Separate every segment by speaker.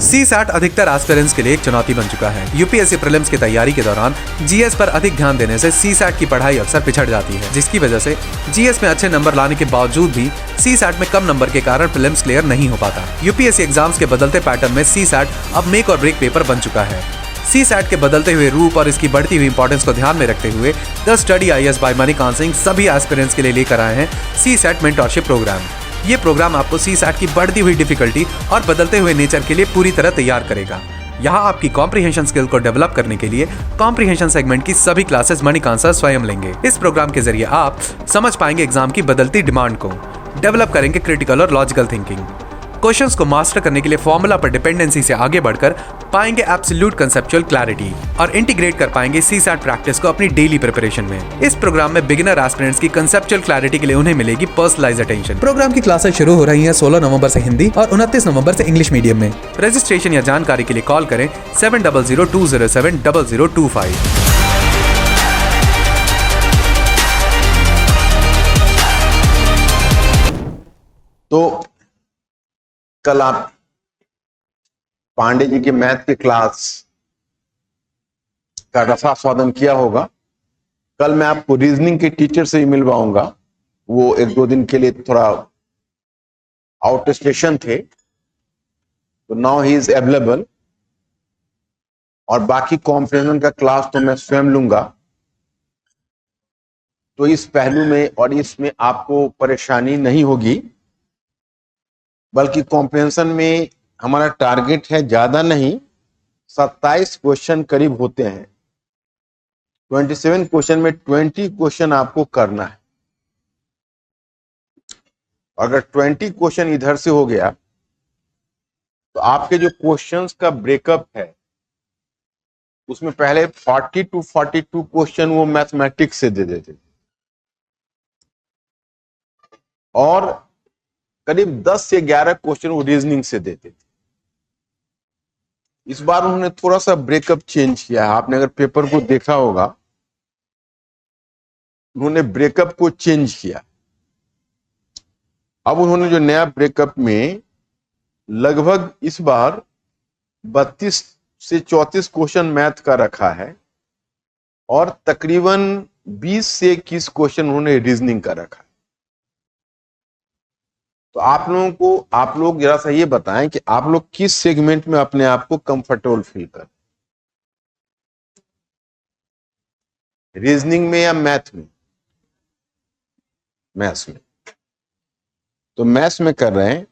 Speaker 1: C SAT अधिकतर aspirants के लिए एक चुनौती बन चुका है। यूपीएससी प्रीलिम्स की तैयारी के दौरान जीएस पर अधिक ध्यान देने से सी सैट की पढ़ाई अक्सर पिछड़ जाती है, जिसकी वजह से जीएस में अच्छे नंबर लाने के बावजूद भी सी सैट में कम नंबर के कारण प्रीलिम्स क्लियर नहीं हो पाता। यूपीएससी एग्जाम्स के बदलते पैटर्न में सी सैट अब मेक और ब्रेक पेपर बन चुका है। सी सैट के बदलते हुए रूप और इसकी बढ़ती हुई इंपॉर्टेंस को ध्यान में रखते हुए the Study IAS by Manikant Singh सभी एस्पिरेंट्स के लिए लेकर आए हैं सी सैट मेंटरशिप प्रोग्राम। ये प्रोग्राम आपको सी सैट की बढ़ती हुई डिफिकल्टी और बदलते हुए नेचर के लिए पूरी तरह तैयार करेगा। यहाँ आपकी कॉम्प्रिहेंशन स्किल को डेवलप करने के लिए कॉम्प्रिहेंशन सेगमेंट की सभी क्लासेस मणिकांत सर स्वयं लेंगे। इस प्रोग्राम के जरिए आप समझ पाएंगे एग्जाम की बदलती डिमांड को, डेवलप करेंगे क्रिटिकल और लॉजिकल थिंकिंग, क्वेश्चंस को मास्टर करने के लिए फॉर्मूला पर डिपेंडेंसी से आगे बढ़कर पाएंगे एब्सोल्यूट कंसेप्चुअल क्लैरिटी और इंटीग्रेट कर पाएंगे सी सैट प्रैक्टिस को अपनी डेली प्रिपरेशन में। इस प्रोग्राम में बिगिनर एस्पिरेंट्स की कंसेप्चुअल क्लैरिटी के लिए उन्हें मिलेगी पर्सनलाइज्ड अटेंशन। प्रोग्राम की क्लासेस शुरू हो रही हैं 16 नवंबर से हिंदी और 29 नवंबर से इंग्लिश मीडियम में। रजिस्ट्रेशन या जानकारी के लिए कॉल करें 7002070025।
Speaker 2: तो कल आप पांडे जी के मैथ की क्लास का रफा स्वादन किया होगा। कल मैं आपको रीजनिंग के टीचर से ही मिलवाऊंगा। वो 1-2 दिन के लिए थोड़ा आउट स्टेशन थे, तो नाउ ही इज अवेलेबल। और बाकी कॉम्प्रिहेंशन का क्लास तो मैं स्वयं लूंगा। तो इस पहलू में और इसमें आपको परेशानी नहीं होगी, बल्कि कॉम्प्रिहेंशन में हमारा टारगेट है ज्यादा नहीं, 27 क्वेश्चन करीब होते हैं। 27 क्वेश्चन में 20 क्वेश्चन आपको करना है। अगर 20 क्वेश्चन इधर से हो गया तो आपके जो क्वेश्चंस का ब्रेकअप है उसमें पहले 40 to 42 क्वेश्चन वो मैथमेटिक्स से दे देते थे और करीब 10 से 11 क्वेश्चन वो रीजनिंग से देते थे। इस बार उन्होंने थोड़ा सा ब्रेकअप चेंज किया है। आपने अगर पेपर को देखा होगा, उन्होंने ब्रेकअप को चेंज किया। अब उन्होंने जो नया ब्रेकअप में लगभग इस बार 32 से 34 क्वेश्चन मैथ का रखा है और तकरीबन 20 से 21 क्वेश्चन उन्होंने रीजनिंग का रखा है। तो आप लोग जरा सा ये बताएं कि आप लोग किस सेगमेंट में अपने आप को कंफर्टेबल फील कर, रीजनिंग में या मैथ में? मैथ्स में। तो मैथ्स में कर रहे हैं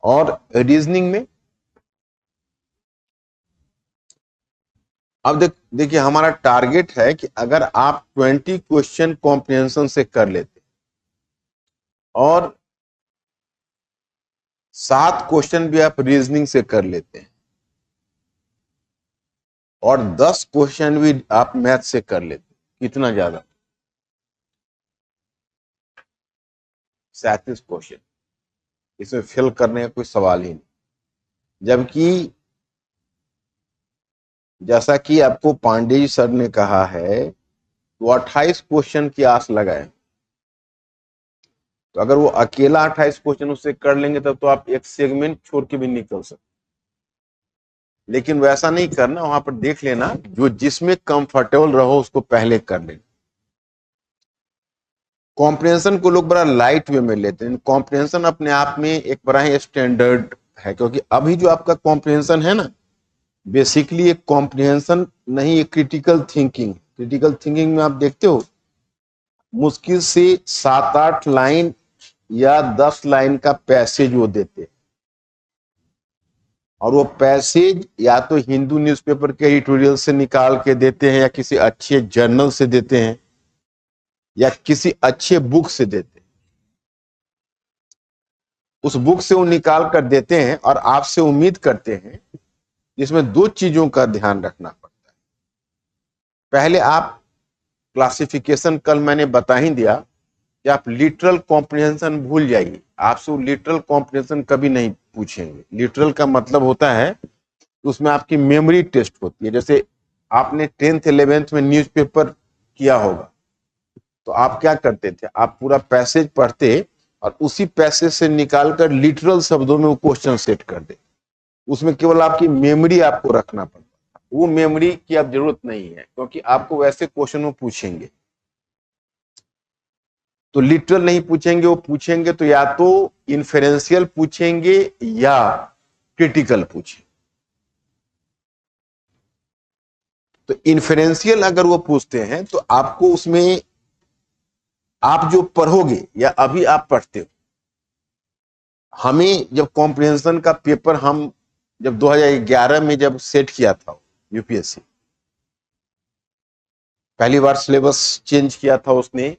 Speaker 2: और रीजनिंग में अब देखिए हमारा टारगेट है कि अगर आप 20 क्वेश्चन कॉम्प्रिहेंशन से कर लेते और 7 क्वेश्चन भी आप रीजनिंग से कर लेते हैं और 10 क्वेश्चन भी आप मैथ से कर लेते हैं, कितना ज्यादा? 37 क्वेश्चन। इसमें फेल करने का कोई सवाल ही नहीं। जबकि जैसा कि आपको पांडे जी सर ने कहा है तो 28 क्वेश्चन की आस लगाए। तो अगर वो अकेला 28 क्वेश्चन उससे कर लेंगे तब तो आप एक सेगमेंट छोड़ के भी निकल सकते। लेकिन वैसा नहीं करना, वहां पर देख लेना जो जिसमें कंफर्टेबल रहो उसको पहले कर लेना। कॉम्प्रिहेंशन को लोग बड़ा लाइट वे में लेते हैं। कॉम्प्रिहेंशन अपने आप में एक बड़ा ही स्टैंडर्ड है, क्योंकि अभी जो आपका कॉम्प्रिहेंशन है ना, बेसिकली एक कॉम्प्रिहेंशन नहीं, एक क्रिटिकल थिंकिंग। क्रिटिकल थिंकिंग में आप देखते हो मुश्किल से 7-8 लाइन या 10 लाइन का पैसेज वो देते हैं और वो पैसेज या तो हिंदू न्यूज़पेपर के एडिटोरियल से निकाल के देते हैं या किसी अच्छे जर्नल से देते हैं या किसी अच्छे बुक से देते हैं। उस बुक से वो निकाल कर देते हैं और आपसे उम्मीद करते हैं, जिसमें 2 चीजों का ध्यान रखना पड़ता है। पहले आप क्लासिफिकेशन कल मैंने बता ही दिया कि आप लिटरल कॉम्प्रिहेंशन भूल जाइए। आपसे वो लिटरल कॉम्प्रिहेंशन कभी नहीं पूछेंगे। लिटरल का मतलब होता है उसमें आपकी मेमोरी टेस्ट होती है। जैसे आपने 10th 11th में न्यूज़पेपर किया होगा तो आप क्या करते थे, आप पूरा पैसेज पढ़ते और उसी पैसेज से निकालकर लिटरल शब्दों में वो क्वेश्चन सेट कर दे। उसमें केवल आपकी मेमोरी आपको रखना पड़ता है। वो मेमोरी की अब जरूरत नहीं है, क्योंकि आपको वैसे क्वेश्चन वो पूछेंगे तो लिटरल नहीं पूछेंगे, वो पूछेंगे तो या तो इन्फेरेंशियल पूछेंगे या क्रिटिकल पूछेंगे। तो इन्फेरेंशियल अगर वो पूछते हैं तो आपको उसमें आप जो पढ़ोगे या अभी आप पढ़ते हो, हमें जब कॉम्प्रिहेंशन का पेपर हम जब 2011 में जब सेट किया था यूपीएससी, पहली बार सिलेबस चेंज किया था उसने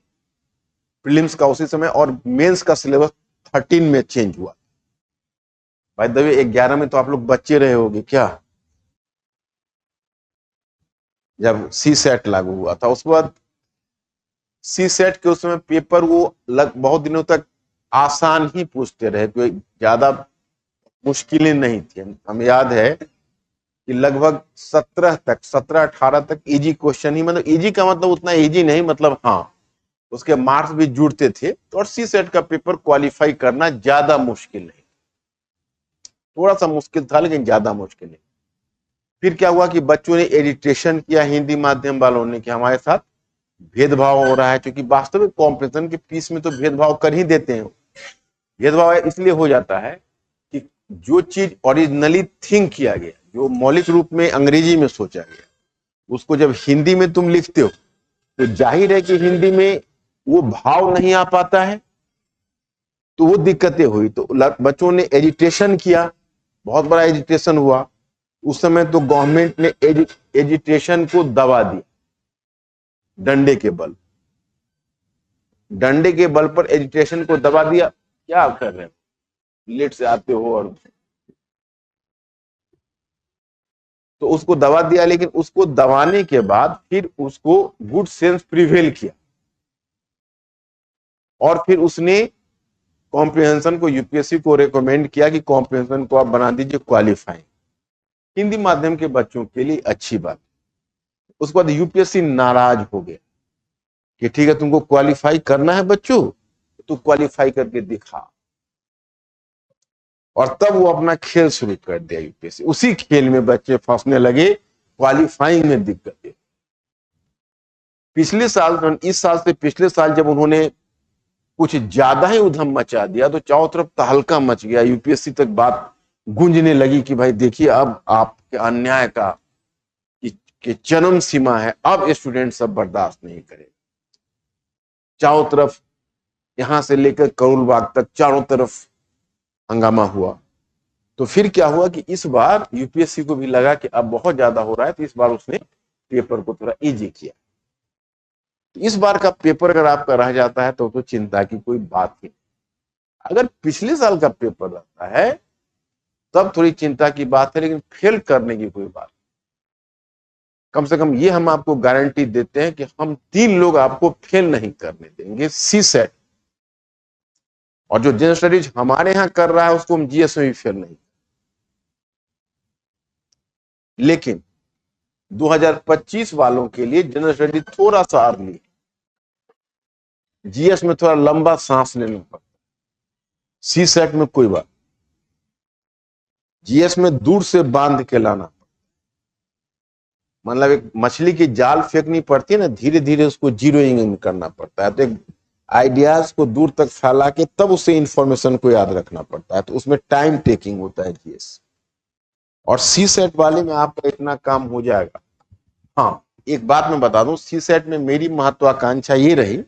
Speaker 2: प्रीलिम्स का उसी समय, और मेंस का सिलेबस 13 में चेंज हुआ। भाई द वे 11 में तो आप लोग बच्चे रहे होगे क्या, जब सी सेट लागू हुआ था। उसके बाद सी सेट के उसमें पेपर वो बहुत दिनों तक आसान ही पूछते रहे, कोई ज्यादा मुश्किलें नहीं थी। हमें याद है कि लगभग 17-18 तक इजी क्वेश्चन ही, मतलब इजी का मतलब उतना इजी नहीं, मतलब हाँ उसके मार्क्स भी जुड़ते थे। तो और सी सेट का पेपर क्वालिफाई करना ज्यादा मुश्किल नहीं, थोड़ा सा मुश्किल था लेकिन ज्यादा मुश्किल नहीं। फिर क्या हुआ कि बच्चों ने एडिटेशन किया, हिंदी माध्यम वालों ने, कि हमारे साथ भेदभाव हो रहा है, क्योंकि वास्तविक कॉम्पिटिशन के फीस में तो भेदभाव कर ही देते हैं। भेदभाव इसलिए हो जाता है कि जो चीज ओरिजिनली थिंक किया गया, जो मौलिक रूप में अंग्रेजी में सोचा गया, उसको जब हिंदी में तुम लिखते हो तो जाहिर है कि हिंदी में वो भाव नहीं आ पाता है, तो वो दिक्कतें हुई। तो बच्चों ने एजिटेशन किया, बहुत बड़ा एजिटेशन हुआ उस समय। तो गवर्नमेंट ने एजिटेशन को दबा दिया, डंडे के बल पर एजिटेशन को दबा दिया। क्या आप कर रहे हैं, लेट से आते हो, और तो उसको दबा दिया। लेकिन उसको दबाने के बाद फिर उसको गुड सेंस प्रिवेल किया, और फिर उसने कॉम्प्रिहेंशन को, यूपीएससी को रेकमेंड किया कि कॉम्प्रिहेंशन को आप बना दीजिए क्वालिफाइंग, हिंदी माध्यम के बच्चों के लिए अच्छी बात। उसके बाद यूपीएससी नाराज हो गया कि ठीक है तुमको क्वालिफाई करना है बच्चों, तो क्वालिफाई करके दिखा। और तब वो अपना खेल शुरू कर दिया यूपीएससी। उसी खेल में बच्चे फंसने लगे, क्वालिफाइंग में दिक्कतें। पिछले साल, इस साल से पिछले साल जब उन्होंने कुछ ज्यादा ही उधम मचा दिया तो चारों तरफ तहलका मच गया, यूपीएससी तक बात गूंजने लगी कि भाई देखिए अब आपके अन्याय का कि चरम सीमा है, अब स्टूडेंट सब बर्दाश्त नहीं करे। चारों तरफ, यहां से लेकर करोल बाग तक चारों तरफ हंगामा हुआ। तो फिर क्या हुआ कि इस बार यूपीएससी को भी लगा कि अब बहुत ज्यादा हो रहा है, तो इस बार उसने पेपर को थोड़ा इजी किया। तो इस बार का पेपर अगर आपका रह जाता है तो चिंता की कोई बात नहीं। अगर पिछले साल का पेपर रहता है तब थोड़ी चिंता की बात है, लेकिन फेल करने की कोई बात, कम से कम ये हम आपको गारंटी देते हैं कि हम 3 लोग आपको फेल नहीं करने देंगे सी सेट। और जो जनरल स्टडीज हमारे यहां कर रहा है उसको हम जीएस में भी फेल नहीं। लेकिन 2025 वालों के लिए जनरल स्टडीज थोड़ा सा अर्ली, जीएस में थोड़ा लंबा सांस लेना पड़ता, सी सेट में कोई बात, जीएस में दूर से बांध के लाना, मतलब एक मछली की जाल फेंकनी पड़ती है ना, धीरे धीरे उसको जीरोइंग करना पड़ता है। तो एक आइडियाज को दूर तक फैला के तब उसे इंफॉर्मेशन को याद रखना पड़ता है, तो उसमें टाइम टेकिंग होता है जीएस। और सी सेट वाले में आपका इतना काम हो जाएगा। हाँ एक बात मैं बता दूं, सी सेट में मेरी महत्वाकांक्षा ये रही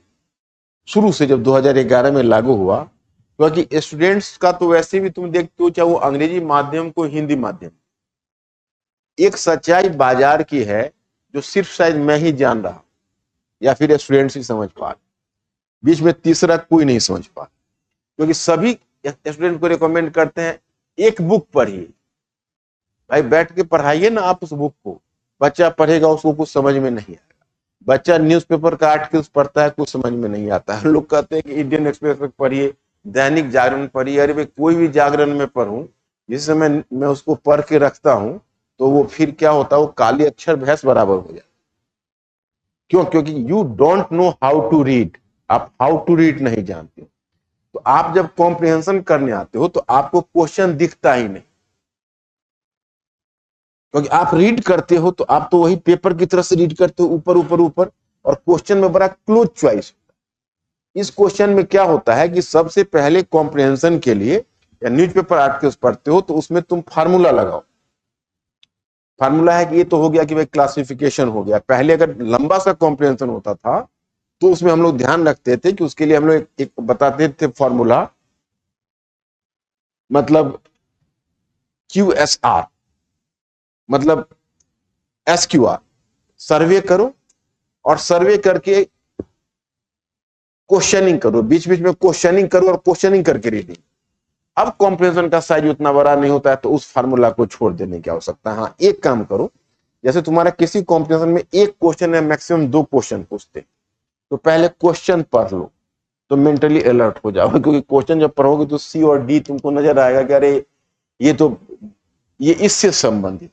Speaker 2: शुरू से, जब 2011 में लागू हुआ, क्योंकि स्टूडेंट्स का तो वैसे भी तुम देखते हो, चाहे वो अंग्रेजी माध्यम को हिंदी माध्यम, एक सच्चाई बाजार की है जो सिर्फ शायद मैं ही जान रहा या फिर स्टूडेंट्स ही समझ पा रहे, बीच में तीसरा कोई नहीं समझ पा, क्योंकि सभी स्टूडेंट को रिकमेंड करते हैं एक बुक पढ़िए। भाई बैठ के पढ़ाइए ना आप उस बुक को, बच्चा पढ़ेगा उसको कुछ समझ में नहीं आएगा। बच्चा न्यूज़पेपर का आर्टिकल्स पढ़ता है, कुछ समझ में नहीं आता है। लोग कहते हैं कि इंडियन एक्सप्रेस पढ़िए, दैनिक जागरण पढ़िए। अरे भाई कोई भी जागरण में पढ़ूं, जिस समय मैं उसको पढ़ के रखता हूं तो वो फिर क्या होता है, वो काली अक्षर भैंस बराबर हो जाता। क्यों? क्योंकि you don't know how to read, आप हाउ टू रीड नहीं जानते हो। तो आप जब कॉम्प्रिहेंशन करने आते हो तो आपको क्वेश्चन दिखता ही नहीं, क्योंकि आप रीड करते हो तो आप तो वही पेपर की तरह से रीड करते हो, ऊपर ऊपर ऊपर, और क्वेश्चन में बड़ा क्लोज चॉइस। इस क्वेश्चन में क्या होता है कि सबसे पहले कॉम्प्रिहेंशन के लिए या न्यूज़पेपर आर्टिकल्स पढ़ते हो तो उसमें तुम फार्मूला लगाओ। फार्मूला है कि ये तो हो गया कि भाई क्लासिफिकेशन हो गया। पहले अगर लंबा सा कॉम्प्रिहेंशन होता था तो उसमें हम लोग ध्यान रखते थे कि उसके लिए हम लोग एक बताते थे फॉर्मूला, मतलब QSR, मतलब SQR, सर्वे करो और सर्वे करके क्वेश्चनिंग करो, बीच बीच में क्वेश्चनिंग करो और क्वेश्चनिंग करके रीडिंग। अब कॉम्प्रिहेंशन का साइज उतना बड़ा नहीं होता है तो उस फार्मूला को छोड़ देने की आवश्यकता है। हाँ, एक काम करो, जैसे तुम्हारा किसी कॉम्प्रिहेंशन में एक क्वेश्चन या मैक्सिमम 2 क्वेश्चन पूछते, तो पहले क्वेश्चन पढ़ लो तो मेंटली अलर्ट हो जाओगे, क्योंकि क्वेश्चन जब पढ़ोगे तो C और D तुमको नजर आएगा कि अरे ये इससे संबंधित।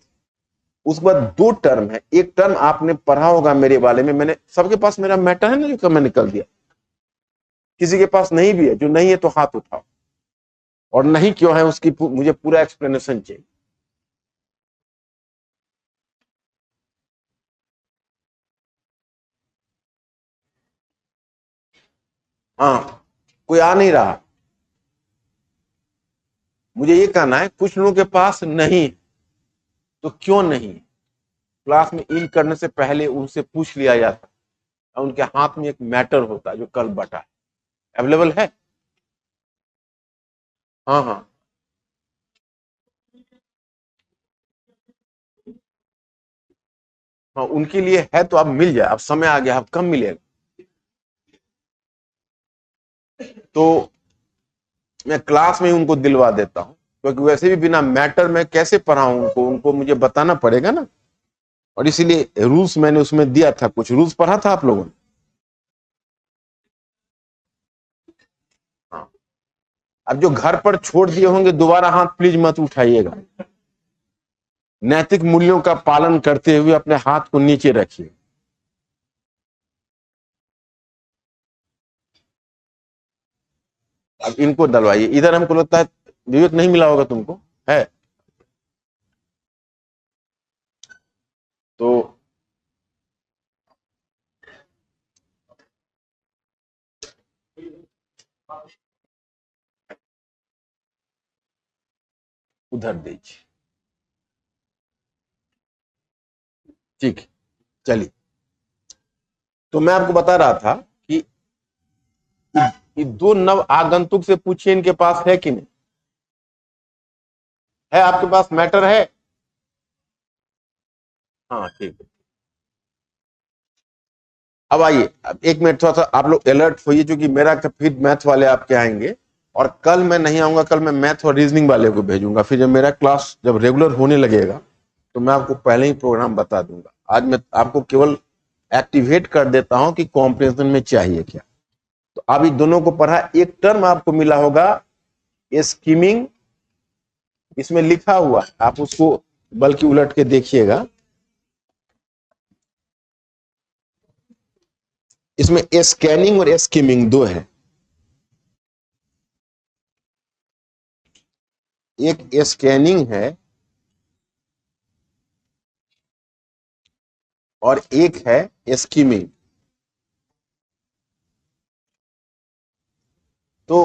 Speaker 2: उसके बाद 2 टर्म है, एक टर्म आपने पढ़ा होगा मेरे वाले में, मैंने सबके पास मेरा मैटर है ना जो मैं निकल दिया, किसी के पास नहीं भी है, जो नहीं है तो हाथ उठाओ, और नहीं क्यों है उसकी मुझे पूरा एक्सप्लेनेशन चाहिए। हाँ, कोई आ नहीं रहा, मुझे ये कहना है कुछ लोगों के पास नहीं, तो क्यों नहीं? क्लास में इन करने से पहले उनसे पूछ लिया जाता, और उनके हाथ में एक मैटर होता है जो कल बटा है, अवेलेबल है। हाँ हाँ, हाँ उनके लिए है तो अब मिल जाए, अब समय आ गया, अब कम मिलेगा। तो मैं क्लास में ही उनको दिलवा देता हूँ, क्योंकि वैसे भी बिना मैटर में कैसे पढ़ाऊं उनको मुझे बताना पड़ेगा ना। और इसीलिए रूल्स मैंने उसमें दिया था, कुछ रूल्स पढ़ा था आप लोगों ने। हाँ, अब जो घर पर छोड़ दिए होंगे दोबारा हाथ प्लीज मत उठाइएगा। नैतिक मूल्यों का पालन करते हुए अपने हाथ को नीचे रखिए। अब इनको डलवाइए इधर, हमको लगता है विवेक नहीं मिला होगा तुमको, है तो उधर दीजिए। ठीक, चलिए। तो मैं आपको बता रहा था कि ये 2 नव आगंतुक से पूछिए इनके पास है कि नहीं है, आपके पास मैटर है? हाँ ठीक है। अब आइए, अब 1 मिनट थोड़ा सा आप लोग अलर्ट होइए, क्योंकि मेरा फिर मैथ वाले आपके आएंगे, और कल मैं नहीं आऊंगा, कल मैं मैथ और रीजनिंग वाले को भेजूंगा। फिर जब मेरा क्लास जब रेगुलर होने लगेगा तो मैं आपको पहले ही प्रोग्राम बता दूंगा। आज मैं आपको केवल एक्टिवेट कर देता हूं कि कॉम्प्रिहेंशन में चाहिए क्या। तो अभी दोनों को पढ़ा, एक टर्म आपको मिला होगा स्कीमिंग, इसमें लिखा हुआ, आप उसको बल्कि उलट के देखिएगा, इसमें स्कैनिंग और स्कीमिंग 2 है। एक स्कैनिंग है और एक है स्कीमिंग। तो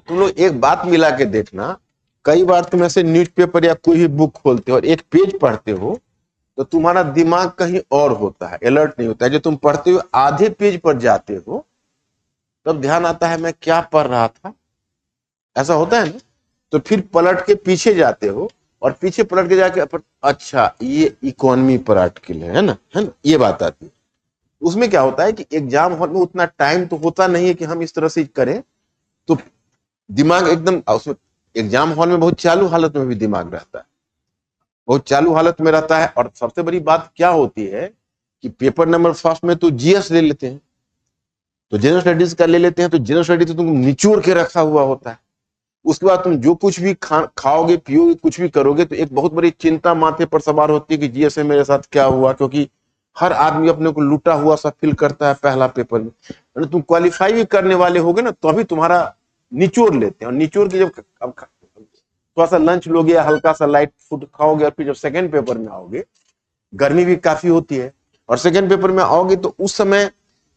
Speaker 2: तुम लोग एक बात मिला के देखना, कई बार तुम ऐसे न्यूज़पेपर या कोई भी बुक खोलते हो और एक पेज पढ़ते हो तो तुम्हारा दिमाग कहीं और होता है, अलर्ट नहीं होता है। जो तुम पढ़ते हो आधे पेज पर जाते हो तब ध्यान आता है मैं क्या पढ़ रहा था, ऐसा होता है ना। तो फिर पलट के पीछे जाते हो और पीछे पलट के जाके अच्छा ये इकोनॉमी पर आर्टिकल है ना, ये बात आती है। उसमें क्या होता है कि एग्जाम हॉल में उतना टाइम तो होता नहीं है कि हम इस तरह से करें, तो दिमाग एकदम उसमें, एग्जाम हॉल में बहुत चालू हालत में भी दिमाग रहता है, बहुत चालू हालत में रहता है। और सबसे बड़ी बात क्या होती है कि पेपर नंबर फर्स्ट में तो जीएस ले लेते हैं, तो जनरल स्टडीज का ले लेते हैं, तो जनरल स्टडी तो तुम निचोड़ के रखा हुआ होता है। उसके बाद तुम जो कुछ भी खाओगे पियोगे कुछ भी करोगे तो एक बहुत बड़ी चिंता माथे पर सवार होती है कि जीएस में मेरे साथ क्या हुआ, क्योंकि हर आदमी अपने को लूटा हुआ सा फील करता है पहला पेपर में। तुम क्वालिफाई भी करने वाले होगे ना तो अभी तुम्हारा निचोड़ लेते हैं, और निचोड़ के जब थोड़ा सा लंच लोगे या हल्का सा लाइट फूड खाओगे और फिर जब सेकंड पेपर में आओगे, गर्मी भी काफी होती है और सेकंड पेपर में आओगे तो उस समय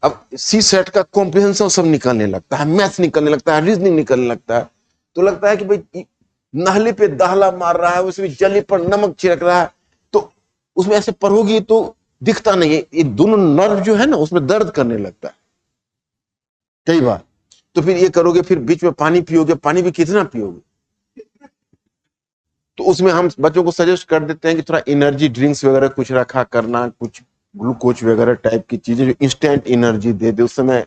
Speaker 2: अब सी सेट का कॉम्प्रिहेंशन सब निकलने लगता है, मैथ्स निकलने लगता है, रीजनिंग निकलने लगता है, तो लगता है कि भाई नाले पे दाहला मार रहा है, उसमें जले पर नमक छिड़क रहा है, तो उसमें ऐसे पढ़ोगी तो दिखता नहीं है, ये दोनों नर्व जो है ना उसमें दर्द करने लगता है कई बार। तो फिर ये करोगे, फिर बीच में पानी पियोगे, पानी भी कितना पियोगे, तो उसमें हम बच्चों को सजेस्ट कर देते हैं कि थोड़ा एनर्जी ड्रिंक्स वगैरह कुछ रखा करना, कुछ ग्लूकोज वगैरह टाइप की चीजें जो इंस्टेंट एनर्जी दे दे उस समय।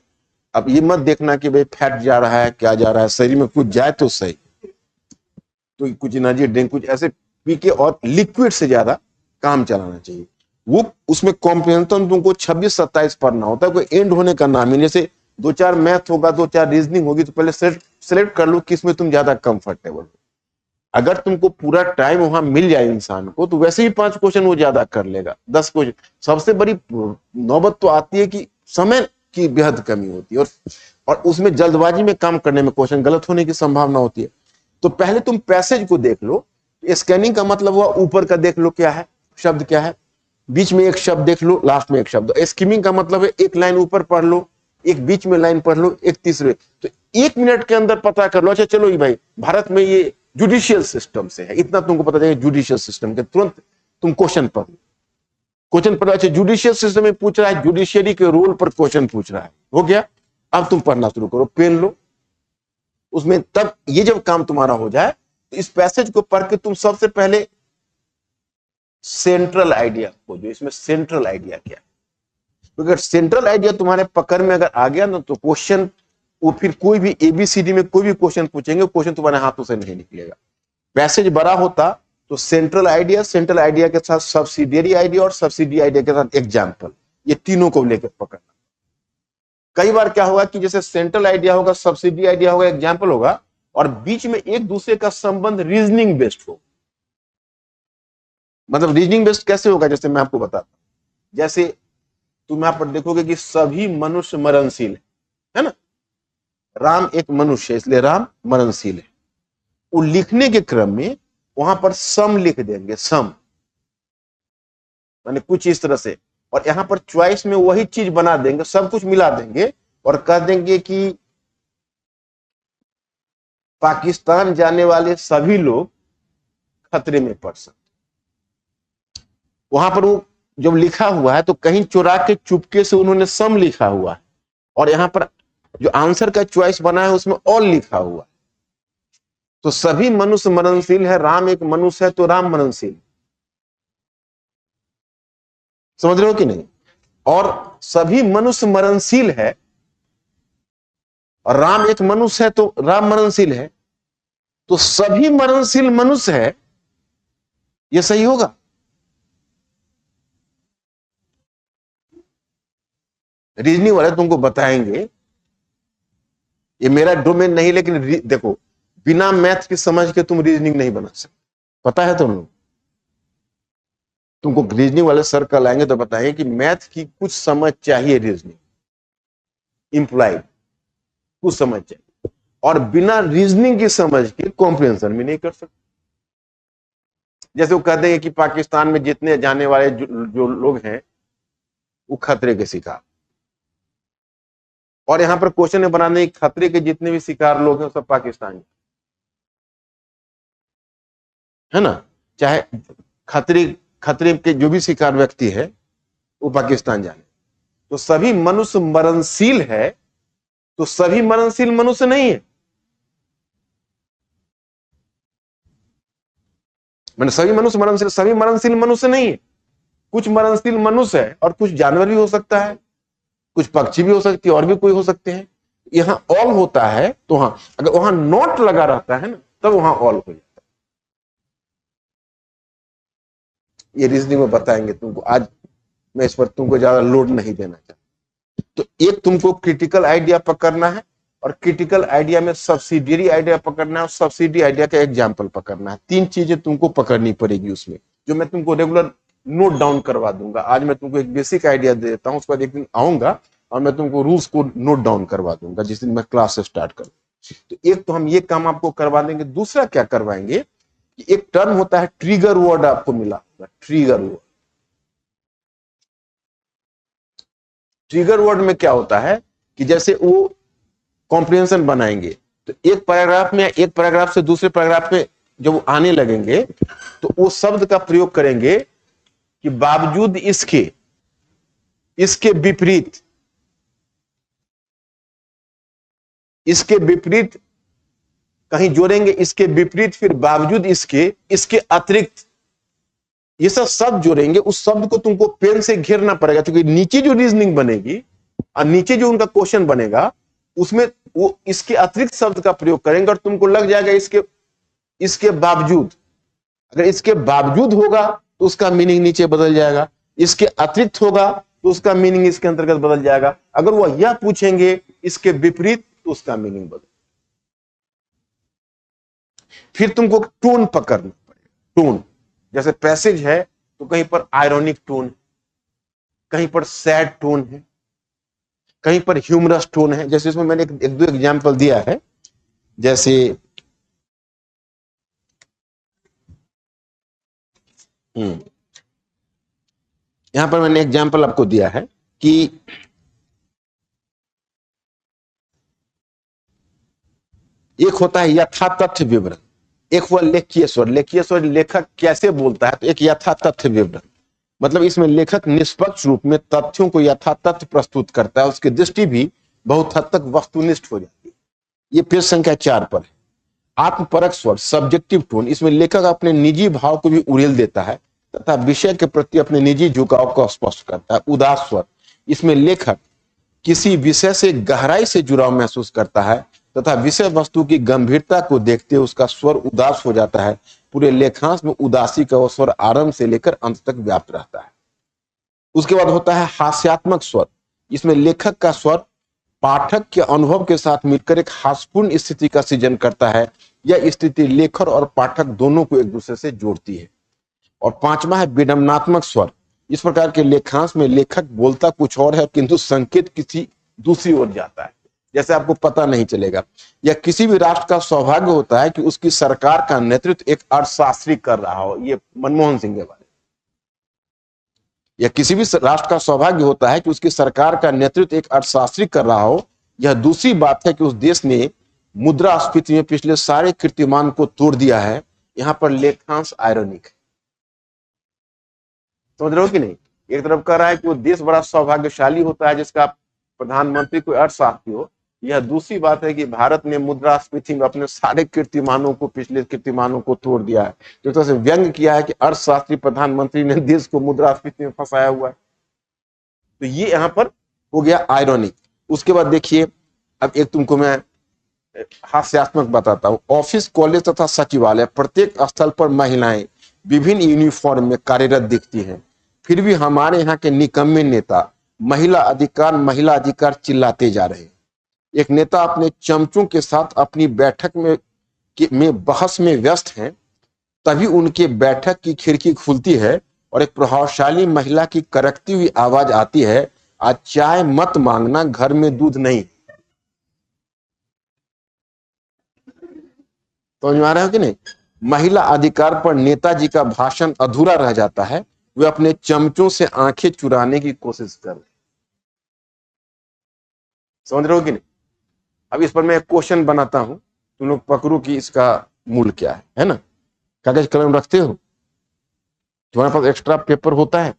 Speaker 2: अब ये मत देखना कि भाई फैट जा रहा है, क्या जा रहा है, शरीर में कुछ जाए तो सही, तो कुछ एनर्जी ड्रिंक कुछ ऐसे पी के और लिक्विड से ज्यादा काम चलाना चाहिए। वो उसमें कॉम्प्रिहेंशन तुमको 26-27 पढ़ना होता है, कोई एंड होने का नाम ही, जैसे 2-4 मैथ होगा, 2-4 रीजनिंग होगी, तो पहले सेलेक्ट कर लो किसमें तुम ज्यादा कंफर्टेबल हो। अगर तुमको पूरा टाइम वहां मिल जाए इंसान को तो वैसे ही 5 क्वेश्चन वो ज्यादा कर लेगा, 10 क्वेश्चन। सबसे बड़ी नौबत तो आती है कि समय की बेहद कमी होती है और उसमें जल्दबाजी में काम करने में क्वेश्चन गलत होने की संभावना होती है। तो पहले तुम पैसेज को देख लो, स्कैनिंग का मतलब हुआ ऊपर का देख लो क्या है, शब्द क्या है, बीच में एक शब्द देख लो, लास्ट में एक शब्द। स्किमिंग का मतलब है एक लाइन ऊपर पढ़ लो, एक बीच में लाइन पढ़ लो, एक तीसरे, तो 1 मिनट के अंदर पता कर लो। अच्छा चलो ये भाई भारत में ये जुडिशियल सिस्टम से है, इतना तुमको पता चलेगा जुडिशियल सिस्टम के, तुरंत तुम क्वेश्चन पढ़ लो, क्वेश्चन पढ़। अच्छा जुडिशियल सिस्टम में पूछ रहा है, जुडिशियरी के रोल पर क्वेश्चन पूछ रहा है, हो गया, अब तुम पढ़ना शुरू करो, पेन लो उसमें। तब ये जब काम तुम्हारा हो जाए तो इस पैसेज को पढ़ के तुम सबसे पहले सेंट्रल आइडिया खोजो, इसमें सेंट्रल आइडिया क्या है। तो अगर सेंट्रल आइडिया तुम्हारे पकड़ में अगर आ गया ना तो क्वेश्चन, वो फिर कोई भी एबीसीडी में कोई भी क्वेश्चन पूछेंगे, क्वेश्चन तुम्हारे हाथों से नहीं निकलेगा। पैसेज बड़ा होता तो सेंट्रल आइडिया के साथ सब्सिडियरी आइडिया और सब्सिडी आइडिया के साथ एग्जाम्पल, ये तीनों को लेकर पकड़ना। कई बार क्या होगा कि जैसे सेंट्रल आइडिया होगा, सब्सिडी आइडिया होगा, एग्जाम्पल होगा, और बीच में एक दूसरे का संबंध रीजनिंग बेस्ड हो। मतलब रीजनिंग बेस्ड कैसे होगा, जैसे मैं आपको बताता हूं। जैसे तुम यहां पर देखोगे कि सभी मनुष्य मरणशील है ना, राम एक मनुष्य है इसलिए राम मरणशील है। वो लिखने के क्रम में वहां पर सम लिख देंगे, सम माने कुछ इस तरह से, और यहां पर चॉइस में वही चीज बना देंगे, सब कुछ मिला देंगे और कह देंगे कि पाकिस्तान जाने वाले सभी लोग खतरे में पड़ सकते। वहां पर वो जब लिखा हुआ है तो कहीं चुरा के चुपके से उन्होंने सम लिखा हुआ है, और यहां पर जो आंसर का चॉइस बना है उसमें ऑल लिखा हुआ है। तो सभी मनुष्य मरणशील है, राम एक मनुष्य है तो राम मरणशील, समझ रहे हो कि नहीं। और सभी मनुष्य मरणशील है और राम एक मनुष्य है तो राम मरणशील है, तो सभी मरणशील मनुष्य है, यह सही होगा। रीजनिंग वाले तुमको बताएंगे, ये मेरा डोमेन नहीं, लेकिन देखो बिना मैथ की समझ के तुम रीजनिंग नहीं बना सकते, पता है तुम लोग। तुमको रीजनिंग वाले सर कल आएंगे तो बताएंगे कि मैथ की कुछ समझ चाहिए, रीजनिंग इंप्लाइड कुछ समझ चाहिए, और बिना रीजनिंग की समझ के कॉम्प्रिहेंशन भी नहीं कर सकते। जैसे वो कहते हैं कि पाकिस्तान में जितने जाने वाले जो लोग हैं वो खतरे के शिकार, और यहां पर क्वेश्चन है बनाने, खतरे के जितने भी शिकार लोग हैं सब पाकिस्तानी है ना, चाहे खतरे के जो भी शिकार व्यक्ति है वो पाकिस्तान जाने। तो सभी मनुष्य मरणशील है तो सभी मरणशील मनुष्य नहीं है, मैंने सभी मरणशील मनुष्य नहीं है। कुछ मरणशील मनुष्य है और कुछ जानवर भी हो सकता है, कुछ पक्षी भी हो सकती है, और भी कोई हो सकते हैं। यहां ऑल होता है तो हाँ, अगर वहां नॉट लगा रहता है ना तब वहां ऑल हो जाता है। ये रीजनिंग में बताएंगे तुमको, आज मैं इस पर तुमको ज्यादा लोड नहीं देना चाहता। तो एक तुमको क्रिटिकल आइडिया पकड़ना है, और क्रिटिकल आइडिया में सब्सिडियरी आइडिया पकड़ना है, और सब्सिडी आइडिया का एग्जाम्पल पकड़ना है। 3 चीजें तुमको पकड़नी पड़ेगी उसमें, जो मैं तुमको रेगुलर नोट डाउन करवा दूंगा। आज मैं तुमको एक बेसिक आइडिया दे देता हूं, उसके बाद एक दिन आऊंगा और मैं तुमको रूल्स को नोट डाउन करवा दूंगा जिस दिन मैं क्लास से स्टार्ट करूँ। तो एक तो हम ये काम आपको करवा देंगे। दूसरा क्या करवाएंगे कि एक टर्म होता है ट्रिगर वर्ड, आपको मिला होगा ट्रिगर वर्ड। ट्रिगर वर्ड में क्या होता है कि जैसे वो कॉम्प्रिहेंशन बनाएंगे तो एक पैराग्राफ में, एक पैराग्राफ से दूसरे पैराग्राफ में जब वो आने लगेंगे तो वो शब्द का प्रयोग करेंगे कि बावजूद इसके, इसके विपरीत, इसके विपरीत कहीं जोड़ेंगे, इसके विपरीत, फिर बावजूद इसके, इसके अतिरिक्त, ये सब शब्द जोड़ेंगे। उस शब्द को तुमको पेन से घेरना पड़ेगा, क्योंकि नीचे जो रीजनिंग बनेगी और नीचे जो उनका क्वेश्चन बनेगा उसमें वो इसके अतिरिक्त शब्द का प्रयोग करेंगे और तुमको लग जाएगा इसके, इसके बावजूद। अगर इसके बावजूद होगा तो उसका मीनिंग नीचे बदल जाएगा, इसके अतिरिक्त होगा तो उसका मीनिंग इसके अंतर्गत बदल जाएगा। अगर वह यह पूछेंगे इसके विपरीत तो उसका मीनिंग बदल। फिर तुमको टोन पकड़ना पड़ेगा। टोन, जैसे पैसेज है तो कहीं पर आयरॉनिक टोन, कहीं पर सैड टोन है, कहीं पर ह्यूमरस टोन है। जैसे इसमें मैंने एक दो एग्जाम्पल दिया है, जैसे यहां पर मैंने एग्जाम्पल आपको दिया है कि एक होता है यथातथ्य विवरण, एक हुआ लेख्य स्वर। लेख्य स्वर लेखक कैसे बोलता है, तो एक यथातथ्य विवरण, मतलब इसमें लेखक निष्पक्ष रूप में तथ्यों को यथातथ्य प्रस्तुत करता है, उसकी दृष्टि भी बहुत हद तक वस्तुनिष्ठ हो जाती है। ये पेज संख्या 4 पर है। आत्मपरक स्वर, सब्जेक्टिव टोन, इसमें लेखक अपने निजी भाव को भी उड़ेल देता है तथा विषय के प्रति अपने निजी झुकाव को स्पष्ट करता है। उदास स्वर, इसमें लेखक किसी विषय से गहराई से जुड़ाव महसूस करता है तथा विषय वस्तु की गंभीरता को देखते हुए उसका स्वर उदास हो जाता है। पूरे लेखांश में उदासी का स्वर आरंभ से लेकर अंत तक व्याप्त रहता है। उसके बाद होता है हास्यात्मक स्वर, इसमें लेखक का स्वर पाठक के अनुभव के साथ मिलकर एक हास्यपूर्ण स्थिति का सृजन करता है। यह स्थिति लेखक और पाठक दोनों को एक दूसरे से जोड़ती है। और पांचवा है विडंबनात्मक स्वर, इस प्रकार के लेखांश में लेखक बोलता कुछ और है किंतु संकेत किसी दूसरी ओर जाता है, जैसे आपको पता नहीं चलेगा। या किसी भी राष्ट्र का सौभाग्य होता है कि उसकी सरकार का नेतृत्व एक अर्थशास्त्री कर रहा हो, ये मनमोहन सिंह के बारे में। या किसी भी राष्ट्र का सौभाग्य होता है कि उसकी सरकार का नेतृत्व एक अर्थशास्त्री कर रहा हो। यह दूसरी बात है कि उस देश ने मुद्रास्फीति में पिछले सारे कीर्तिमान को तोड़ दिया है। यहां पर लेखांश आयरनिक है, समझ रहे हो कि नहीं। एक तरफ कह रहा है कि वो देश बड़ा सौभाग्यशाली होता है जिसका प्रधानमंत्री कोई अर्थशास्त्री हो। यह दूसरी बात है कि भारत ने मुद्रास्फीति में अपने सारे कीर्तिमानों को, पिछले कीर्तिमानों को तोड़ दिया है। जो तरह से व्यंग किया है कि अर्थशास्त्री प्रधानमंत्री ने देश को मुद्रास्फीति में फंसाया हुआ है। तो ये यहां पर हो गया आयरॉनिक। उसके बाद देखिए, अब एक तुमको मैं हास्यात्मक बताता हूं। ऑफिस, कॉलेज तथा सचिवालय प्रत्येक स्थल पर महिलाएं विभिन्न यूनिफॉर्म में कार्यरत दिखती हैं, फिर भी हमारे यहाँ के निकम्मे नेता महिला अधिकार चिल्लाते जा रहे हैं। एक नेता अपने चमचों के साथ अपनी बैठक में बहस में व्यस्त हैं, तभी उनके बैठक की खिड़की खुलती है और एक प्रभावशाली महिला की करकती हुई आवाज आती है, आज चाय मत मांगना, घर में दूध नहीं। तो समझ आ रहा है कि नहीं। महिला अधिकार पर नेताजी का भाषण अधूरा रह जाता है, वे अपने चमचों से आंखें चुराने की कोशिश कर रहे। समझ रहे हो कि नहीं। अब इस पर मैं एक क्वेश्चन बनाता हूं, तुम लोग पकड़ो कि इसका मूल क्या है ना। कागज कलम रखते हो, तुम्हारे पास एक्स्ट्रा पेपर होता है,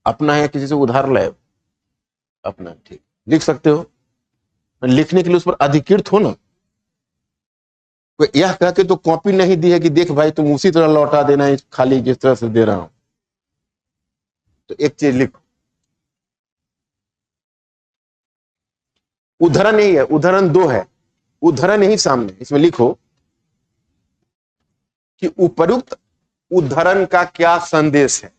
Speaker 2: अपना है किसी से उधार लाए अपना, ठीक, लिख सकते हो। लिखने के लिए उस पर अधिकृत हो ना। यह कह के तो कॉपी नहीं दी है कि देख भाई तुम उसी तरह लौटा देना है खाली जिस तरह से दे रहा हूं। तो एक चीज लिखो, उदाहरण यही है, उदाहरण 2 है, उदाहरण यही सामने। इसमें लिखो कि उपयुक्त उदाहरण का क्या संदेश है।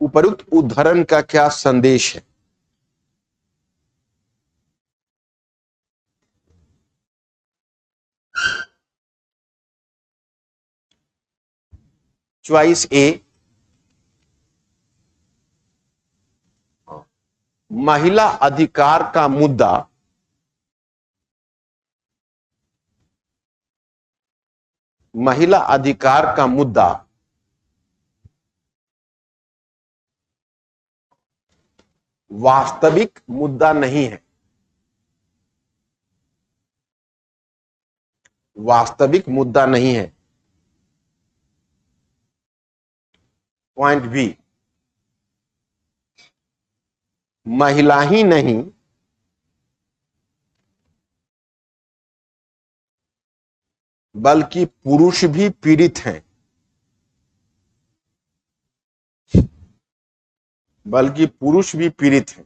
Speaker 2: उपयुक्त उदाहरण का क्या संदेश है। चॉइस ए, महिला अधिकार का मुद्दा महिला अधिकार का मुद्दा वास्तविक मुद्दा नहीं है। वास्तविक मुद्दा नहीं है। पॉइंट बी, महिला ही नहीं बल्कि पुरुष भी पीड़ित हैं। बल्कि पुरुष भी पीड़ित हैं।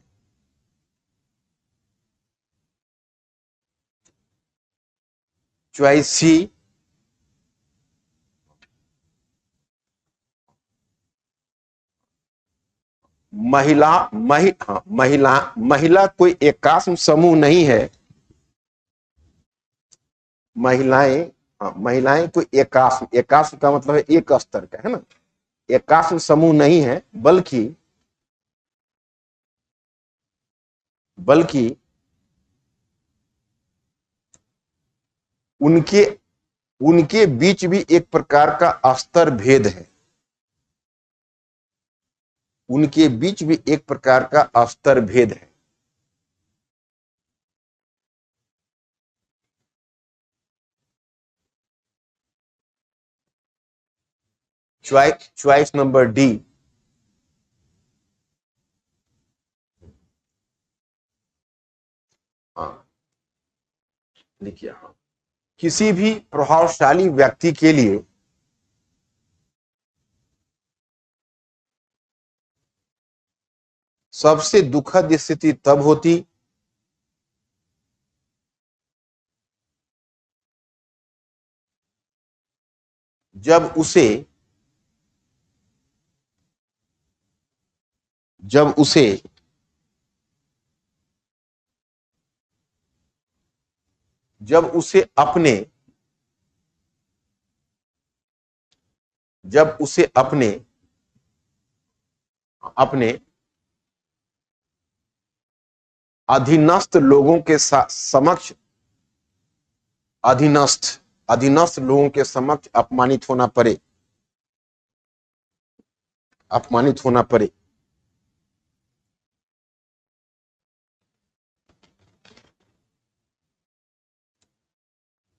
Speaker 2: चॉइस सी, महिला कोई एकात्म समूह नहीं है। महिलाएं कोई एकात्म का मतलब है एक स्तर का, है ना। एकात्म समूह नहीं है, बल्कि उनके बीच भी एक प्रकार का स्तर भेद है। उनके बीच भी एक प्रकार का स्तर भेद है। Choice number D. हाँ, लिखिए। हाँ, किसी भी प्रभावशाली व्यक्ति के लिए सबसे दुखद स्थिति तब होती जब उसे अपने अधीनस्थ लोगों के समक्ष अधीनस्थ लोगों के समक्ष अपमानित होना पड़े।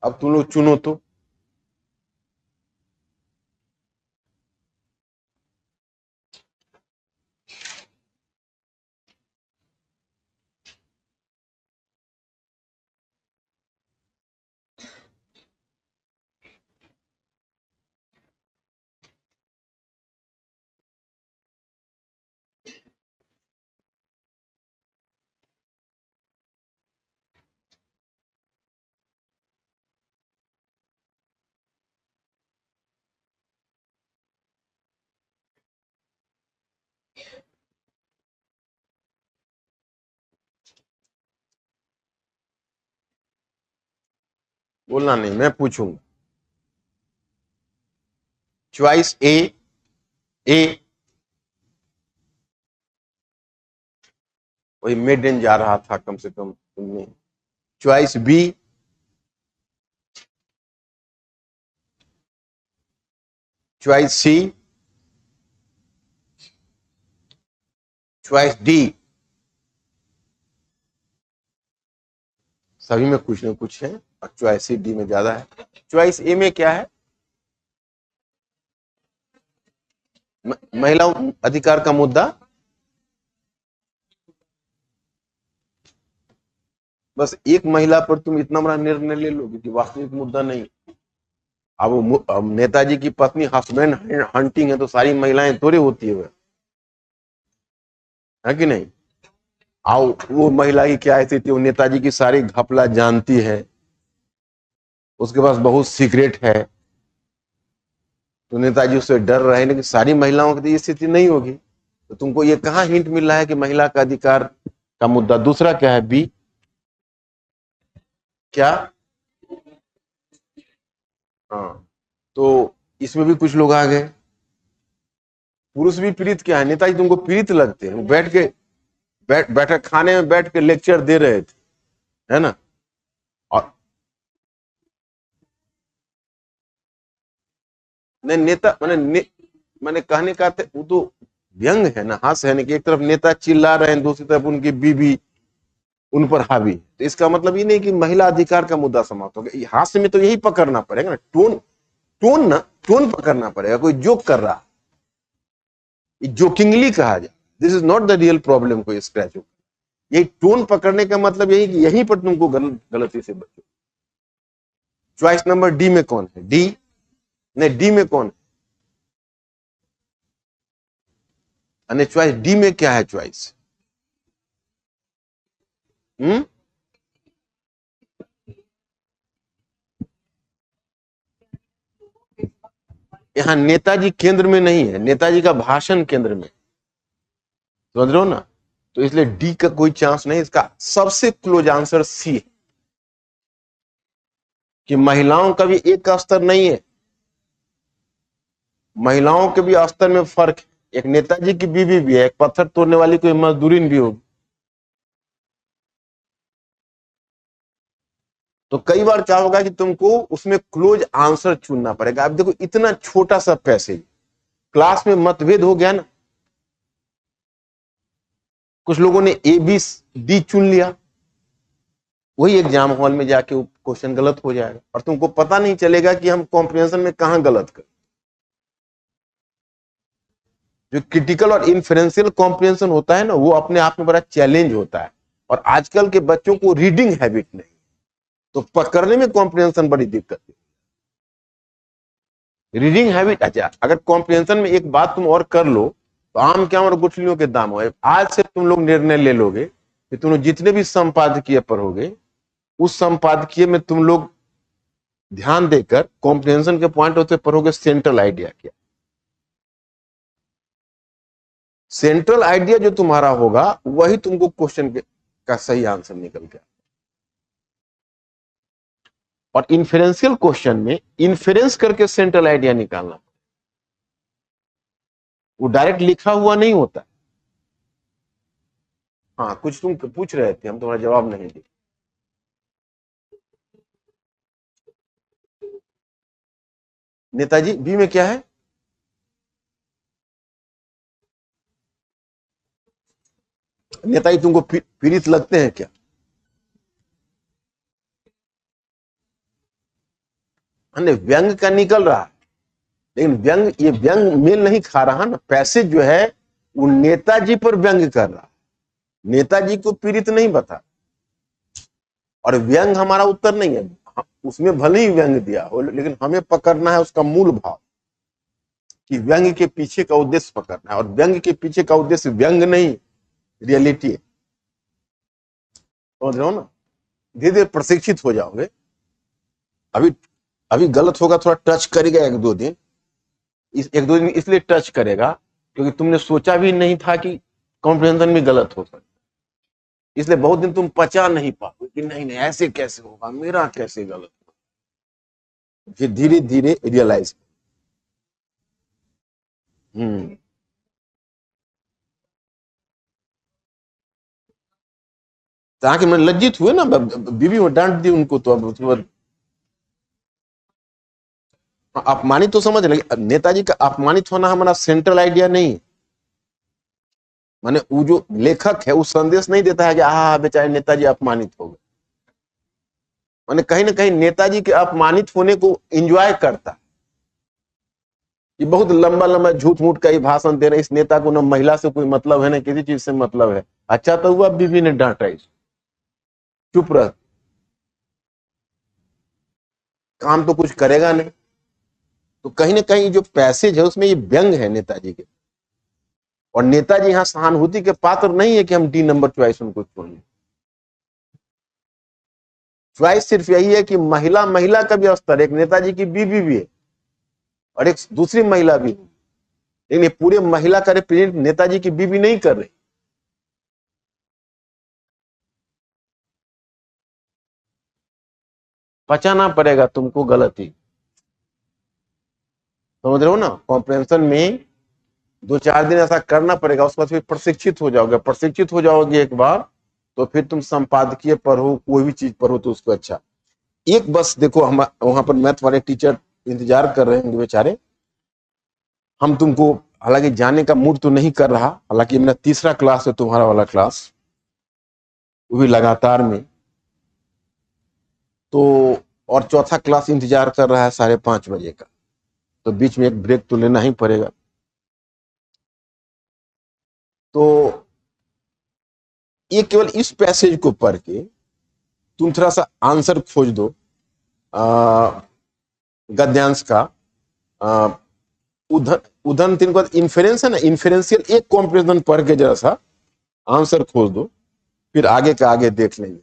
Speaker 2: अब तुम लोग चुनो तो। बोलना नहीं, मैं पूछूंगा। चॉइस ए वही मेडन जा रहा था कम से कम तुमने। चॉइस बी, चॉइस सी, चॉइस डी। सभी में कुछ न कुछ है और चॉइस सी डी में ज्यादा है। चॉइस ए में क्या है? महिला अधिकार का मुद्दा। बस एक महिला पर तुम इतना बड़ा निर्णय ले लोगे कि वास्तविक मुद्दा नहीं। अब नेताजी की पत्नी हस्बैंड हंटिंग है तो सारी महिलाएं थोड़ी होती है कि नहीं? आओ, वो महिला की क्या स्थिति, वो नेताजी की सारी घपला जानती है, उसके पास बहुत सीक्रेट है, तो नेताजी उससे डर रहे। लेकिन सारी महिलाओं की ये स्थिति नहीं होगी। तो तुमको ये कहाँ हिंट मिल रहा है कि महिला का अधिकार का मुद्दा? दूसरा क्या है? बी क्या? हाँ, तो इसमें भी कुछ लोग आ गए। पुरुष भी पीड़ित क्या है? नेताजी तुमको पीड़ित लगते हैं, बैठ के बैठक खाने में बैठ के लेक्चर दे रहे थे, है ना। और नहीं नेता मैंने कहने का वो तो व्यंग है ना, हास्य है ना, कि एक तरफ नेता चिल्ला रहे हैं, दूसरी तरफ उनकी बीवी उन पर हावी। तो इसका मतलब ये नहीं कि महिला अधिकार का मुद्दा समाप्त हो गया। हास्य में तो यही पकड़ना पड़ेगा ना, टोन पकड़ना पड़ेगा। कोई जोक कर रहा, जोकिंगली कहा जाए, this is not the real problem. कोई स्क्रैच हो, यही टोन पकड़ने का मतलब यही कि यहीं पर तुमको गलती से बचो। चॉइस नंबर डी में कौन है? डी नहीं, डी में कौन है? चॉइस डी में क्या है? चॉइस यहां नेताजी केंद्र में नहीं है, नेताजी का भाषण केंद्र में, समझ रहे हो ना। तो इसलिए डी का कोई चांस नहीं। इसका सबसे क्लोज आंसर सी है कि महिलाओं का भी एक स्तर नहीं है, महिलाओं के भी स्तर में फर्क है। एक नेताजी की बीवी भी है, एक पत्थर तोड़ने वाली कोई मजदूरीन भी होगी। तो कई बार क्या होगा कि तुमको उसमें क्लोज आंसर चुनना पड़ेगा। अब देखो, इतना छोटा सा पैसेज, क्लास में मतभेद हो गया ना, कुछ लोगों ने ए बी डी चुन लिया, वही एग्जाम हॉल में जाके क्वेश्चन गलत हो जाएगा और तुमको पता नहीं चलेगा कि हम कॉम्प्रिहेंशन में कहां गलत कर। जो क्रिटिकल और इन्फरेंशियल कॉम्प्रिहेंशन होता है ना, वो अपने आप में बड़ा चैलेंज होता है। और आजकल के बच्चों को रीडिंग हैबिट नहीं, तो पकड़ने में कॉम्प्रिहेंशन बड़ी दिक्कत है। रीडिंग हैबिट, अच्छा अगर कॉम्प्रिहेंशन में एक बात तुम और कर लो तो आम क्या और गुठलियों के दाम हो। आज से तुम लोग निर्णय ले लोगे कि तुम जितने भी संपादकीय पढ़ोगे, उस संपादकीय में तुम लोग ध्यान देकर कॉम्प्रिहेंशन के पॉइंट होते पढ़ोगे सेंट्रल आइडिया क्या। सेंट्रल आइडिया जो तुम्हारा होगा वही तुमको क्वेश्चन का सही आंसर निकल गया। और इन्फेरेंशियल क्वेश्चन में इन्फेरेंस करके सेंट्रल आइडिया निकालना, वो डायरेक्ट लिखा हुआ नहीं होता। हाँ, कुछ तुम पूछ रहे थे, हम तुम्हारा जवाब नहीं दे। नेताजी बी में क्या है? नेताजी तुमको पीड़ित लगते हैं क्या? व्यंग का निकल रहा है, लेकिन ये व्यंग मेल नहीं खा रहा ना। पैसेज जो है वो नेताजी पर व्यंग कर रहा, नेताजी को पीड़ित नहीं बता। और व्यंग हमारा उत्तर नहीं है, उसमें भले ही व्यंग दिया हो, लेकिन हमें पकड़ना है उसका मूल भाव, कि व्यंग के पीछे का उद्देश्य पकड़ना है। और व्यंग के पीछे का उद्देश्य व्यंग नहीं, रियलिटी है। समझ रहे हो ना? धीरे धीरे प्रशिक्षित हो जाओगे। अभी गलत होगा, थोड़ा टच करेगा एक दो दिन, एक दो दिन इसलिए टच करेगा क्योंकि तुमने सोचा भी नहीं था कि कॉम्प्रिहेंशन में गलत हो सकता, इसलिए बहुत दिन तुम पचा नहीं पाओगे कि नहीं नहीं ऐसे कैसे होगा, मेरा कैसे गलत होगा। फिर धीरे धीरे रियलाइज। ताकि मैं लज्जित हुए ना, बीवी में डांट दी उनको, तो अब उसके बाद अपमानित तो समझ लगे। नेताजी का अपमानित होना हमारा सेंट्रल आइडिया नहीं। माने वो जो लेखक है वो संदेश नहीं देता है कि आहा बेचारे नेताजी अपमानित हो गए। माने कहीं ना कहीं नेताजी के अपमानित होने को एंजॉय करता। ये बहुत लंबा लंबा झूठ मूठ का ही भाषण दे रहे, इस नेता को ना महिला से कोई मतलब है ना किसी चीज से मतलब है। अच्छा तो हुआ बीवी ने डांटा, इस चुप रह, काम तो कुछ करेगा नहीं। तो कहीं ना कहीं जो पैसेज है उसमें ये व्यंग है नेताजी के। और नेताजी यहां सहानुभूति के पात्र नहीं है कि हम डी नंबर चॉइस उनको चुन लें। चॉइस सिर्फ यही है कि महिला का भी स्तर, एक नेताजी की बीवी भी है और एक दूसरी महिला भी, लेकिन पूरे महिला का रिप्रेजेंट नेताजी की बीवी नहीं कर रही। पचाना पड़ेगा तुमको गलती, समझ रहे हो ना। कॉम्प्रिहेंशन में 2-4 दिन ऐसा करना पड़ेगा, उसके बाद फिर प्रशिक्षित हो जाओगे। प्रशिक्षित हो जाओगे एक बार तो फिर तुम संपादकीय पढ़ो, कोई भी चीज पढ़ो तो उसको अच्छा। एक बस देखो, हम वहां पर मैथ वाले टीचर इंतजार कर रहे होंगे बेचारे। हम तुमको हालांकि जाने का मूड तो नहीं कर रहा, हालांकि मेरा तीसरा क्लास है तुम्हारा वाला क्लास, वो भी लगातार में। तो और चौथा क्लास इंतजार कर रहा है 5:30 बजे का, तो बीच में एक ब्रेक तो लेना ही पड़ेगा। तो ये केवल इस पैसेज को पढ़ के तुम थोड़ा सा आंसर खोज दो गद्यांश का। उधर उधर तीन को इन्फेरेंस है ना, इन्फेरेंशियल एक कॉम्प्रेशन पढ़ के जरा सा आंसर खोज दो, फिर आगे का आगे देख लेंगे।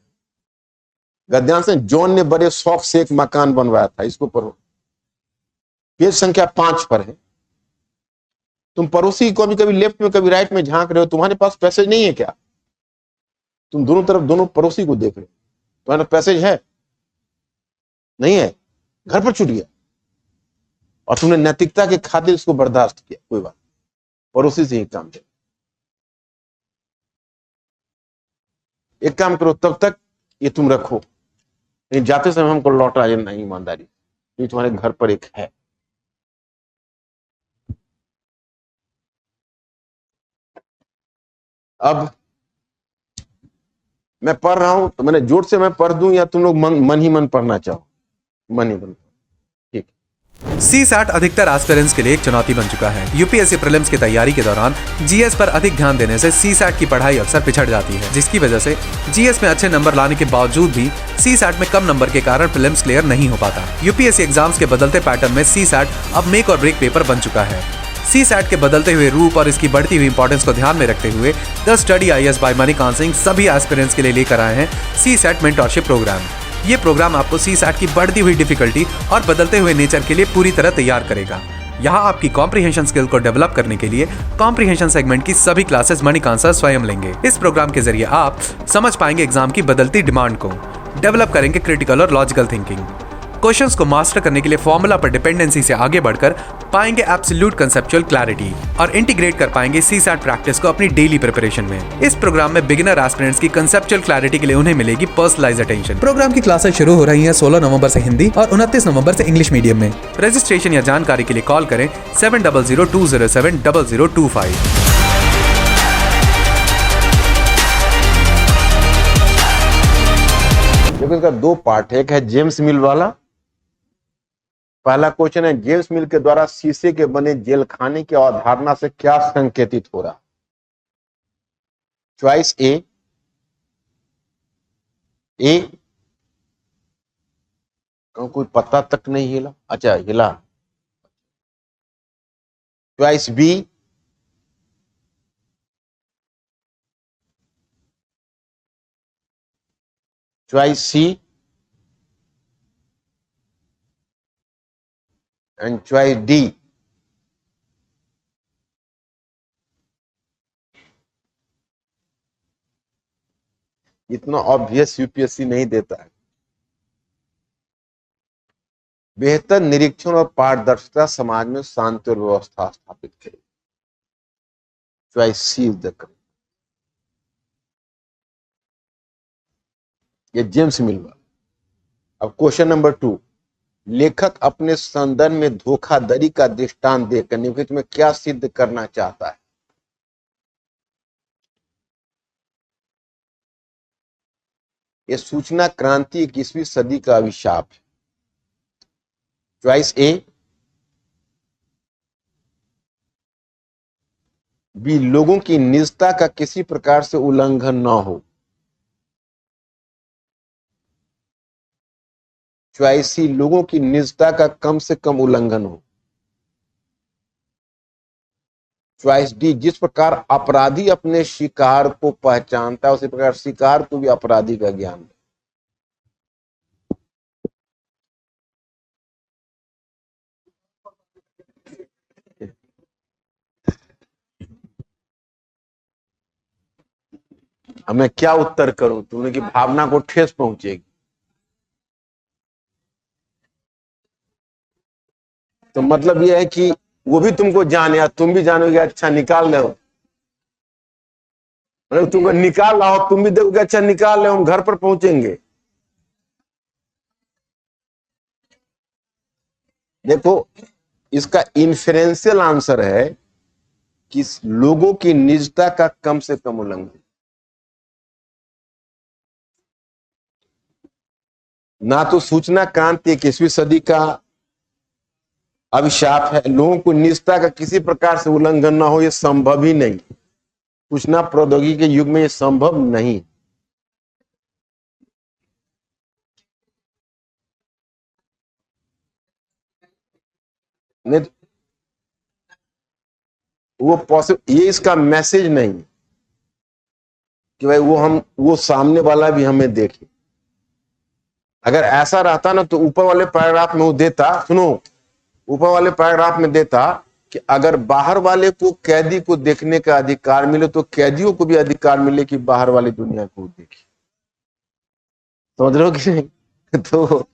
Speaker 2: गद्यांश में जॉन ने बड़े शौक से एक मकान बनवाया था, इसको पढ़ो। पेज संख्या 5 पर है। तुम पड़ोसी को कभी लेफ्ट में कभी राइट में झांक रहे हो, तुम्हारे पास पैसेज नहीं है क्या? तुम दोनों तरफ दोनों पड़ोसी को देख रहे हो, तुम्हारा पैसेज है नहीं है, घर पर छूट गया और तुमने नैतिकता के खातिर इसको बर्दाश्त किया, कोई बात, पड़ोसी से ही काम चले। एक काम करो, तब तक ये तुम रखो, नहीं जाते समय हमको लौटा देना ईमानदारी, ये तुम्हारे घर पर एक है। अब मैं पढ़ रहा हूं तो मैंने जोर से मैं पढ़ दूं या तुम लोग मन ही मन पढ़ना चाहो? मन ही मन। ठीक।
Speaker 1: CSAT अधिकतर एस्पिरेंट्स के लिए एक चुनौती बन चुका है। यूपीएससी प्रीलिम्स की तैयारी के दौरान जीएस पर अधिक ध्यान देने से CSAT की पढ़ाई अक्सर पिछड़ जाती है, जिसकी वजह से जीएस में अच्छे नंबर लाने के बावजूद भी CSAT में कम नंबर के कारण प्रीलिम्स क्लियर नहीं हो पाता। यूपीएससी एग्जाम्स के बदलते पैटर्न में CSAT अब मेक और ब्रेक पेपर बन चुका है। CSAT के बदलते हुए रूप और इसकी बढ़ती हुई इंपॉर्टेंस को ध्यान में रखते हुए the Study IAS by Manikant Singh सभी एस्पिरेंट्स के लिए लेकर आए हैं CSAT मेंटरशिप प्रोग्राम। ये प्रोग्राम आपको CSAT की बढ़ती हुई डिफिकल्टी और बदलते हुए नेचर के लिए पूरी तरह तैयार करेगा। यहाँ आपकी कॉम्प्रिहेंशन स्किल को डेवलप करने के लिए कॉम्प्रिहेंशन सेगमेंट की सभी क्लासेस मणिकांत सर स्वयं लेंगे। इस प्रोग्राम के जरिए आप समझ पाएंगे एग्जाम की बदलती डिमांड को, डेवलप करेंगे क्रिटिकल और लॉजिकल थिंकिंग, क्वेश्चंस को मास्टर करने के लिए फॉर्मूला पर डिपेंडेंसी से आगे बढ़कर पाएंगे एब्सोल्यूट कंसेप्चुअल क्लैरिटी और इंटीग्रेट कर पाएंगे CSAT प्रैक्टिस को अपनी डेली प्रिपरेशन में। इस प्रोग्राम में बिगिनर एस्पिरेंट्स की कंसेप्चुअल क्लैरिटी के लिए उन्हें मिलेगी पर्सनलाइज्ड अटेंशन। प्रोग्राम की क्लासेस शुरू हो रही हैं 16 नवंबर से हिंदी और 29 नवंबर से इंग्लिश मीडियम में। रजिस्ट्रेशन या जानकारी के लिए कॉल करें 7002070025।
Speaker 2: देखो इसका 2 पार्ट है। एक है जेम्स मिल वाला। पहला क्वेश्चन है, जेम्स मिल के द्वारा शीशे के बने जेल खाने की अवधारणा से क्या संकेतित हो रहा? चॉइस ए कोई पत्ता तक नहीं हिला, अच्छा हिला। Choice B choice C and choice D. इतना ऑब्वियस यूपीएससी नहीं देता है। बेहतर निरीक्षण और पारदर्शिता समाज में शांति और व्यवस्था स्थापित करेगी। Choice C is the correct. ये जेम्स मिल वाला। अब क्वेश्चन नंबर 2, लेखक अपने संदर्भ में धोखाधड़ी का दृष्टांत देकर निम्नलिखित में क्या सिद्ध करना चाहता है? ये सूचना क्रांति 21वीं सदी का अभिशाप है। चॉइस ए बी, लोगों की निजता का किसी प्रकार से उल्लंघन न हो। चॉइस सी, लोगों की निजता का कम से कम उल्लंघन हो। चॉइस डी, जिस प्रकार अपराधी अपने शिकार को पहचानता है उसी प्रकार शिकार को भी अपराधी का ज्ञान है। अब मैं क्या उत्तर करूं, तुमने की भावना को ठेस पहुंचेगी। तो मतलब यह है कि वो भी तुमको जाने या तुम भी जानोगे अच्छा निकाल रहे हो, मतलब तुमको निकाल रहा हो तुम भी देखोगे अच्छा निकाल रहे हो, हम घर पर पहुंचेंगे। देखो इसका इन्फ्रेंशियल आंसर है कि लोगों की निजता का कम से कम उल्लंघन। ना तो सूचना क्रांति 21वीं सदी का अभिशाप है, लोगों को निजता का किसी प्रकार से उल्लंघन ना हो, यह संभव ही नहीं। सूचना प्रौद्योगिकी के युग में यह संभव नहीं। नहीं वो पॉसिबल, ये इसका मैसेज नहीं कि भाई वो सामने वाला भी हमें देखे। अगर ऐसा रहता ना तो ऊपर वाले पैराग्राफ में वो देता, सुनो ऊपर वाले पैराग्राफ में देता कि अगर बाहर वाले को कैदी को देखने का अधिकार मिले तो कैदियों को भी अधिकार मिले कि बाहर वाली दुनिया को देखे। समझ रहे हो कि नहीं? तो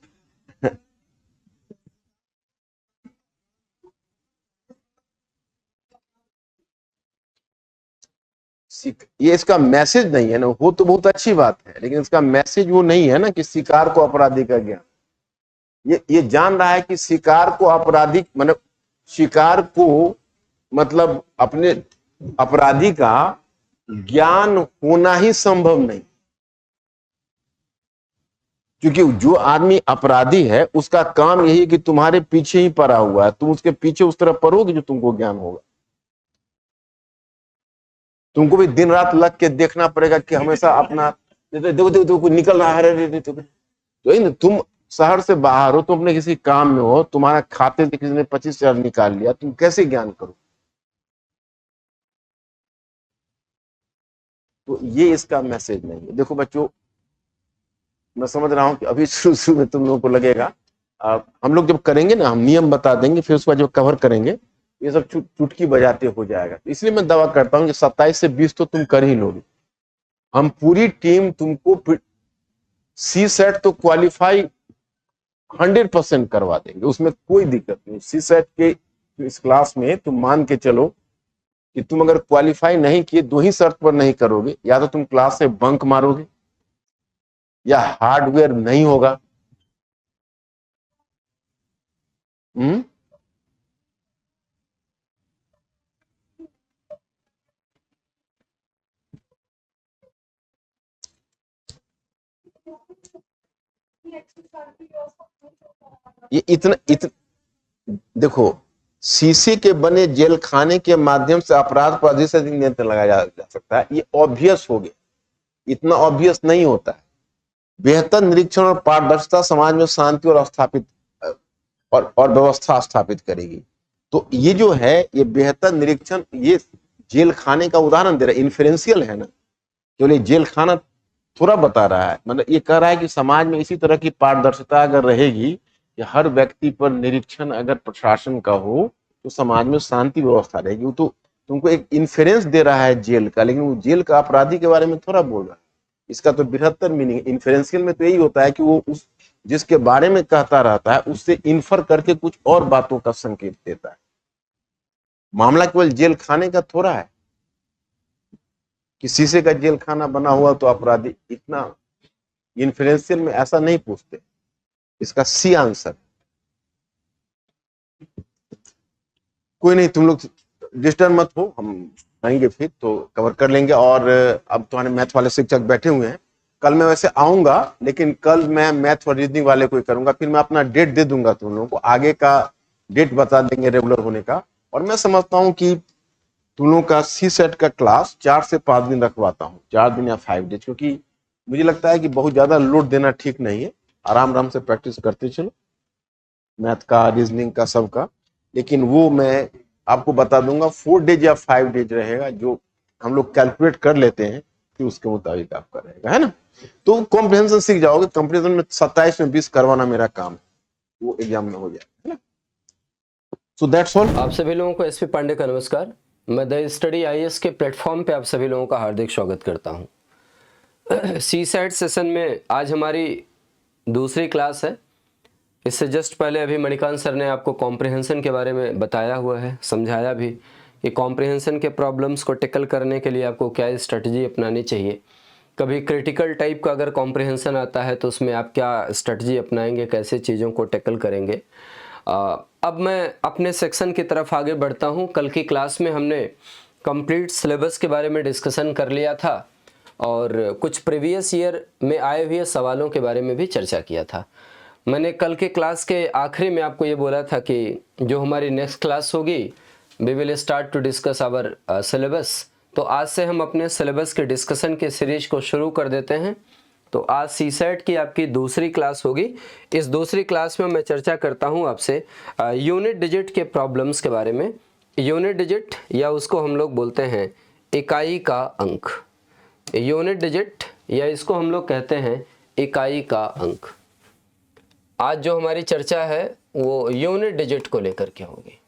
Speaker 2: ये इसका मैसेज नहीं है ना, वो तो बहुत अच्छी बात है, लेकिन इसका मैसेज वो नहीं है ना कि शिकार को अपराधी का ज्ञान। ये जान रहा है कि शिकार को अपराधी मतलब शिकार को मतलब अपने अपराधी का ज्ञान होना ही संभव नहीं, क्योंकि जो आदमी अपराधी है उसका काम यही है कि तुम्हारे पीछे ही पड़ा हुआ है, तुम उसके पीछे उस तरह पड़ोगे जो तुमको ज्ञान होगा। तुमको भी दिन रात लग के देखना पड़ेगा कि हमेशा अपना देखो देखो देखो निकल रहा है, तो तुम शहर से बाहर हो, तुम अपने किसी काम में हो, तुम्हारा खाते से किसी ने 25,000 निकाल लिया, तुम कैसे ज्ञान करो? तो ये इसका मैसेज नहीं है। देखो बच्चों, मैं समझ रहा हूं कि अभी शुरू में तुम लोगों को लगेगा, हम लोग जब करेंगे ना, हम नियम बता देंगे, फिर उसके बाद जो कवर करेंगे ये सब चुटकी बजाते हो जाएगा। तो इसलिए मैं दावा करता हूं कि 27 से 20 तो तुम कर ही लोगे। हम पूरी टीम तुमको सी सेट तो क्वालिफाई 100% करवा देंगे, उसमें कोई दिक्कत नहीं। सी सेट के इस क्लास में तुम मान के चलो कि तुम अगर क्वालिफाई नहीं किए, दो ही शर्त पर नहीं करोगे, या तो तुम क्लास से बंक मारोगे या हार्डवेयर नहीं होगा। ये इतना देखो, शीशे के बने जेल खाने के माध्यम से अपराध पर अधिक से अधिक नियंत्रण लगाया जा सकता है, ये ऑब्वियस हो गया। इतना ऑब्वियस नहीं होता है। बेहतर निरीक्षण और पारदर्शिता समाज में शांति और स्थापित और व्यवस्था स्थापित करेगी। तो ये जो है, ये बेहतर निरीक्षण, ये जेल खाने का उदाहरण दे रहा है, इन्फ्रेंशियल है ना, केवल जेल खाना थोड़ा बता रहा है, मतलब ये कह रहा है कि समाज में इसी तरह की पारदर्शिता अगर रहेगी कि हर व्यक्ति पर निरीक्षण अगर प्रशासन का हो तो समाज में शांति व्यवस्था रहेगी। वो तो तुमको एक इन्फ्रेंस दे रहा है जेल का, लेकिन वो जेल का अपराधी के बारे में थोड़ा बोल रहा है। इसका तो बृहत्तर मीनिंग, इन्फ्रेंशियल में तो यही होता है कि वो उस जिसके बारे में कहता रहता है उससे इन्फर करके कुछ और बातों का संकेत देता है। मामला केवल जेल खाने का थोड़ा है कि शीशे का जेल खाना बना हुआ तो अपराधी, इतना इन्फ्रेंशियल में ऐसा नहीं पूछते। इसका सी आंसर। कोई नहीं, तुम लोग डिस्टर्ब मत हो, हम आएंगे फिर तो कवर कर लेंगे। और अब तुम्हारे मैथ वाले शिक्षक बैठे हुए हैं, कल मैं वैसे आऊंगा, लेकिन कल मैं मैथ और रीजनिंग वाले को ही करूंगा। फिर मैं अपना डेट दे दूंगा तुम लोगों को, आगे का डेट बता देंगे रेगुलर होने का। और मैं समझता हूं कि तुम लोगों का सी सेट का क्लास 4 से 5 दिन रखवाता हूँ, 4 दिन या 5 डेज, क्योंकि मुझे लगता है कि बहुत ज्यादा लोड देना ठीक नहीं है। आराम आराम से प्रैक्टिस करते चलो, मैथ का, रीजनिंग का, सबका। लेकिन वो मैं आपको बता दूंगा 4 डेज या 5 डेज रहेगा, जो हम लोग कैलकुलेट कर लेते हैं कि उसके मुताबिक आपका रहेगा, है ना। तो कॉम्प्रिहेंशन सीख जाओगे। कॉम्प्रिहेंशन में 27 में 20 करवाना मेरा काम है, वो एग्जाम में हो जाएगा, है ना। So that's all.
Speaker 3: आप सभी लोगों को एसपी पांडे का नमस्कार। मैं द स्टडी आईएएस के प्लेटफॉर्म पे आप सभी लोगों का हार्दिक स्वागत करता हूं। सी सेट सेशन में आज हमारी दूसरी क्लास है। इससे जस्ट पहले अभी मणिकांत सर ने आपको कॉम्प्रिहेंशन के बारे में बताया हुआ है, समझाया भी कि कॉम्प्रिहेंशन के प्रॉब्लम्स को टैकल करने के लिए आपको क्या स्ट्रेटजी अपनानी चाहिए। कभी क्रिटिकल टाइप का अगर कॉम्प्रिहेंशन आता है तो उसमें आप क्या स्ट्रेटजी अपनाएंगे, कैसे चीज़ों को टैकल करेंगे। अब मैं अपने सेक्शन की तरफ आगे बढ़ता हूँ। कल की क्लास में हमने कंप्लीट सिलेबस के बारे में डिस्कशन कर लिया था और कुछ प्रीवियस ईयर में आए हुए सवालों के बारे में भी चर्चा किया था। मैंने कल के क्लास के आखिरी में आपको ये बोला था कि जो हमारी नेक्स्ट क्लास होगी we will start to discuss our syllabus. तो आज से हम अपने सिलेबस के डिस्कशन के सीरीज को शुरू कर देते हैं। तो आज सीसेट की आपकी दूसरी क्लास होगी। इस दूसरी क्लास में मैं चर्चा करता हूँ आपसे यूनिट डिजिट के प्रॉब्लम्स के बारे में। यूनिट डिजिट या उसको हम लोग बोलते हैं इकाई का अंक। यूनिट डिजिट या इसको हम लोग कहते हैं इकाई का अंक। आज जो हमारी चर्चा है वो यूनिट डिजिट को लेकर के होगी।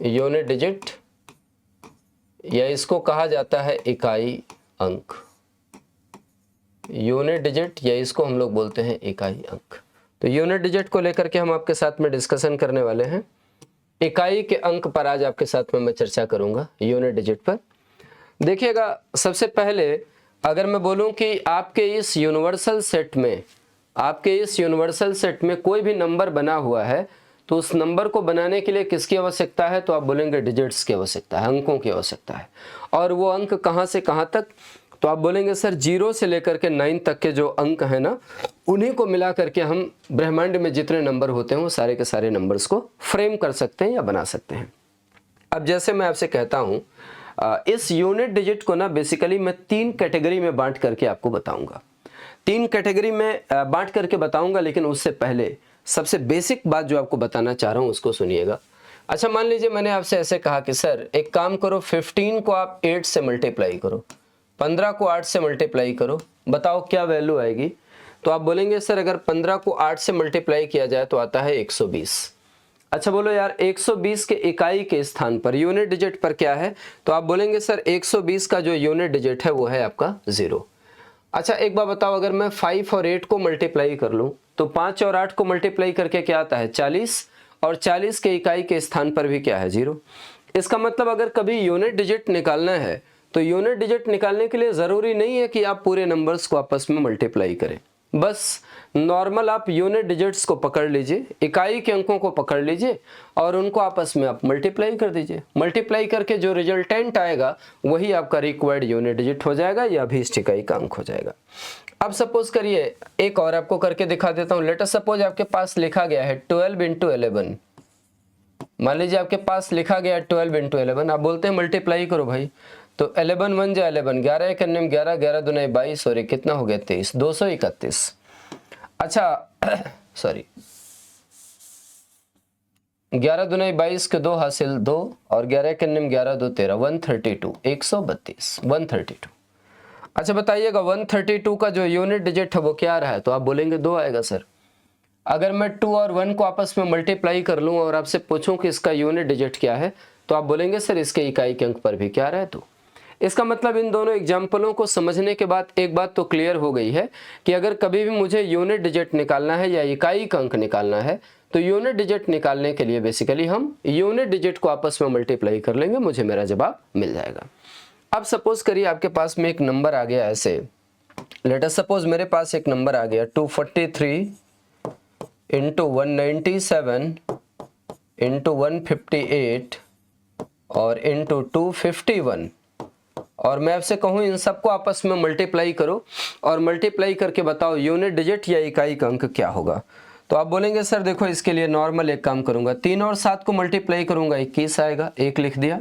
Speaker 3: यूनिट डिजिट या इसको कहा जाता है इकाई अंक। यूनिट डिजिट या इसको हम लोग बोलते हैं इकाई अंक। तो यूनिट डिजिट को लेकर के हम आपके साथ में डिस्कशन करने वाले हैं। इकाई के अंक पर आज आपके साथ में मैं चर्चा करूंगा यूनिट डिजिट पर। देखिएगा, सबसे पहले अगर मैं बोलूं कि आपके इस यूनिवर्सल सेट में कोई भी नंबर बना हुआ है तो उस नंबर को बनाने के लिए किसकी आवश्यकता है, तो आप बोलेंगे डिजिट्स की आवश्यकता है, अंकों की आवश्यकता है। और वो अंक कहाँ से कहाँ तक, तो आप बोलेंगे सर 0 से लेकर के 9 तक के जो अंक हैं ना, उन्हीं को मिला करके हम ब्रह्मांड में जितने नंबर होते हैं वो सारे के सारे नंबर्स को फ्रेम कर सकते हैं या बना सकते हैं। अब जैसे मैं आपसे कहता हूँ इस यूनिट डिजिट को ना बेसिकली मैं 3 कैटेगरी में बांट करके आपको बताऊंगा। 3 कैटेगरी में बांट करके बताऊंगा, लेकिन उससे पहले सबसे बेसिक बात जो आपको बताना चाह रहा हूं उसको सुनिएगा। अच्छा, मान लीजिए मैंने आपसे ऐसे कहा कि सर एक काम करो, 15 को आप 8 से मल्टीप्लाई करो, 15 को 8 से मल्टीप्लाई करो, बताओ क्या वैल्यू आएगी। तो आप बोलेंगे सर अगर 15 को 8 से मल्टीप्लाई किया जाए तो आता है 120। अच्छा बोलो यार 120 के इकाई के स्थान पर यूनिट डिजिट पर क्या है, तो आप बोलेंगे सर 120 का जो यूनिट डिजिट है वो है आपका 0। अच्छा एक बार बताओ, अगर मैं 5 और 8 को मल्टीप्लाई कर लूं तो 5 और 8 को मल्टीप्लाई करके क्या आता है 40, और 40 के इकाई के स्थान पर भी क्या है 0। इसका मतलब अगर कभी यूनिट डिजिट निकालना है तो यूनिट डिजिट निकालने के लिए ज़रूरी नहीं है कि आप पूरे नंबर्स को आपस में मल्टीप्लाई करें। बस नॉर्मल आप यूनिट डिजिट्स को पकड़ लीजिए, इकाई के अंकों को पकड़ लीजिए और उनको आपस में आप मल्टीप्लाई कर दीजिए। मल्टीप्लाई करके जो रिजल्टेंट आएगा वही आपका रिक्वायर्ड यूनिट डिजिट हो जाएगा या अभीष्ट इकाई का अंक हो जाएगा। अब सपोज करिए एक और आपको करके दिखा देता हूँ। लेट अस सपोज आपके पास लिखा गया है 12 × 11। मान लीजिए आपके पास लिखा गया है 12 × 11। आप बोलते हैं मल्टीप्लाई करो भाई, तो 11 1 जा 11, 11 1 11, 11 2 22 और कितना हो गया 23, 231। अच्छा सॉरी 11 2 22 के 2 हासिल 2 और 11 1 11 2 13, 132, 132, 132। अच्छा बताइएगा 132 का जो यूनिट डिजिट है वो क्या रहा है, तो आप बोलेंगे 2 आएगा सर। अगर मैं 2 और 1 को आपस में मल्टीप्लाई कर लूँ और आपसे पूछूं कि इसका यूनिट डिजिट क्या है, तो आप बोलेंगे सर इसके इकाई के अंक पर भी क्या रहा है 2। इसका मतलब इन दोनों एग्जाम्पलों को समझने के बाद एक बात तो क्लियर हो गई है कि अगर कभी भी मुझे यूनिट डिजिट निकालना है या इकाई का अंक निकालना है तो यूनिट डिजिट निकालने के लिए बेसिकली हम यूनिट डिजिट को आपस में मल्टीप्लाई कर लेंगे, मुझे मेरा जवाब मिल जाएगा। अब सपोज करिए आपके पास में एक नंबर आ गया ऐसे, लेट अस सपोज मेरे पास एक नंबर आ गया 243 × 197 × 158 और × 251, और मैं आपसे कहूँ इन सबको आपस में मल्टीप्लाई करो और मल्टीप्लाई करके बताओ यूनिट डिजिट या इकाई का अंक क्या होगा। तो आप बोलेंगे सर देखो इसके लिए नॉर्मल एक काम करूंगा, 3 और 7 को मल्टीप्लाई करूंगा 21 आएगा, 1 लिख दिया।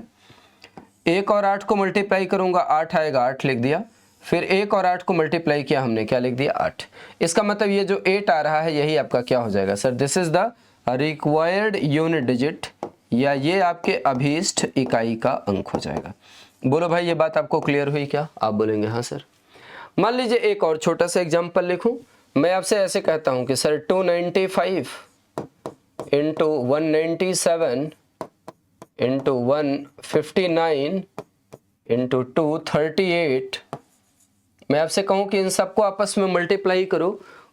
Speaker 3: 1 और 8 को मल्टीप्लाई करूंगा 8 आएगा, 8 लिख दिया। फिर 1 और 8 को मल्टीप्लाई किया हमने, क्या लिख दिया 8। इसका मतलब ये जो 8 आ रहा है यही आपका क्या हो जाएगा sir, this is the required unit digit या ये आपके अभीष्ट इकाई का अंक हो जाएगा। बोलो भाई ये बात आपको क्लियर हुई क्या, आप बोलेंगे हाँ सर। मान लीजिए एक और छोटा सा एग्जांपल लिखूं, मैं आपसे ऐसे कहता हूं कि सर 295 × 197 × 159 × 238। मैं आपसे कहूं कि इन सबको आपस में मल्टीप्लाई करो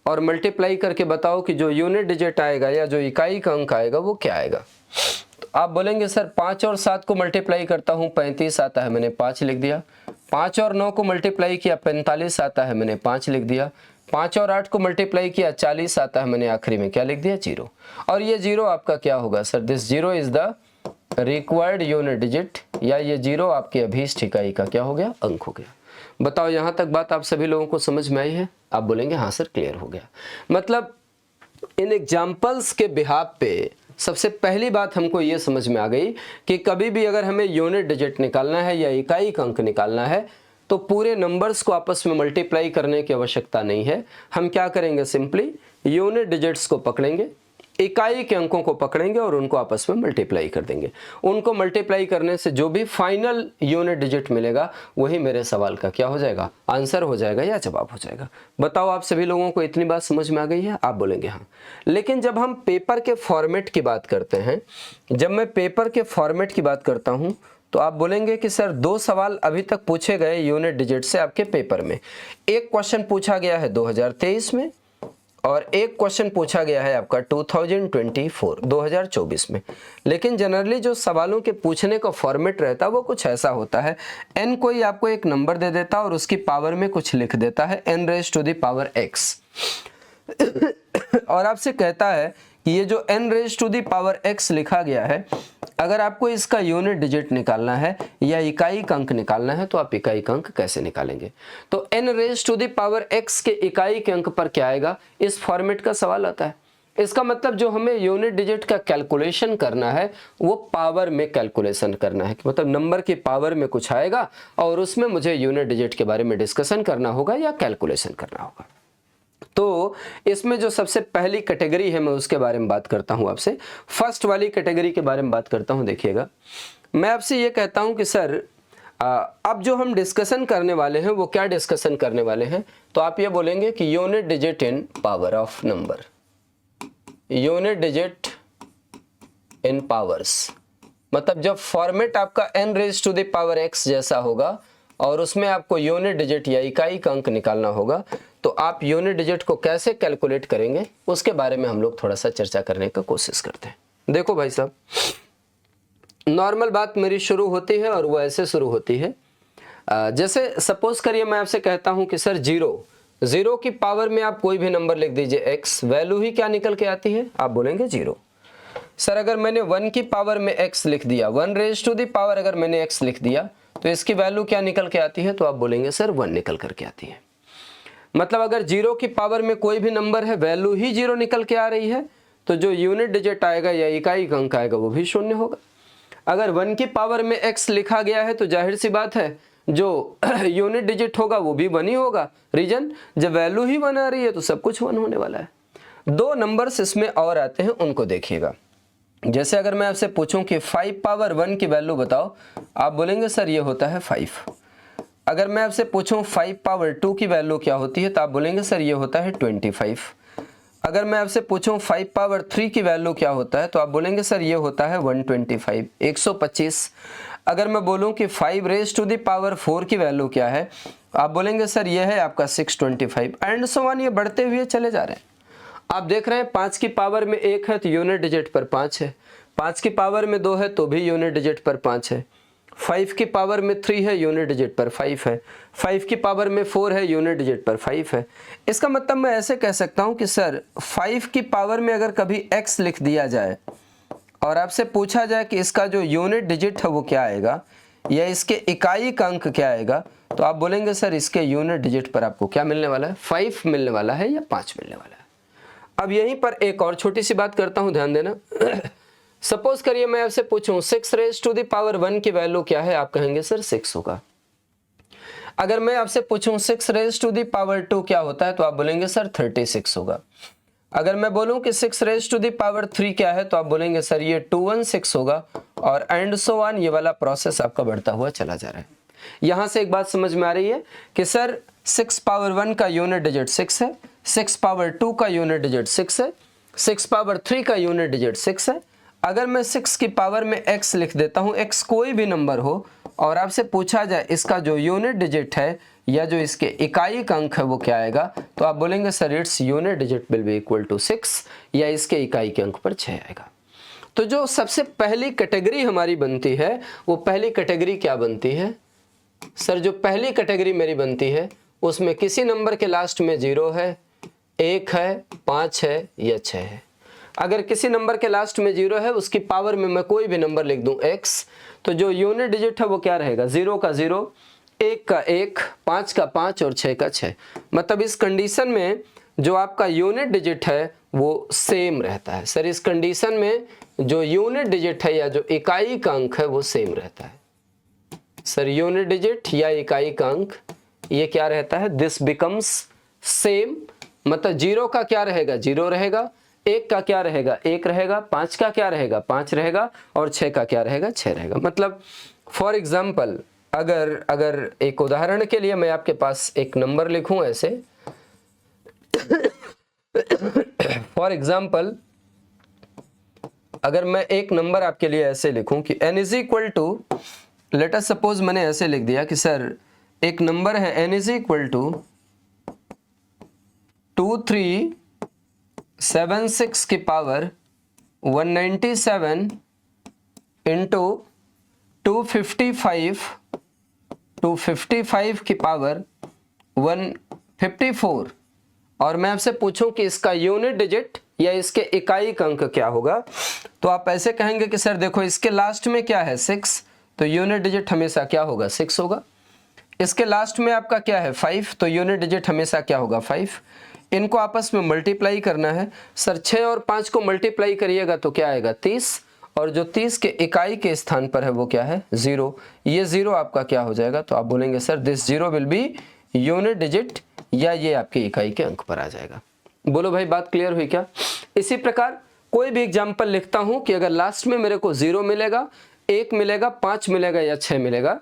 Speaker 3: और मल्टीप्लाई करके बताओ कि जो यूनिट डिजिट आएगा या जो इकाई का अंक आएगा वो क्या आएगा। तो आप बोलेंगे सर 5 और 7 को मल्टीप्लाई करता हूँ 35 आता है, मैंने 5 लिख दिया। 5 और 9 को मल्टीप्लाई किया 45 आता है, मैंने 5 लिख दिया। 5 और 8 को मल्टीप्लाई किया 40 आता है, मैंने आखिरी में क्या लिख दिया, 0। और ये 0 आपका क्या होगा sir, this 0 is the required unit digit, या ये 0 आपकी अभीष्ट इकाई का क्या हो गया, अंक हो गया। बताओ यहाँ तक बात आप सभी लोगों को समझ में आई है? आप बोलेंगे हाँ सर क्लियर हो गया। मतलब इन एग्जाम्पल्स के बिहाफ पे सबसे पहली बात हमको ये समझ में आ गई कि कभी भी अगर हमें यूनिट डिजिट निकालना है या इकाई का अंक निकालना है तो पूरे नंबर्स को आपस में मल्टीप्लाई करने की आवश्यकता नहीं है। हम क्या करेंगे, सिंपली यूनिट डिजिट्स को पकड़ेंगे, इकाई के अंकों को पकड़ेंगे और उनको आपस में मल्टीप्लाई कर देंगे। उनको मल्टीप्लाई करने से जो भी फाइनल यूनिट डिजिट मिलेगा वही मेरे सवाल का क्या हो जाएगा, आंसर हो जाएगा या जवाब हो जाएगा। बताओ आप सभी लोगों को इतनी बात समझ में आ गई है? आप बोलेंगे हाँ। लेकिन जब हम पेपर के फॉर्मेट की बात करते हैं, जब मैं पेपर के फॉर्मेट की बात करता हूँ तो आप बोलेंगे कि सर 2 सवाल अभी तक पूछे गए यूनिट डिजिट से आपके पेपर में। एक क्वेश्चन पूछा गया है 2023 में और एक क्वेश्चन पूछा गया है आपका 2024 में। लेकिन जनरली जो सवालों के पूछने का फॉर्मेट रहता है वो कुछ ऐसा होता है, n कोई आपको एक नंबर दे देता है और उसकी पावर में कुछ लिख देता है n⁻⁴x और आपसे कहता है कि ये जो n⁻⁴x लिखा गया है, अगर आपको इसका यूनिट डिजिट निकालना है या इकाई का अंक निकालना है तो आप इकाई का अंक कैसे निकालेंगे। तो n⁻⁴x के इकाई के अंक पर क्या आएगा, इस फॉर्मेट का सवाल आता है। इसका मतलब जो हमें यूनिट डिजिट का कैलकुलेशन करना है वो पावर में कैलकुलेशन करना है, मतलब नंबर की पावर में कुछ आएगा और उसमें मुझे यूनिट डिजिट के बारे में डिस्कशन करना होगा या कैलकुलेशन करना होगा। तो इसमें जो सबसे पहली कैटेगरी है मैं उसके बारे में बात करता हूं आपसे। फर्स्ट वाली कैटेगरी के बारे में बात करता हूं। देखिएगा, मैं आपसे ये कहता हूं कि सर अब जो हम डिस्कशन करने वाले हैं वो क्या डिस्कशन करने वाले हैं, तो आप ये बोलेंगे कि unit digit in power of number, unit digit in powers. मतलब जब फॉर्मेट आपका n⁻⁴x जैसा होगा और उसमें आपको यूनिट डिजिट या इकाई का अंक निकालना होगा तो आप यूनिट डिजिट को कैसे कैलकुलेट करेंगे उसके बारे में हम लोग थोड़ा सा चर्चा करने का कोशिश करते हैं। देखो भाई साहब, नॉर्मल बात मेरी शुरू होती है और वो ऐसे शुरू होती है, जैसे सपोज करिए मैं आपसे कहता हूं कि सर 0 की पावर में आप कोई भी नंबर लिख दीजिए x, वैल्यू ही क्या निकल के आती है, आप बोलेंगे 0। सर अगर मैंने 1 की पावर में x लिख दिया, 1⁻⁴ अगर मैंने x लिख दिया तो इसकी वैल्यू क्या निकल के आती है, तो आप बोलेंगे सर 1 निकल करके आती है। मतलब अगर 0 की पावर में कोई भी नंबर है, वैल्यू ही 0 निकल के आ रही है तो जो यूनिट डिजिट आएगा या इकाई का अंक आएगा वो भी 0 होगा। अगर 1 की पावर में x लिखा गया है तो जाहिर सी बात है जो यूनिट डिजिट होगा वो भी 1 ही होगा। रीजन, जब वैल्यू ही 1 आ रही है तो सब कुछ 1 होने वाला है। 2 नंबर्स इसमें और आते हैं, उनको देखिएगा। जैसे अगर मैं आपसे पूछूं कि 5 पावर 1 की वैल्यू बताओ, आप बोलेंगे सर ये होता है 5। अगर मैं आपसे पूछूं 5 पावर 2 की वैल्यू क्या होती है तो आप बोलेंगे सर ये होता है 25। अगर मैं आपसे पूछूं 5 पावर 3 की वैल्यू क्या होता है तो आप बोलेंगे सर ये होता है 125, 125। अगर मैं बोलूं कि 5⁻⁴ की वैल्यू क्या है, आप बोलेंगे सर ये है आपका 625 एंड सो ऑन। ये बढ़ते हुए चले जा रहे हैं। आप देख रहे हैं 5 की पावर में 1 है तो यूनिट डिजिट पर 5 है, 5 की पावर में 2 है तो भी यूनिट डिजिट पर 5 है, 5 की पावर में 3 है यूनिट डिजिट पर 5 है, 5 की पावर में 4 है यूनिट डिजिट पर 5 है। इसका मतलब मैं ऐसे कह सकता हूं कि सर 5 की पावर में अगर कभी x लिख दिया जाए और आपसे पूछा जाए कि इसका जो यूनिट डिजिट है वो क्या आएगा या इसके इकाई का अंक क्या आएगा, तो आप बोलेंगे सर इसके यूनिट डिजिट पर आपको क्या मिलने वाला है, 5 मिलने वाला है या 5 मिलने वाला है। अब यहीं पर एक और छोटी सी बात करता हूं, ध्यान देना। सपोज करिए मैं आपसे पूछूं 6⁻1 की वैल्यू क्या है, आप कहेंगे सर 6 होगा। अगर मैं आपसे पूछूं 6⁻² क्या होता है तो आप बोलेंगे सर 36 होगा। अगर मैं बोलूं कि 6⁻³ क्या है तो आप बोलेंगे सर ये 216 होगा और एंड सो ऑन। ये वाला प्रोसेस आपका बढ़ता हुआ चला जा रहा है। यहां से एक बात समझ में आ रही है कि सर 6 पावर 1 का यूनिट डिजिट 6 है, 6 पावर 2 का यूनिट डिजिट 6 है, 6 पावर 3 का यूनिट डिजिट 6 है। अगर मैं 6 की पावर में x लिख देता हूं, x कोई भी नंबर हो, और आपसे पूछा जाए इसका जो यूनिट डिजिट है या जो इसके इकाइक अंक है वो क्या आएगा, तो आप बोलेंगे sir it's unit digit will be equal to 6 या इसके इकाई के अंक पर 6 आएगा। तो जो सबसे पहली कैटेगरी हमारी बनती है वो पहली कैटेगरी क्या बनती है सर, जो पहली कैटेगरी मेरी बनती है उसमें किसी नंबर के लास्ट में 0 है, 1 है, 5 है या 6 है। अगर किसी नंबर के लास्ट में 0 है उसकी पावर में मैं कोई भी नंबर लिख दूं x, तो जो यूनिट डिजिट है वो क्या रहेगा, 0 का 0, 1 का 1, 5 का 5 और 6 का 6। मतलब इस कंडीशन में जो आपका यूनिट डिजिट है वो सेम रहता है। सर इस कंडीशन में जो यूनिट डिजिट है या जो इकाई का अंक है वो सेम रहता है। सर यूनिट डिजिट या इकाई का अंक ये क्या रहता है, दिस बिकम्स सेम। मतलब 0 का क्या रहेगा, 0 रहेगा, 1 का क्या रहेगा, 1 रहेगा, 5 का क्या रहेगा, 5 रहेगा और 6 का क्या रहेगा, 6 रहेगा। मतलब फॉर एग्जाम्पल अगर एक उदाहरण के लिए मैं आपके पास एक नंबर लिखूं ऐसे फॉर एग्जाम्पल अगर मैं एक नंबर आपके लिए ऐसे लिखूं कि n is equal to, let us suppose मैंने ऐसे लिख दिया कि सर एक नंबर है n इज इक्वल टू 2376 की पावर 197 इंटू 255 की पावर 154 और मैं आपसे पूछूं कि इसका यूनिट डिजिट या इसके इकाई का अंक क्या होगा, तो आप ऐसे कहेंगे कि सर देखो इसके लास्ट में क्या है 6, तो यूनिट डिजिट हमेशा क्या होगा 6 होगा। इसके लास्ट में आपका क्या है 5, तो यूनिट डिजिट हमेशा क्या होगा 5। इनको आपस में मल्टीप्लाई करना है। सर 6 और 5 को मल्टीप्लाई करिएगा तो क्या आएगा 30 और जो 30 के इकाई के स्थान पर है वो क्या है 0। ये 0 आपका क्या हो जाएगा, तो आप बोलेंगे sir this 0 will be unit digit या ये आपके इकाई के अंक पर आ जाएगा। बोलो भाई बात क्लियर हुई क्या। इसी प्रकार कोई भी एग्जाम्पल लिखता हूं कि अगर लास्ट में मेरे को 0 मिलेगा, 1 मिलेगा, 5 मिलेगा या 6 मिलेगा,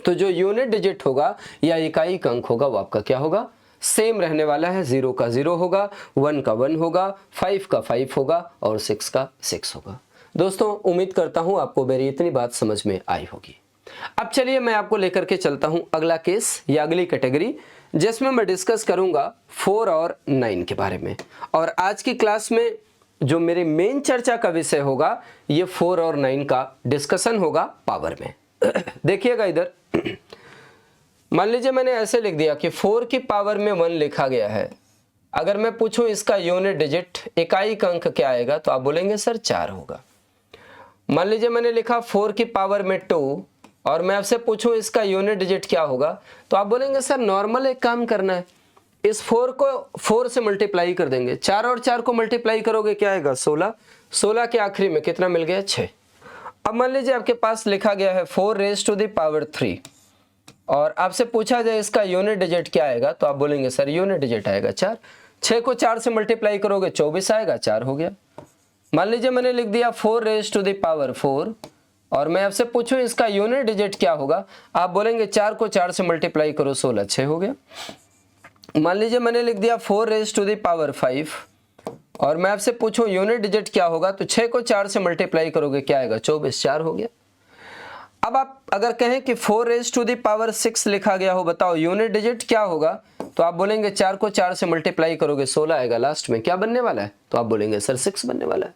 Speaker 3: तो जो यूनिट डिजिट होगा या इकाई का अंक होगा वो आपका क्या होगा, सेम रहने वाला है। 0 का 0 होगा, 1 का 1 होगा, 5 का 5 होगा और 6 का 6 होगा। दोस्तों उम्मीद करता हूं आपको मेरी इतनी बात समझ में आई होगी। अब चलिए मैं आपको लेकर के चलता हूं अगला केस या अगली कैटेगरी, जिसमें मैं डिस्कस करूंगा 4 और 9 के बारे में। और आज की क्लास में जो मेरी मेन चर्चा का विषय होगा ये 4 और 9 का डिस्कशन होगा पावर में। देखिएगा इधर, मान लीजिए मैंने ऐसे लिख दिया कि 4 की पावर में 1 लिखा गया है। अगर मैं पूछूं इसका यूनिट डिजिट इकाई का अंक क्या आएगा, तो आप बोलेंगे सर 4 होगा। मान लीजिए मैंने लिखा 4 की पावर में 2 और मैं आपसे पूछूं इसका यूनिट डिजिट क्या होगा, तो आप बोलेंगे सर नॉर्मल एक काम करना है, इस 4 को 4 से मल्टीप्लाई कर देंगे। 4 और 4 को मल्टीप्लाई करोगे क्या आएगा 16, 16 के आखिरी में कितना मिल गया 6। अब मान लीजिए आपके पास लिखा गया है 4 रेज़ टू द पावर 3 और आपसे पूछा जाए इसका यूनिट डिजिट क्या आएगा, तो आप बोलेंगे सर यूनिट डिजिट आएगा 4। 6 को 4 से मल्टीप्लाई करोगे 24 आएगा, 4 हो गया। मान लीजिए मैंने लिख दिया 4 रेज़ टू द पावर 4 और मैं आपसे पूछूं इसका यूनिट डिजिट क्या होगा, आप बोलेंगे 4 को 4 से मल्टीप्लाई करो 16, 6 हो गया। मान लीजिए मैंने लिख दिया 4 रेज़ टू द पावर 5 और मैं आपसे पूछूं यूनिट डिजिट क्या होगा, तो 6 को 4 से मल्टीप्लाई करोगे क्या आएगा 24, 4 हो गया। अब आप अगर कहें कि 4 रेज़ टू द पावर 6 लिखा गया हो, बताओ यूनिट डिजिट क्या होगा, तो आप बोलेंगे 4 को 4 से मल्टीप्लाई करोगे 16 आएगा, लास्ट में क्या बनने वाला है, तो आप बोलेंगे सर 6 बनने वाला है।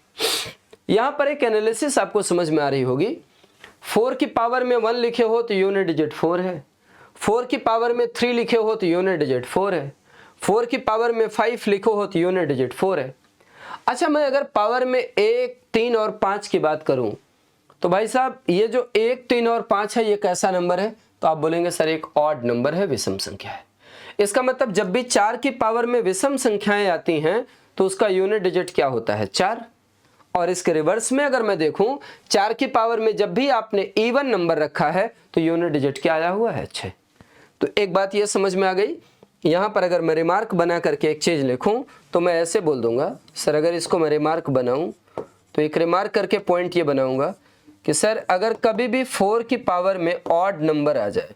Speaker 3: यहां पर एक एनालिसिस आपको समझ में आ रही होगी। 4 की पावर में 1 लिखे हो तो यूनिट डिजिट 4 है, 4 की पावर में 3 लिखे हो तो यूनिट डिजिट 4 है, 4 की पावर में 5 लिखो हो तो यूनिट डिजिट 4 है। अच्छा मैं अगर पावर में 1, 3 और 5 की बात करूं, तो भाई साहब ये जो 1, 3 और 5 है ये कैसा नंबर है, तो आप बोलेंगे सर एक ऑड नंबर है, विषम संख्या है। इसका मतलब जब भी 4 की पावर में विषम संख्याएं आती हैं तो उसका यूनिट डिजिट क्या होता है 4। और इसके रिवर्स में अगर मैं देखूं 4 की पावर में जब भी आपने इवन नंबर रखा है तो यूनिट डिजिट क्या आया हुआ है 6। तो एक बात ये समझ में आ गई। यहां पर अगर मैं रिमार्क बना करके एक चीज लिखूं तो मैं ऐसे बोल दूंगा, सर अगर इसको मैं रिमार्क बनाऊं तो एक रिमार्क करके पॉइंट ये बनाऊंगा कि सर अगर कभी भी 4 की पावर में ऑड नंबर आ जाए,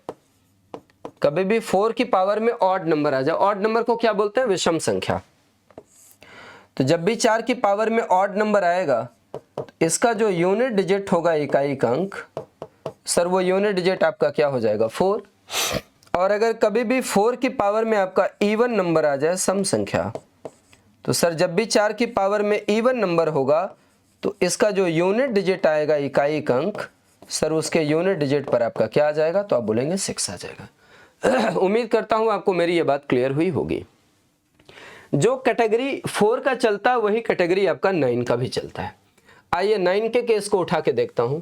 Speaker 3: कभी भी 4 की पावर में ऑड नंबर आ जाए, ऑड नंबर को क्या बोलते हैं विषम संख्या, तो जब भी 4 की पावर में ऑड नंबर आएगा तो इसका जो यूनिट डिजिट होगा इकाई का अंक, सर वो यूनिट डिजिट आपका क्या हो जाएगा 4। और अगर कभी भी 4 की पावर में आपका इवन नंबर आ जाए, सम संख्या, तो सर जब भी 4 की पावर में इवन नंबर होगा तो इसका जो यूनिट डिजिट आएगा, इकाई अंक, सर उसके यूनिट डिजिट पर आपका क्या आ जाएगा, तो आप बोलेंगे 6 आ जाएगा। उम्मीद करता हूं आपको मेरी ये बात क्लियर हुई होगी। जो कैटेगरी 4 का चलता है वही कैटेगरी आपका 9 का भी चलता है। आइए 9 के केस को उठा के देखता हूं।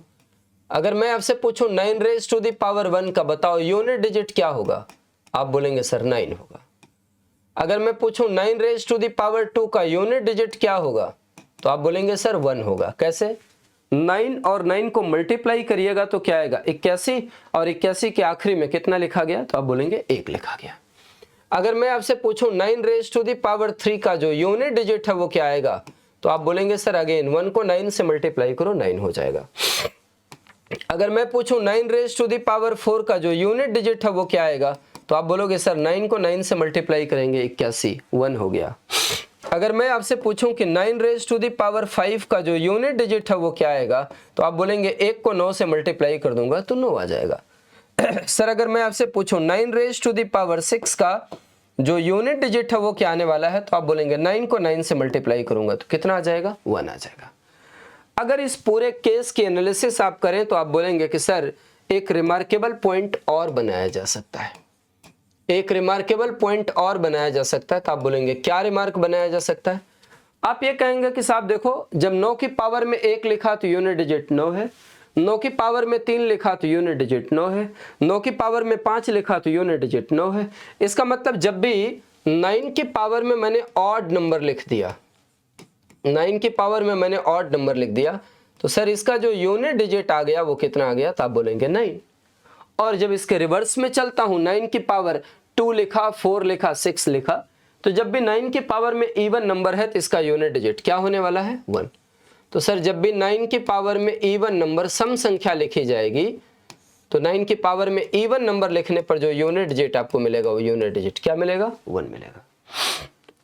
Speaker 3: अगर मैं आपसे पूछूं 9 रेज़ टू द पावर 1 का बताओ यूनिट डिजिट क्या होगा, आप बोलेंगे सर 9 होगा। अगर मैं पूछूं 9 रेज़ टू द पावर 2 का यूनिट डिजिट क्या होगा, तो आप बोलेंगे सर 1 होगा। कैसे? 9 और 9 को मल्टीप्लाई करिएगा तो क्या आएगा, 81, और 81 के आखिरी में कितना लिखा गया, तो आप बोलेंगे 1 लिखा गया। अगर मैं आपसे पूछूं 9 रेज़ टू द पावर 3 का जो यूनिट डिजिट है वो क्या आएगा, तो आप बोलेंगे सर अगेन 1 को 9 से मल्टीप्लाई करो, 9 हो जाएगा। अगर मैं पूछूं 9 रेज़ टू द पावर 4 का जो यूनिट डिजिट है वो क्या आएगा, तो आप बोलोगे सर 9 को 9 से मल्टीप्लाई करेंगे, 81, 1 हो गया। अगर मैं आपसे पूछूं कि 9 रेज़ टू द पावर 5 का जो यूनिट डिजिट है वो क्या आएगा, तो आप बोलेंगे 1 को 9 से मल्टीप्लाई कर दूंगा तो 9 आ जाएगा। सर अगर मैं आपसे पूछूं 9 रेज़ टू द पावर 6 का जो यूनिट डिजिट है वो क्या आने वाला है, तो आप बोलेंगे 9 को 9 से मल्टीप्लाई करूंगा तो कितना आ जाएगा, 1 आ जाएगा। अगर इस पूरे केस की एनालिसिस आप करें तो आप बोलेंगे कि सर एक रिमार्केबल पॉइंट और बनाया जा सकता है, एक रिमार्केबल पॉइंट और बनाया जा सकता है। तो आप बोलेंगे क्या रिमार्क बनाया जा सकता है? आप ये कहेंगे कि साहब देखो, जब 9 की पावर में 1 लिखा तो यूनिट डिजिट 9 है, 9 की पावर में 3 लिखा तो यूनिट डिजिट 9 है, 9 की पावर में 5 लिखा तो यूनिट डिजिट 9 है। इसका मतलब जब भी 9 की पावर में मैंने ऑड नंबर लिख दिया, 9 की पावर में मैंने ऑड नंबर लिख दिया, तो सर इसका जो यूनिट डिजिट आ गया वो कितना आ गया, तो आप बोलेंगे 9। और जब इसके रिवर्स में चलता हूं, 9 की पावर 2 लिखा, 4 लिखा, 6 लिखा, तो जब भी 9 की पावर में इवन नंबर है तो इसका यूनिट डिजिट क्या होने वाला है, 1। तो सर जब भी 9 की पावर में इवन नंबर सम संख्या लिखी जाएगी, तो 9 की पावर में इवन नंबर लिखने पर जो यूनिट डिजिट आपको मिलेगा वो यूनिट डिजिट क्या मिलेगा, 1 मिलेगा।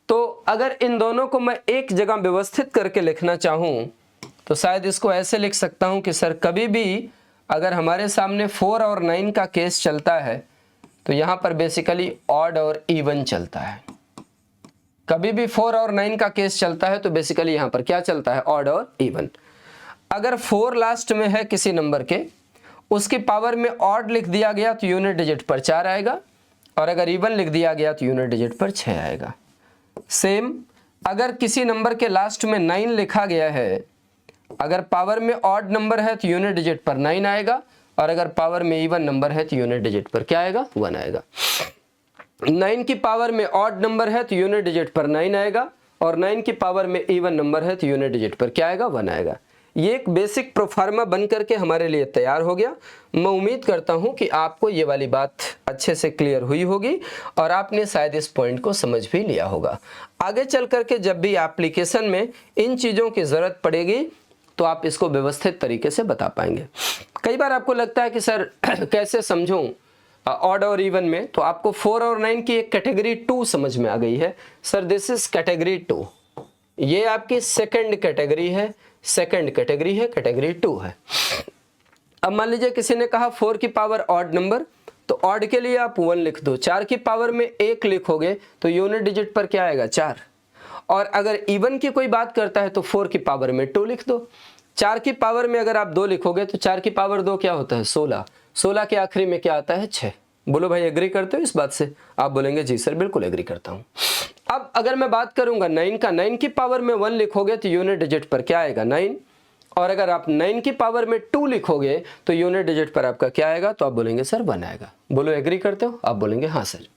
Speaker 3: तो अगर इन दोनों को मैं एक जगह व्यवस्थित करके लिखना चाहूं तो शायद इसको ऐसे लिख सकता हूं कि सर कभी भी अगर हमारे सामने 4 और 9 का केस चलता है तो यहां पर बेसिकली ऑड और इवन चलता है। कभी भी 4 और 9 का केस चलता है तो बेसिकली यहां पर क्या चलता है, ऑड और इवन। अगर 4 लास्ट में है किसी नंबर के, उसकी पावर में ऑड लिख दिया गया तो यूनिट डिजिट पर 4 आएगा, और अगर इवन लिख दिया गया तो यूनिट डिजिट पर 6 आएगा। सेम अगर किसी नंबर के लास्ट में 9 लिखा गया है, अगर पावर में ऑड नंबर है तो यूनिट डिजिट पर 9 आएगा, और अगर पावर में इवन नंबर है तो यूनिट डिजिट पर क्या आएगा, 1 आएगा। 9 की पावर में ऑड नंबर है तो यूनिट डिजिट पर 9 आएगा, और 9 की पावर में इवन नंबर है तो यूनिट डिजिट पर क्या आएगा, 1 आएगा। ये एक बेसिक प्रोफार्मा बन करके हमारे लिए तैयार हो गया। मैं उम्मीद करता हूं कि आपको ये वाली बात अच्छे से क्लियर हुई होगी और आपने शायद इस पॉइंट को समझ भी लिया होगा। आगे चल करके जब भी एप्लीकेशन में इन चीज़ों की ज़रूरत पड़ेगी तो आप इसको व्यवस्थित तरीके से बता पाएंगे। कई बार आपको लगता है कि सर कैसे समझूं ऑड और इवन में, तो आपको 4 और 9 की एक कैटेगरी 2 समझ में आ गई है। सर दिस इज कैटेगरी 2, ये आपकी सेकंड कैटेगरी है, सेकंड कैटेगरी है, कैटेगरी 2 है। अब मान लीजिए किसी ने कहा 4 की पावर ऑड नंबर, तो ऑड के लिए आप 1 लिख दो, 4 की पावर में 1 लिखोगे तो यूनिट डिजिट पर क्या आएगा, 4। और अगर इवन की कोई बात करता है तो 4 की पावर में 2 लिख दो, 4 की पावर में अगर आप 2 लिखोगे तो 4 की पावर 2 क्या होता है, 16, 16 के आखिरी में क्या आता है, 6। बोलो भाई एग्री करते हो इस बात से? आप बोलेंगे जी सर बिल्कुल एग्री करता हूं। अब अगर मैं बात करूंगा 9 का, 9 की पावर में 1 लिखोगे तो यूनिट डिजिट पर क्या आएगा, 9, और अगर आप 9 की पावर में 2 लिखोगे तो यूनिट डिजिट पर आपका क्या आएगा, तो आप बोलेंगे सर 1 आएगा। बोलो एग्री करते हो? आप बोलेंगे हाँ सर।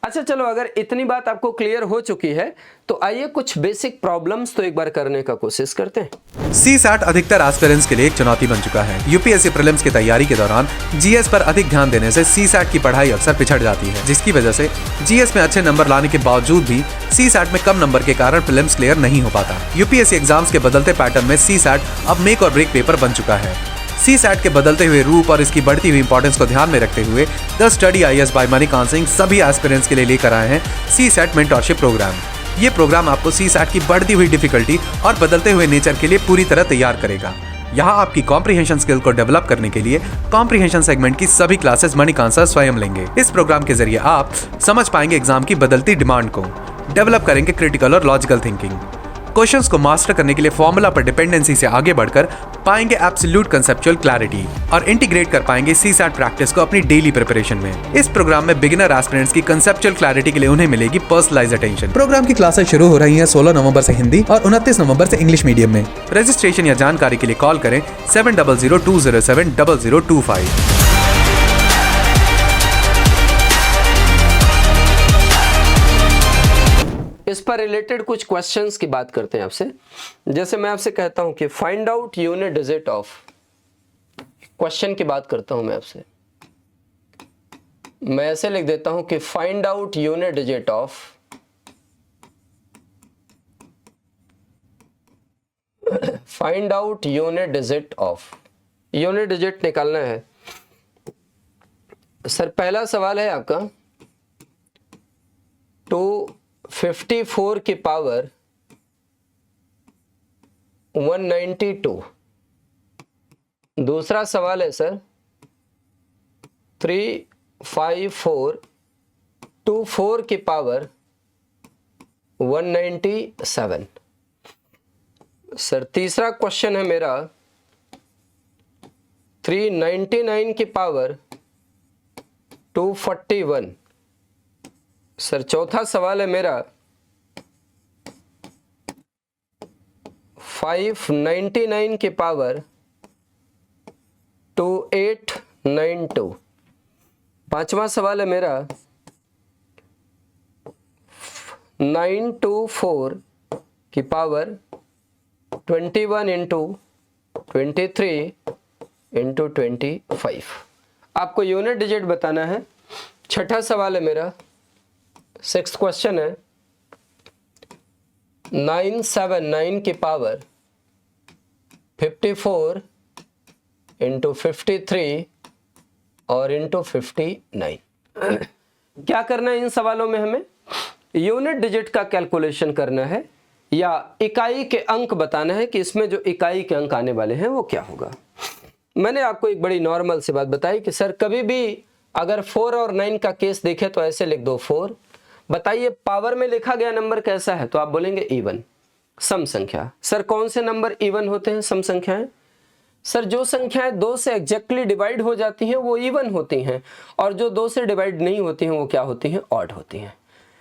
Speaker 3: अच्छा चलो, अगर इतनी बात आपको क्लियर हो चुकी है तो आइए कुछ बेसिक प्रॉब्लम्स तो एक बार करने का कोशिश करते हैं।
Speaker 1: CSAT अधिकतर एस्पिरेंट्स के लिए एक चुनौती बन चुका है। यूपीएससी प्रीलिम्स की तैयारी के दौरान जीएस पर अधिक ध्यान देने से CSAT की पढ़ाई अक्सर पिछड़ जाती है, जिसकी वजह से जीएस में अच्छे नंबर लाने के बावजूद भी CSAT में कम नंबर के कारण प्रीलिम्स क्लियर नहीं हो पाता। यूपीएससी एग्जाम्स के बदलते पैटर्न में CSAT अब मेक और ब्रेक पेपर बन चुका है। CSAT के बदलते हुए रूप और इसकी बढ़ती हुई इंपॉर्टेंस को ध्यान में रखते हुए the Study IAS by Manikant Singh सभी एस्पिरेंट्स के लिए लेकर आए हैं CSAT मेंटरशिप प्रोग्राम। ये प्रोग्राम आपको CSAT की बढ़ती हुई डिफिकल्टी और बदलते हुए नेचर के लिए पूरी तरह तैयार करेगा। यहाँ आपकी कॉम्प्रिहेंशन स्किल को डेवलप करने के लिए कॉम्प्रिहेंशन सेगमेंट की सभी क्लासेस मणिकांत सर स्वयं लेंगे। इस प्रोग्राम के जरिए आप समझ पाएंगे एग्जाम की बदलती डिमांड को, डेवलप करेंगे क्रिटिकल और लॉजिकल थिंकिंग, क्वेश्चंस को मास्टर करने के लिए फॉर्मूला पर डिपेंडेंसी से आगे बढ़कर पाएंगे एब्सोल्यूट कंसेप्चुअल क्लैरिटी और इंटीग्रेट कर पाएंगे सीसैट प्रैक्टिस को अपनी डेली प्रिपरेशन में। इस प्रोग्राम में बिगिनर एस्पिरेंट्स की कंसेप्चुअल क्लैरिटी के लिए उन्हें मिलेगी पर्सनलाइज्ड अटेंशन। प्रोग्राम की क्लासेस शुरू हो रही हैं 16 नवंबर से हिंदी और 29 नवंबर से इंग्लिश मीडियम में। रजिस्ट्रेशन या जानकारी के लिए कॉल करें 7002070025।
Speaker 3: इस पर रिलेटेड कुछ क्वेश्चंस की बात करते हैं आपसे। जैसे मैं आपसे कहता हूं कि find out unit digit of, question की बात करता हूं मैं आपसे, मैं ऐसे लिख देता हूं कि find out unit digit of find out unit digit of, unit digit निकालना है। सर पहला सवाल है आपका 254 की पावर 192। दूसरा सवाल है सर 35424 की पावर 197। सर तीसरा क्वेश्चन है मेरा 399 की पावर 241। सर चौथा सवाल है मेरा 599 की पावर 2892। पांचवा सवाल है मेरा 924 की पावर 21 इंटू 23 इंटू 25। आपको यूनिट डिजिट बताना है। छठा सवाल है मेरा, 6th क्वेश्चन है 979 की पावर 54 इंटू 53 और इंटू 59। क्या करना है इन सवालों में? हमें यूनिट डिजिट का कैलकुलेशन करना है या इकाई के अंक बताना है कि इसमें जो इकाई के अंक आने वाले हैं वो क्या होगा। मैंने आपको एक बड़ी नॉर्मल सी बात बताई कि सर कभी भी अगर 4 और 9 का केस देखे तो ऐसे लिख दो 4। बताइए पावर में लिखा गया नंबर कैसा है, तो आप बोलेंगे इवन, सम संख्या। सर कौन से नंबर इवन होते हैं, सम संख्याएं? सर जो संख्याएं 2 से एग्जैक्टली डिवाइड हो जाती हैं वो इवन होती हैं, और जो 2 से डिवाइड नहीं होती हैं वो क्या होती हैं, ऑड होती हैं।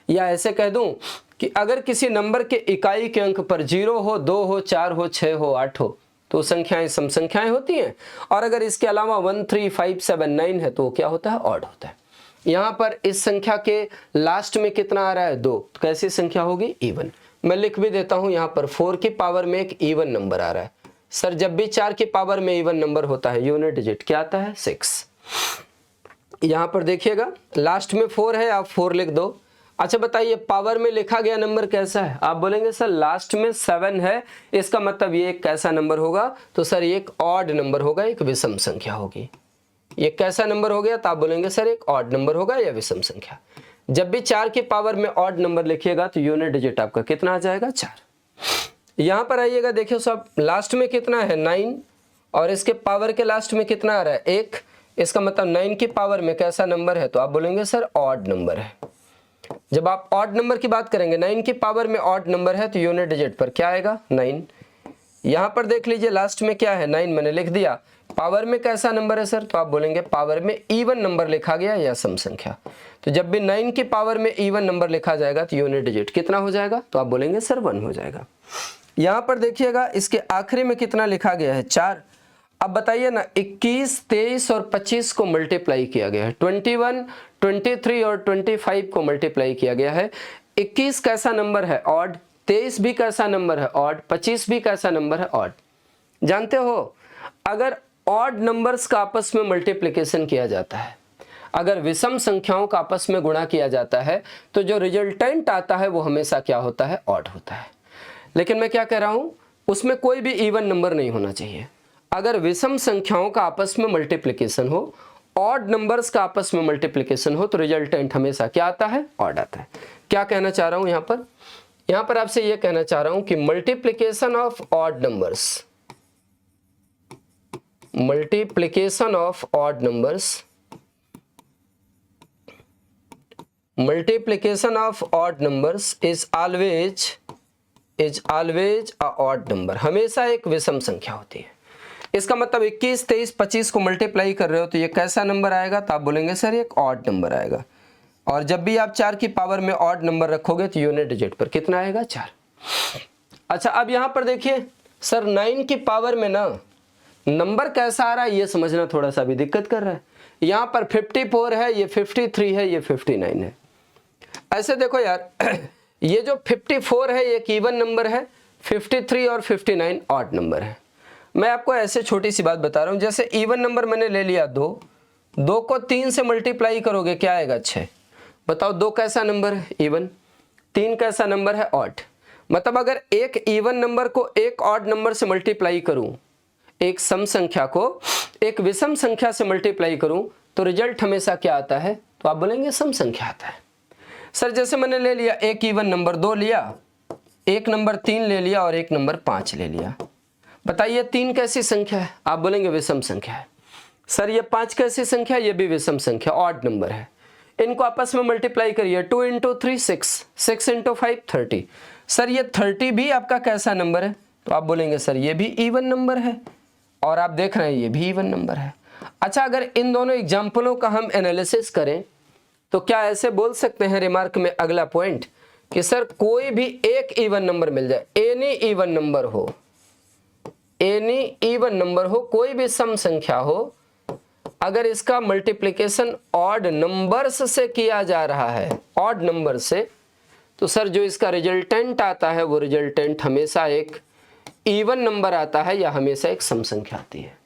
Speaker 3: या ऐसे कह दूं कि अगर किसी नंबर के इकाई के अंक पर 0 हो, 2 हो, 4 हो, 6 हो, 8 हो तो संख्याएं सम संख्याएं होती हैं, और अगर इसके अलावा 1, 3, 5, 7, 9 है तो क्या होता है, ऑड होता है। यहाँ पर इस संख्या के लास्ट में कितना आ रहा है, 2, तो कैसी संख्या होगी, इवन। मैं लिख भी देता हूँ यहाँ पर 4 की पावर में एक इवन नंबर आ रहा है। सर जब भी 4 की पावर में इवन नंबर होता है यूनिट डिजिट क्या आता है, 6। यहाँ पर देखिएगा लास्ट में 4 है, आप 4 लिख दो। अच्छा बताइए पावर में लिखा गया नंबर कैसा है, आप बोलेंगे सर लास्ट में 7 है, इसका मतलब ये एक कैसा नंबर होगा, तो सर ये एक ऑड नंबर होगा, एक विषम संख्या होगी। ये कैसा नंबर हो गया, तो आप बोलेंगे सर एक ऑड नंबर होगा या विषम संख्या। जब भी 4 की पावर में ऑड नंबर लिखिएगा तो यूनिट डिजिट आपका कितना आ जाएगा, 4। यहाँ पर आइएगा, देखिए सब लास्ट में कितना है, 9, और इसके पावर के लास्ट में कितना आ रहा है, 1। इसका मतलब 9 की पावर में कैसा नंबर है, तो आप बोलेंगे सर ऑड नंबर है। जब आप ऑड नंबर की बात करेंगे, 9 की पावर में ऑड नंबर है तो यूनिट डिजिट पर क्या आएगा, 9। यहाँ पर देख लीजिए लास्ट में क्या है, 9 मैंने लिख दिया। पावर में कैसा नंबर है सर, तो आप बोलेंगे पावर में इवन नंबर लिखा गया या सम संख्या। तो जब भी 9 की पावर में इवन नंबर लिखा जाएगा तो यूनिट डिजिट कितना हो जाएगा, तो आप बोलेंगे सर 1 हो जाएगा। यहाँ पर देखिएगा इसके आखिरी में कितना लिखा गया है, 4। अब बताइए ना 21, 23 और 25 को मल्टीप्लाई किया गया है, 21, 23 और 25 को मल्टीप्लाई किया गया है। 21 कैसा नंबर है, ऑड। 23 भी कैसा नंबर है, ऑड। 25 भी कैसा नंबर है, ऑड। जानते हो अगर ऑड नंबर्स का आपस में मल्टीप्लिकेशन किया जाता है, अगर विषम संख्याओं का आपस में गुणा किया जाता है, तो जो रिजल्टेंट आता है वो हमेशा क्या होता है, ऑड होता है। लेकिन मैं क्या कह रहा हूं, उसमें कोई भी इवन नंबर नहीं होना चाहिए। अगर विषम संख्याओं का आपस में मल्टीप्लिकेशन हो, ऑड नंबर्स का आपस में मल्टीप्लिकेशन हो, तो रिजल्टेंट हमेशा क्या आता है, ऑड आता है। क्या कहना चाह रहा हूं यहाँ पर आपसे ये कहना चाह रहा हूं कि multiplication of odd numbers, multiplication of odd numbers, multiplication of odd numbers is always a odd number, हमेशा एक विषम संख्या होती है। इसका मतलब 21, 23, 25 को मल्टीप्लाई कर रहे हो तो ये कैसा नंबर आएगा, तो आप बोलेंगे सर ये एक ऑड नंबर आएगा। और जब भी आप 4 की पावर में ऑड नंबर रखोगे तो यूनिट डिजिट पर कितना आएगा, 4। अच्छा, अब यहाँ पर देखिए सर 9 की पावर में ना नंबर कैसा आ रहा है ये समझना थोड़ा सा भी दिक्कत कर रहा है। यहाँ पर 54 है, ये 53 है, ये 59 है। ऐसे देखो यार ये जो 54 है ये एक इवन नंबर है, 53 और 59 ऑड नंबर है। मैं आपको ऐसे छोटी सी बात बता रहा हूँ, जैसे इवन नंबर मैंने ले लिया 2 को 3 से मल्टीप्लाई करोगे क्या आएगा, 6। बताओ 2 कैसा नंबर है, इवन। 3 कैसा नंबर है, ऑड। मतलब अगर एक इवन नंबर को एक ऑड नंबर से मल्टीप्लाई करूं, एक सम संख्या को एक विषम संख्या से मल्टीप्लाई करूं तो रिजल्ट हमेशा क्या आता है, तो आप बोलेंगे सम संख्या आता है। सर जैसे मैंने ले लिया एक इवन नंबर 2 लिया, एक नंबर 3 ले लिया और एक नंबर 5 ले लिया। बताइए 3 कैसी संख्या है, आप बोलेंगे विषम संख्या है। सर ये 5 कैसी संख्या है, ये भी विषम संख्या, ऑड नंबर है। इनको आपस में मल्टीप्लाई करिए, 2 × 3 6, 6 × 5 30। सर ये 30 भी आपका कैसा नंबर है, तो आप बोलेंगे सर ये भी इवन नंबर है। और आप देख रहे हैं ये भी इवन नंबर है। अच्छा, अगर इन दोनों एग्जाम्पलों का हम एनालिसिस करें तो क्या ऐसे बोल सकते हैं रिमार्क में अगला पॉइंट कि सर कोई भी एक इवन नंबर मिल जाए, एनी इवन नंबर हो, एनी इवन नंबर हो, कोई भी सम संख्या हो, अगर इसका मल्टीप्लिकेशन ऑड नंबर्स से किया जा रहा है, ऑड नंबर से, तो सर जो इसका रिजल्टेंट आता है वो रिजल्टेंट हमेशा एक इवन नंबर आता है या हमेशा एक सम संख्या आती है।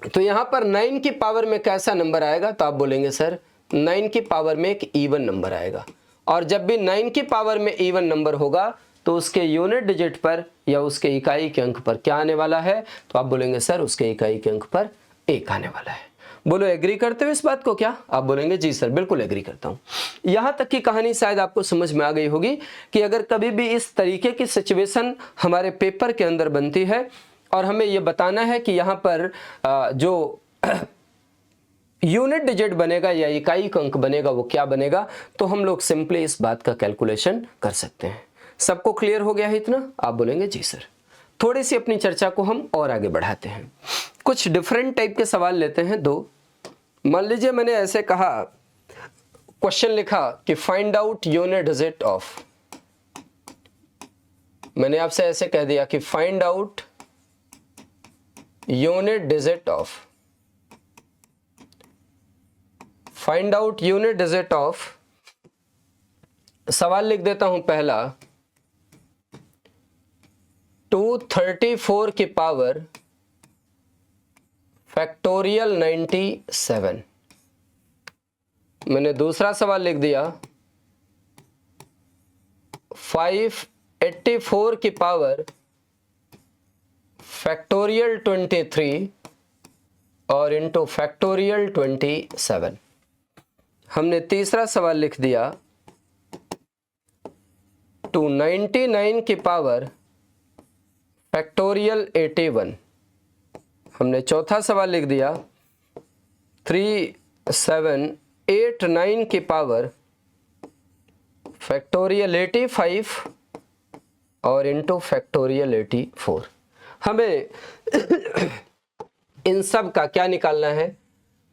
Speaker 3: तो यहाँ पर 9 की पावर में कैसा नंबर आएगा, तो आप बोलेंगे सर 9 की पावर में एक इवन नंबर आएगा। और जब भी 9 की पावर में इवन नंबर होगा तो उसके यूनिट डिजिट पर या उसके इकाई के अंक पर क्या आने वाला है, तो आप बोलेंगे सर उसके इकाई के अंक पर 1 आने वाला है। बोलो एग्री करते हो इस बात को क्या, आप बोलेंगे जी सर बिल्कुल एग्री करता हूँ। यहाँ तक की कहानी शायद आपको समझ में आ गई होगी कि अगर कभी भी इस तरीके की सिचुएशन हमारे पेपर के अंदर बनती है और हमें ये बताना है कि यहाँ पर जो यूनिट डिजिट बनेगा या इकाई का अंक बनेगा वो क्या बनेगा, तो हम लोग सिंपली इस बात का कैलकुलेशन कर सकते हैं। सबको क्लियर हो गया है इतना, आप बोलेंगे जी सर। थोड़ी सी अपनी चर्चा को हम और आगे बढ़ाते हैं, कुछ डिफरेंट टाइप के सवाल लेते हैं 2। मान लीजिए मैंने ऐसे कहा, क्वेश्चन लिखा कि find out unit digit of, मैंने आपसे ऐसे कह दिया कि find out unit digit of, find out unit digit of. सवाल लिख देता हूं पहला, 234 की पावर फैक्टोरियल 97। मैंने दूसरा सवाल लिख दिया 584 की पावर फैक्टोरियल 23 और इंटू फैक्टोरियल 27। हमने तीसरा सवाल लिख दिया 299 की पावर फैक्टोरियल 81। हमने चौथा सवाल लिख दिया 3789 की पावर फैक्टोरियल 85 और इंटू फैक्टोरियल 84। हमें इन सब का क्या निकालना है,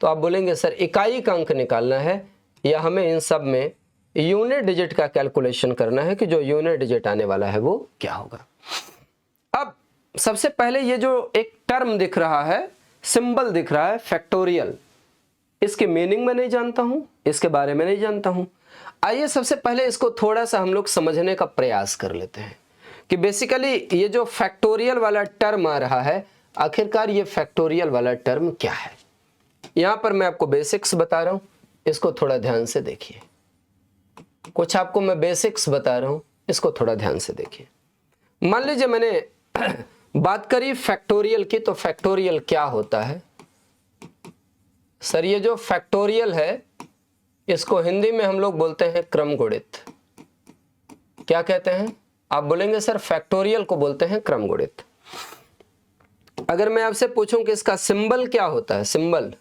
Speaker 3: तो आप बोलेंगे सर इकाई का अंक निकालना है या हमें इन सब में यूनिट डिजिट का कैलकुलेशन करना है कि जो यूनिट डिजिट आने वाला है वो क्या होगा। अब सबसे पहले ये जो एक टर्म दिख रहा है, सिंबल दिख रहा है फैक्टोरियल, इसके मीनिंग मैं नहीं जानता हूं, इसके बारे में नहीं जानता हूं। आइए सबसे पहले इसको थोड़ा सा हम लोग समझने का प्रयास कर लेते हैं कि बेसिकली ये जो फैक्टोरियल वाला टर्म आ रहा है, आखिरकार ये फैक्टोरियल वाला टर्म क्या है। यहां पर मैं आपको बेसिक्स बता रहा हूं, इसको थोड़ा ध्यान से देखिए। कुछ आपको मैं बेसिक्स बता रहा हूं, इसको थोड़ा ध्यान से देखिए। मान लीजिए मैंने बात करी फैक्टोरियल की, तो फैक्टोरियल क्या होता है। सर ये जो फैक्टोरियल है इसको हिंदी में हम लोग बोलते हैं क्रम गुणित। क्या कहते हैं, आप बोलेंगे सर फैक्टोरियल को बोलते हैं क्रम गुणित। अगर मैं आपसे पूछूं कि इसका सिंबल क्या होता है, सिंबल,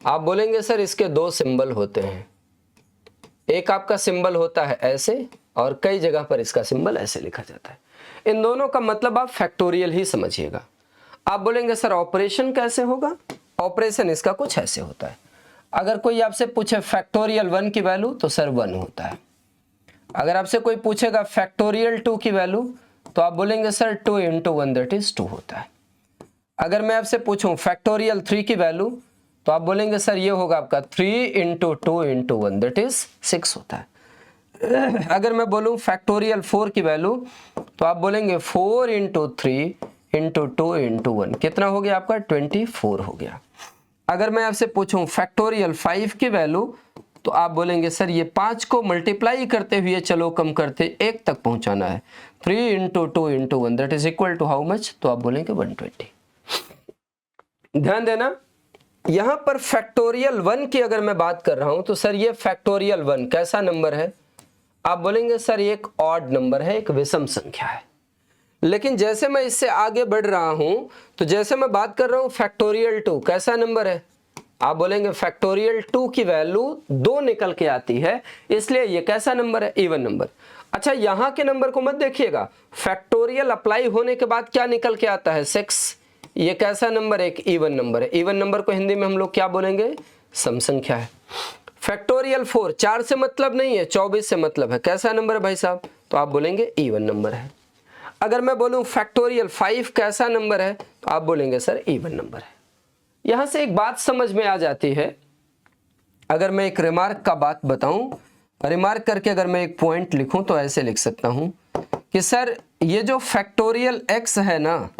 Speaker 3: आप बोलेंगे सर इसके दो सिंबल होते हैं। एक आपका सिंबल होता है ऐसे और कई जगह पर इसका सिंबल ऐसे लिखा जाता है। इन दोनों का मतलब आप फैक्टोरियल ही समझिएगा। आप बोलेंगे सर ऑपरेशन कैसे होगा, ऑपरेशन इसका कुछ ऐसे होता है। अगर कोई आपसे पूछे फैक्टोरियल 1 की वैल्यू तो सर 1 होता है। अगर आपसे कोई पूछेगा फैक्टोरियल 2 की वैल्यू तो आप बोलेंगे सर 2 × 1 दैट इज 2 होता है। अगर मैं आपसे पूछूं फैक्टोरियल 3 की वैल्यू तो आप बोलेंगे सर ये होगा आपका 3 × 2 × 1 दैट इज 6 होता है। अगर मैं बोलूं फैक्टोरियल 4 की वैल्यू तो आप बोलेंगे 4 × 3 × 2 × 1 कितना हो गया आपका 24 हो गया। अगर मैं आपसे पूछूं फैक्टोरियल 5 की वैल्यू तो आप बोलेंगे सर ये 5 को मल्टीप्लाई करते हुए चलो कम करते 1 तक पहुंचाना है, 3 × 2 × 1 that is equal to how much, तो आप बोलेंगे 120। ध्यान देना यहां पर फैक्टोरियल 1 की अगर मैं बात कर रहा हूं तो सर ये फैक्टोरियल 1 कैसा नंबर है, आप बोलेंगे सर ये एक ऑड नंबर है, एक विषम संख्या है। लेकिन जैसे मैं इससे आगे बढ़ रहा हूं तो जैसे मैं बात कर रहा हूं फैक्टोरियल 2 कैसा नंबर है, आप बोलेंगे फैक्टोरियल 2 की वैल्यू 2 निकल के आती है, इसलिए ये कैसा नंबर है, इवन नंबर। अच्छा यहां के नंबर को मत देखिएगा, फैक्टोरियल अप्लाई होने के बाद क्या निकल के आता है 6, ये कैसा नंबर है, एक इवन नंबर है। इवन नंबर को हिंदी में हम लोग क्या बोलेंगे, सम संख्या है। फैक्टोरियल 4 4 से मतलब नहीं है 24 से मतलब है, कैसा नंबर है भाई साहब, तो आप बोलेंगे इवन नंबर है। अगर मैं बोलूं फैक्टोरियल 5 कैसा नंबर है तो आप बोलेंगे सर इवन नंबर है। यहां से एक बात समझ में आ जाती है, अगर मैं एक रिमार्क का बात बताऊं, रिमार्क करके अगर मैं एक पॉइंट लिखूं तो ऐसे लिख सकता हूं कि सर ये जो फैक्टोरियल x है ना,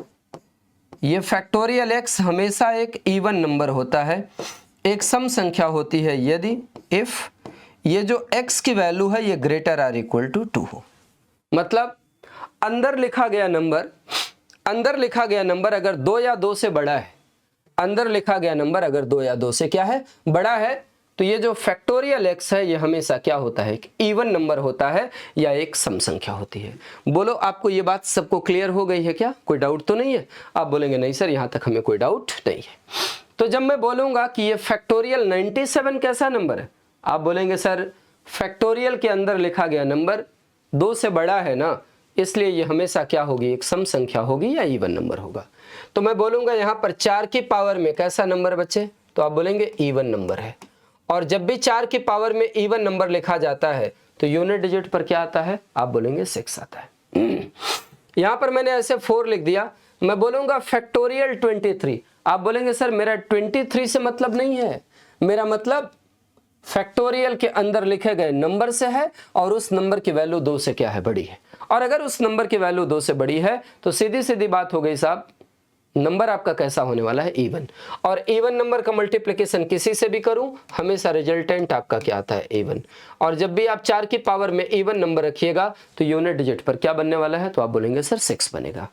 Speaker 3: ये फैक्टोरियल x हमेशा एक इवन नंबर होता है, एक सम संख्या होती है यदि इफ ये जो x की वैल्यू है ये ग्रेटर आर इक्वल टू 2 हो। मतलब अंदर लिखा गया नंबर अगर 2 या 2 से बड़ा है, अंदर लिखा गया नंबर अगर 2 या 2 से क्या है, बड़ा है, तो ये जो फैक्टोरियल x है ये हमेशा क्या होता है, एक इवन नंबर होता है या एक सम संख्या होती है। बोलो आपको ये बात सबको क्लियर हो गई है क्या, कोई डाउट तो नहीं है? आप बोलेंगे नहीं सर यहाँ तक हमें कोई डाउट नहीं है। तो जब मैं बोलूंगा कि ये फैक्टोरियल 97 कैसा नंबर है, आप बोलेंगे सर फैक्टोरियल के अंदर लिखा गया नंबर 2 से बड़ा है ना, इसलिए ये हमेशा क्या होगी, एक सम संख्या होगी या इवन नंबर होगा। तो मैं बोलूंगा यहाँ पर 4 की पावर में कैसा नंबर बच्चे, तो आप बोलेंगे इवन नंबर है। और जब भी 4 की पावर में इवन नंबर लिखा जाता है तो यूनिट डिजिट पर क्या आता है, आप बोलेंगे 6 आता है। यहाँ पर मैंने ऐसे 4 लिख दिया, मैं बोलूंगा फैक्टोरियल 23, आप बोलेंगे सर मेरा 23 से मतलब नहीं है, मेरा मतलब फैक्टोरियल के अंदर लिखे गए नंबर से है और उस नंबर की वैल्यू 2 से क्या है, बड़ी है। और अगर उस नंबर की वैल्यू 2 से बड़ी है तो सीधी सीधी बात हो गई साहब, नंबर आपका कैसा होने वाला है, इवन। और इवन नंबर का मल्टीप्लिकेशन किसी से भी करूं हमेशा रिजल्टेंट आपका क्या आता है, इवन। और जब भी आप 4 की पावर में इवन नंबर रखिएगा तो यूनिट डिजिट पर क्या बनने वाला है, तो आप बोलेंगे सर 6 बनेगा।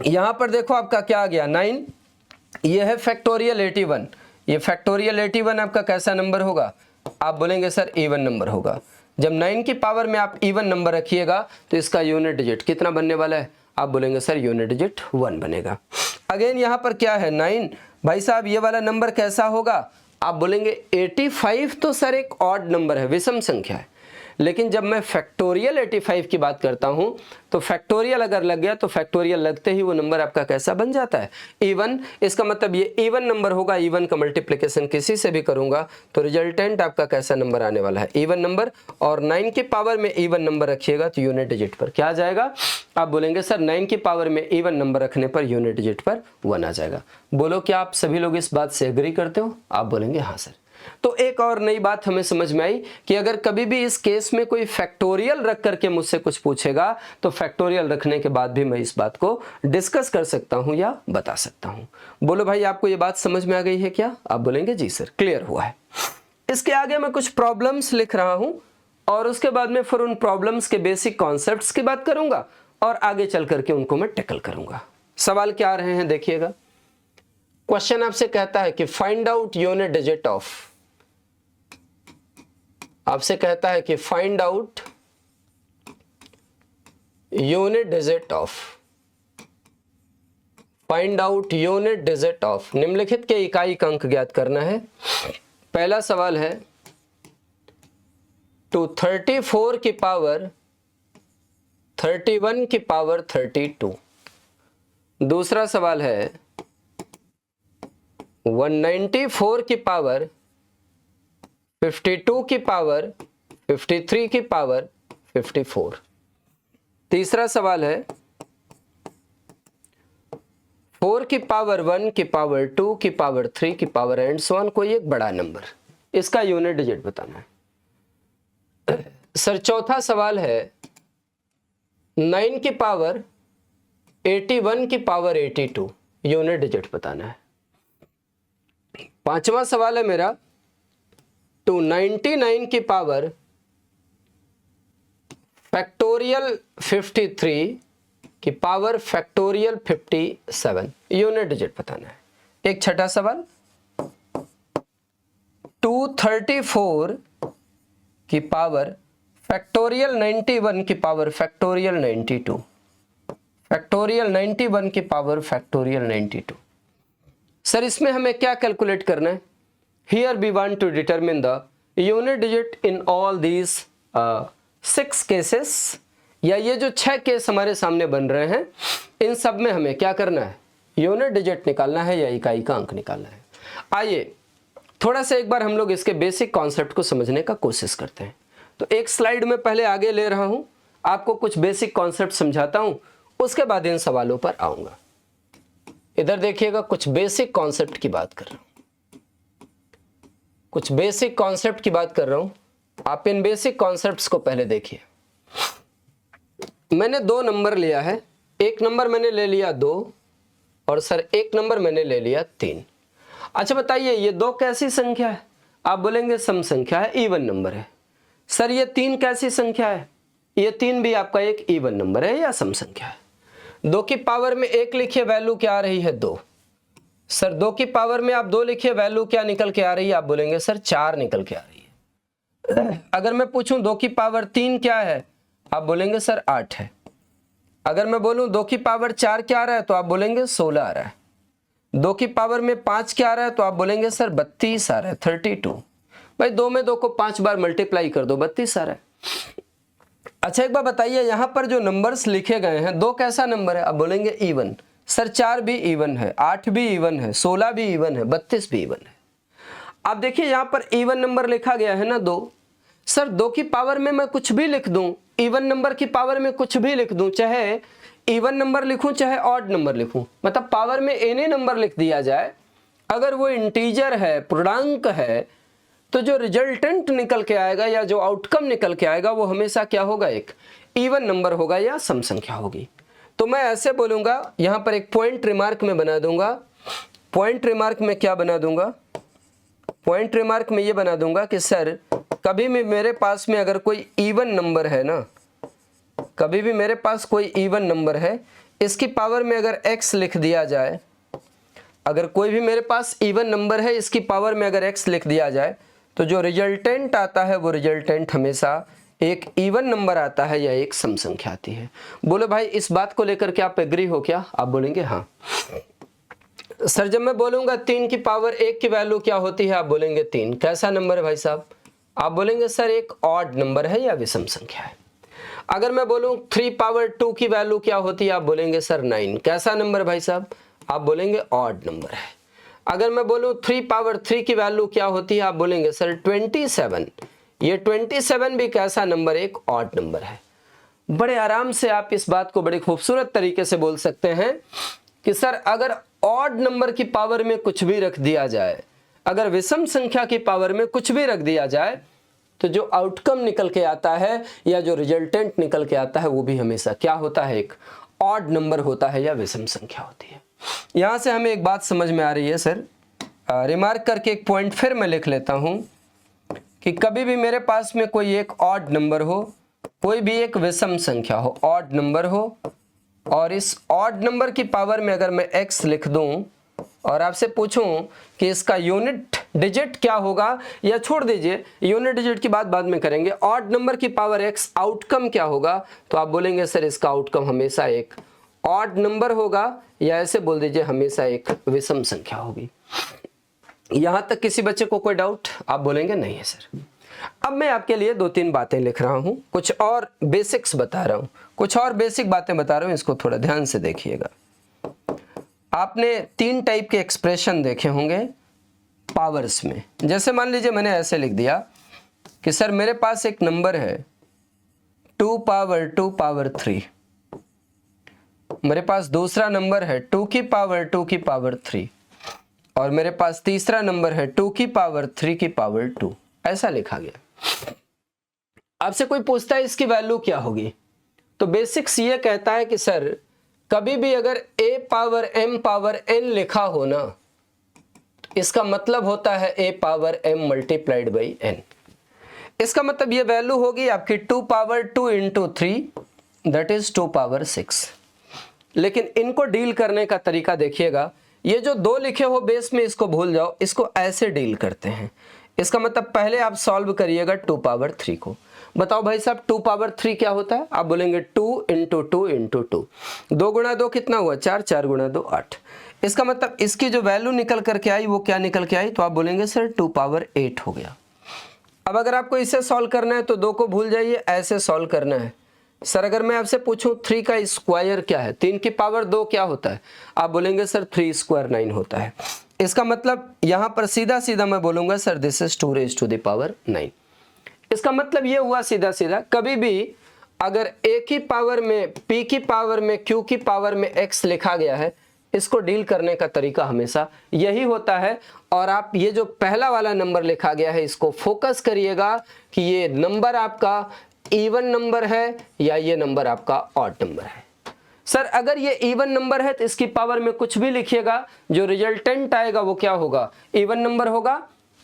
Speaker 3: यहां पर देखो आपका क्या आ गया 9, ये है फैक्टोरियल 81, ये फैक्टोरियल 81 आपका कैसा नंबर होगा, आप बोलेंगे सर इवन नंबर होगा। जब 9 की पावर में आप इवन नंबर रखिएगा तो इसका यूनिट डिजिट कितना बनने वाला है, आप बोलेंगे सर यूनिट डिजिट 1 बनेगा। अगेन यहाँ पर क्या है 9, भाई साहब ये वाला नंबर कैसा होगा, आप बोलेंगे 85 तो सर एक ऑड नंबर है, विषम संख्या है। लेकिन जब मैं फैक्टोरियल 85 की बात करता हूं तो फैक्टोरियल अगर लग गया तो फैक्टोरियल लगते ही वो नंबर आपका कैसा बन जाता है, इवन। इसका मतलब ये इवन नंबर होगा, इवन का मल्टीप्लिकेशन किसी से भी करूंगा तो रिजल्टेंट आपका कैसा नंबर आने वाला है, इवन नंबर। और 9 की पावर में इवन नंबर रखिएगा तो यूनिट डिजिट पर क्या आ जाएगा, आप बोलेंगे सर 9 की पावर में इवन नंबर रखने पर यूनिट डिजिट पर 1 आ जाएगा। बोलो क्या आप सभी लोग इस बात से एग्री करते हो, आप बोलेंगे हाँ सर। तो एक और नई बात हमें समझ में आई कि अगर कभी भी इस केस में कोई फैक्टोरियल रख करके मुझसे कुछ पूछेगा तो फैक्टोरियल रखने के बाद भी मैं इस बात को डिस्कस कर सकता हूं या बता सकता हूं। बोलो भाई आपको ये बात समझ में आ गई है क्या, आप बोलेंगे जी सर क्लियर हुआ है। इसके आगे मैं कुछ प्रॉब्लम्स लिख रहा हूं और उसके बाद में फिर उन प्रॉब्लम्स के बेसिक कॉन्सेप्ट्स की बात करूंगा और आगे चल करके उनको मैं टैकल करूंगा। सवाल क्या आ रहे हैं देखिएगा। क्वेश्चन आपसे कहता है कि find out unit digit of, आपसे कहता है कि find out unit digit of find out unit digit of, निम्नलिखित के इकाई का अंक ज्ञात करना है। पहला सवाल है 234 की पावर 31 की पावर 32। दूसरा सवाल है 194 की पावर 52 की पावर 53 की पावर 54। तीसरा सवाल है 4 की पावर 1 की पावर 2 की पावर 3 की पावर एंड सो ऑन, कोई एक बड़ा नंबर, इसका यूनिट डिजिट बताना है। सर चौथा सवाल है 9 की पावर 81 की पावर 82, यूनिट डिजिट बताना है। पांचवा सवाल है मेरा 299 की पावर फैक्टोरियल 53 की पावर फैक्टोरियल 57, यूनिट डिजिट बताना है। एक छठा सवाल 234 की पावर फैक्टोरियल 91 की पावर फैक्टोरियल 92, फैक्टोरियल 91 की पावर फैक्टोरियल 92। सर इसमें हमें क्या कैलकुलेट करना है? Here we want to determine the unit digit in all these 6 cases, या ये जो 6 केस हमारे सामने बन रहे हैं इन सब में हमें क्या करना है? यूनिट डिजिट निकालना है या इकाई का अंक निकालना है। आइए थोड़ा सा एक बार हम लोग इसके बेसिक कॉन्सेप्ट को समझने का कोशिश करते हैं। तो एक स्लाइड में पहले आगे ले रहा हूं, आपको कुछ बेसिक कॉन्सेप्ट समझाता हूं, उसके बाद इन सवालों पर आऊंगा। इधर देखिएगा, कुछ बेसिक कॉन्सेप्ट की बात कर रहा हूं, कुछ बेसिक कॉन्सेप्ट की बात कर रहा हूं। आप इन बेसिक कॉन्सेप्ट्स को पहले देखिए। मैंने 2 नंबर लिया है, एक नंबर मैंने ले लिया 2 और सर एक नंबर मैंने ले लिया 3। अच्छा बताइए ये 2 कैसी संख्या है? आप बोलेंगे सम संख्या है, इवन नंबर है। सर ये 3 कैसी संख्या है? ये 3 भी आपका एक इवन नंबर है या सम संख्या है। 2 की पावर में 1 लिखिए, वैल्यू क्या आ रही है? 2। सर 2 की पावर में आप 2 लिखिए, वैल्यू क्या निकल के आ रही है? आप बोलेंगे सर 4 निकल के आ रही है। अगर मैं पूछूं 2 की पावर 3 क्या है? आप बोलेंगे सर 8 है। अगर मैं बोलूं 2 की पावर 4 क्या आ रहा है? तो आप बोलेंगे 16 आ रहा है। 2 की पावर में 5 क्या आ रहा है? तो आप बोलेंगे सर 32 आ रहा है, 32। भाई 2 में 2 को 5 बार मल्टीप्लाई कर दो, 32 आ रहा है। अच्छा एक बार बताइए, यहां पर जो नंबर्स लिखे गए हैं 2 कैसा नंबर है? आप बोलेंगे इवन। सर 4 भी इवन है, 8 भी इवन है, 16 भी इवन है, 32 भी इवन है। आप देखिए यहां पर इवन नंबर लिखा गया है ना 2। सर 2 की पावर में मैं कुछ भी लिख दूं, इवन नंबर की पावर में कुछ भी लिख दूं, चाहे इवन नंबर लिखूं चाहे ऑड नंबर लिखूं, मतलब पावर में एनी नंबर लिख दिया जाए, अगर वो इंटीजर है, पूर्णांक है, तो जो रिजल्टेंट निकल के आएगा या जो आउटकम निकल के आएगा वो हमेशा क्या होगा? एक इवन नंबर होगा या सम संख्या होगी। तो मैं ऐसे बोलूंगा, यहां पर एक पॉइंट रिमार्क में बना दूंगा। पॉइंट रिमार्क में क्या बना दूंगा? पॉइंट रिमार्क में ये बना दूंगा कि सर कभी भी मेरे पास में अगर कोई इवन नंबर है ना, कभी भी मेरे पास कोई इवन नंबर है, इसकी पावर में अगर x लिख दिया जाए, अगर कोई भी मेरे पास इवन नंबर है इसकी पावर में अगर x लिख दिया जाए, तो जो रिजल्टेंट आता है वो रिजल्टेंट हमेशा एक इवन नंबर आता है या एक सम संख्या आती है। बोलो भाई इस बात को लेकर के आप एग्री हो क्या? आप बोलेंगे हाँ। सर जब मैं बोलूंगा 3 की पावर 1 की वैल्यू क्या होती है? आप बोलेंगे 3 कैसा नंबर है भाई साहब? आप बोलेंगे सर एक ऑड नंबर है या विषम संख्या है। अगर मैं बोलूं 3 पावर 2 की वैल्यू क्या होती है? आप बोलेंगे सर 9 कैसा नंबर भाई साहब? आप बोलेंगे ऑड नंबर है। अगर मैं बोलूं 3 पावर 3 की वैल्यू क्या होती है? आप बोलेंगे सर 27, ये 27 भी कैसा नंबर? एक ऑड नंबर है। बड़े आराम से आप इस बात को बड़े खूबसूरत तरीके से बोल सकते हैं कि सर अगर ऑड नंबर की पावर में कुछ भी रख दिया जाए, अगर विषम संख्या की पावर में कुछ भी रख दिया जाए, तो जो आउटकम निकल के आता है या जो रिजल्टेंट निकल के आता है वो भी हमेशा क्या होता है? एक ऑड नंबर होता है या विषम संख्या होती है। यहाँ से हमें एक बात समझ में आ रही है सर, रिमार्क करके एक पॉइंट फिर मैं लिख लेता हूँ कि कभी भी मेरे पास में कोई एक ऑड नंबर हो, कोई भी एक विषम संख्या हो, ऑड नंबर हो, और इस ऑड नंबर की पावर में अगर मैं x लिख दूं और आपसे पूछूं कि इसका यूनिट डिजिट क्या होगा, या छोड़ दीजिए यूनिट डिजिट की बात बाद में करेंगे, ऑड नंबर की पावर x आउटकम क्या होगा, तो आप बोलेंगे सर इसका आउटकम हमेशा एक ऑड नंबर होगा या ऐसे बोल दीजिए हमेशा एक विषम संख्या होगी। यहां तक किसी बच्चे को कोई डाउट? आप बोलेंगे नहीं है सर। अब मैं आपके लिए 2-3 बातें लिख रहा हूं, कुछ और बेसिक्स बता रहा हूं, कुछ और बेसिक बातें बता रहा हूं, इसको थोड़ा ध्यान से देखिएगा। आपने 3 टाइप के एक्सप्रेशन देखे होंगे पावर्स में। जैसे मान लीजिए मैंने ऐसे लिख दिया कि सर मेरे पास एक नंबर है 2 पावर 3, मेरे पास दूसरा नंबर है 2 की पावर 3, और मेरे पास तीसरा नंबर है 2 की पावर 3 की पावर 2। ऐसा लिखा गया। आपसे कोई पूछता है इसकी वैल्यू क्या होगी, तो बेसिक्स ये कहता है कि सर कभी भी अगर a power m power n लिखा हो ना, इसका मतलब होता है a power m multiplied by n। इसका मतलब ये वैल्यू होगी आपकी 2 power 2 into 3, that is 2 power 6। लेकिन इनको डील करने का तरीका देखिएगा, ये जो 2 लिखे हो बेस में इसको भूल जाओ, इसको ऐसे डील करते हैं। इसका मतलब पहले आप सॉल्व करिएगा 2 पावर 3 को। बताओ भाई साहब 2 पावर 3 क्या होता है? आप बोलेंगे 2 इंटू 2 इंटू 2, 2 गुणा 2 कितना हुआ? 4, 4 गुणा 2 8। इसका मतलब इसकी जो वैल्यू निकल करके आई वो क्या निकल के आई? तो आप बोलेंगे सर 2 पावर 8 हो गया। अब अगर आपको इसे सॉल्व करना है तो 2 को भूल जाइए, ऐसे सॉल्व करना है। सर अगर मैं आपसे पूछूं 3 का स्क्वायर क्या है, 3 की पावर 2 क्या होता है? आप बोलेंगे सर 3 स्क्वायर 9 होता है। इसका मतलब यहां पर सीधा सीधा मैं बोलूंगा sir this is 2 raise to the power 9। इसका मतलब ये हुआ सीधा सीधा, कभी भी अगर a की पावर में p की पावर में q की पावर में x लिखा गया है, इसको डील करने का तरीका हमेशा यही होता है। और आप ये जो पहला वाला नंबर लिखा गया है इसको फोकस करिएगा कि ये नंबर आपका इवन नंबर है या ये नंबर आपका ऑड नंबर है। सर अगर ये इवन नंबर है तो इसकी पावर में कुछ भी लिखिएगा, जो रिजल्टेंट आएगा वो क्या होगा? इवन नंबर होगा।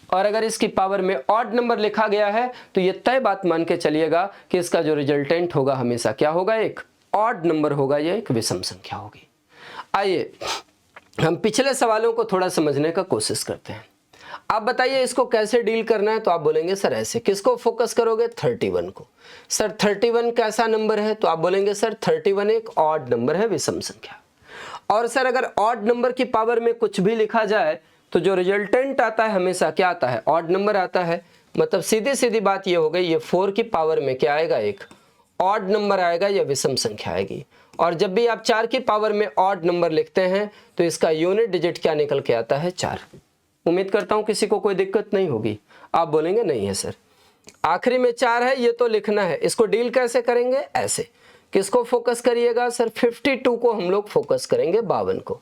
Speaker 3: और अगर इसकी पावर में ऑड नंबर लिखा गया है तो ये तय बात मान के चलिएगा कि इसका जो रिजल्टेंट होगा हमेशा क्या होगा? एक ऑड नंबर होगा, ये एक विषम संख्या होगी। आइए हम पिछले सवालों को थोड़ा समझने का कोशिश करते हैं। आप बताइए इसको कैसे डील करना है? तो आप बोलेंगे सर ऐसे। किसको फोकस करोगे? 31 को। सर 31 कैसा नंबर है? तो आप बोलेंगे सर 31 एक ऑड नंबर है, विषम संख्या। और सर अगर ऑड नंबर की पावर में कुछ भी लिखा जाए तो जो रिजल्टेंट आता है हमेशा क्या आता है? ऑड नंबर आता है। मतलब सीधी सीधी बात ये हो गई, ये 4 की पावर में क्या आएगा? एक ऑड नंबर आएगा या विषम संख्या आएगी। और जब भी आप 4 की पावर में ऑड नंबर लिखते हैं तो इसका यूनिट डिजिट क्या निकल के आता है? 4। उम्मीद करता हूं किसी को कोई दिक्कत नहीं होगी। आप बोलेंगे नहीं है सर, आखिरी में 4 है, ये तो लिखना है। इसको डील कैसे करेंगे? ऐसे। किसको फोकस करिएगा? सर 52 को हम लोग फोकस करेंगे, 52 को।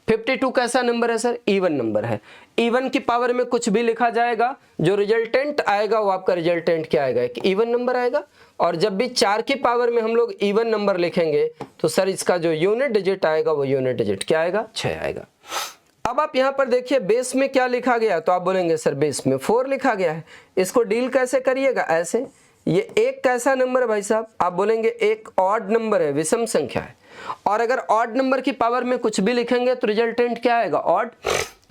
Speaker 3: 52 कैसा नंबर है सर? इवन नंबर है। इवन की पावर में कुछ भी लिखा जाएगा, जो रिजल्टेंट आएगा वो आपका रिजल्टेंट क्या आएगा? एक इवन नंबर आएगा। और जब भी 4 की पावर में हम लोग इवन नंबर लिखेंगे तो सर इसका जो यूनिट डिजिट आएगा वो यूनिट डिजिट क्या आएगा? 6 आएगा। अब आप यहां पर देखिए बेस में क्या लिखा गया, तो आप बोलेंगे सर बेस में 4 लिखा गया है। इसको डील कैसे करिएगा? ऐसे। ये एक कैसा नंबर है भाई साहब? आप बोलेंगे एक ऑड नंबर है, विषम संख्या है। और अगर ऑड नंबर की पावर में कुछ भी लिखेंगे तो रिजल्टेंट क्या आएगा? ऑड।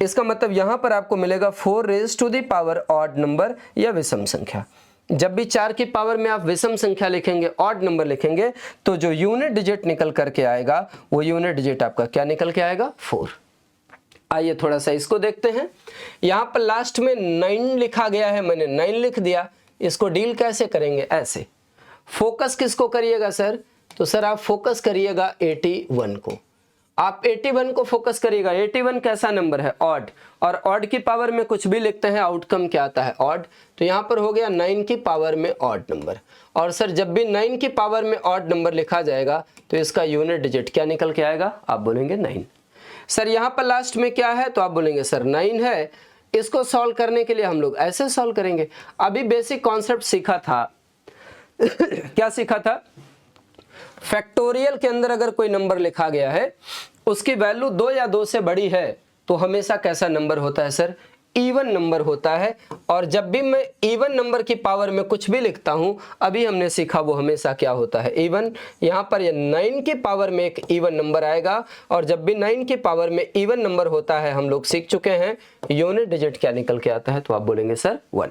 Speaker 3: इसका मतलब यहां पर आपको मिलेगा 4 raise to the power odd number या विषम संख्या। जब भी 4 की पावर में आप विषम संख्या लिखेंगे, ऑड नंबर लिखेंगे, तो जो यूनिट डिजिट निकल करके आएगा वो यूनिट डिजिट आपका क्या निकल के आएगा? 4। आइए थोड़ा सा इसको देखते हैं। यहां पर लास्ट में 9 लिखा गया है, मैंने 9 लिख दिया। इसको डील कैसे करेंगे? ऐसे। फोकस किसको करिएगा सर? तो सर आप फोकस करिएगा 81 को। आप 81 को फोकस करिएगा। 81 कैसा नंबर है? ऑड। और ऑड की पावर में कुछ भी लिखते हैं, आउटकम क्या आता है? ऑड। तो यहां पर हो गया 9 की पावर में ऑड नंबर। और सर जब भी 9 की पावर में ऑड नंबर लिखा जाएगा तो इसका यूनिट डिजिट क्या निकल के आएगा? आप बोलेंगे 9। सर यहाँ पर लास्ट में क्या है? तो आप बोलेंगे सर 9 है। इसको सॉल्व करने के लिए हम लोग ऐसे सॉल्व करेंगे। अभी बेसिक कॉन्सेप्ट सीखा था क्या सीखा था? फैक्टोरियल के अंदर अगर कोई नंबर लिखा गया है, उसकी वैल्यू 2 या 2 से बड़ी है तो हमेशा कैसा नंबर होता है सर? इवन नंबर होता है। और जब भी मैं इवन नंबर की पावर में कुछ भी लिखता हूं, अभी हमने सीखा वो हमेशा क्या होता है? इवन। यहां पर ये 9 की पावर में एक इवन नंबर आएगा। और जब भी 9 की पावर में इवन नंबर होता है, हम लोग सीख चुके हैं, यूनिट डिजिट क्या निकल के आता है? तो आप बोलेंगे सर 1।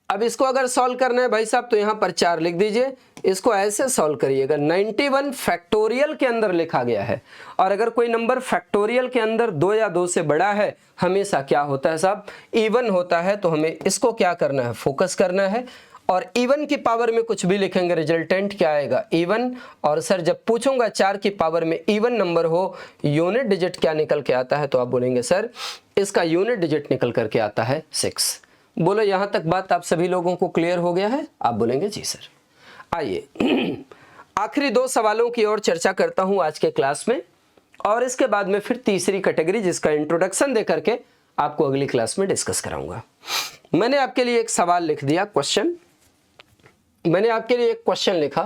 Speaker 3: अब इसको अगर सॉल्व करना है भाई साहब तो यहाँ पर 4 लिख दीजिए, इसको ऐसे सॉल्व करिएगा। 91 फैक्टोरियल के अंदर लिखा गया है, और अगर कोई नंबर फैक्टोरियल के अंदर 2 या 2 से बड़ा है हमेशा क्या होता है साहब, इवन होता है। तो हमें इसको क्या करना है, फोकस करना है, और इवन की पावर में कुछ भी लिखेंगे रिजल्टेंट क्या आएगा, इवन। और सर जब पूछूंगा 4 की पावर में इवन नंबर हो, यूनिट डिजिट क्या निकल के आता है, तो आप बोलेंगे सर इसका यूनिट डिजिट निकल करके आता है 6। बोलो यहां तक बात आप सभी लोगों को क्लियर हो गया है? आप बोलेंगे जी सर। आइए आखिरी 2 सवालों की ओर चर्चा करता हूं आज के क्लास में, और इसके बाद में फिर तीसरी कैटेगरी जिसका इंट्रोडक्शन दे करके आपको अगली क्लास में डिस्कस कराऊंगा। मैंने आपके लिए एक सवाल लिख दिया, क्वेश्चन। मैंने आपके लिए एक क्वेश्चन लिखा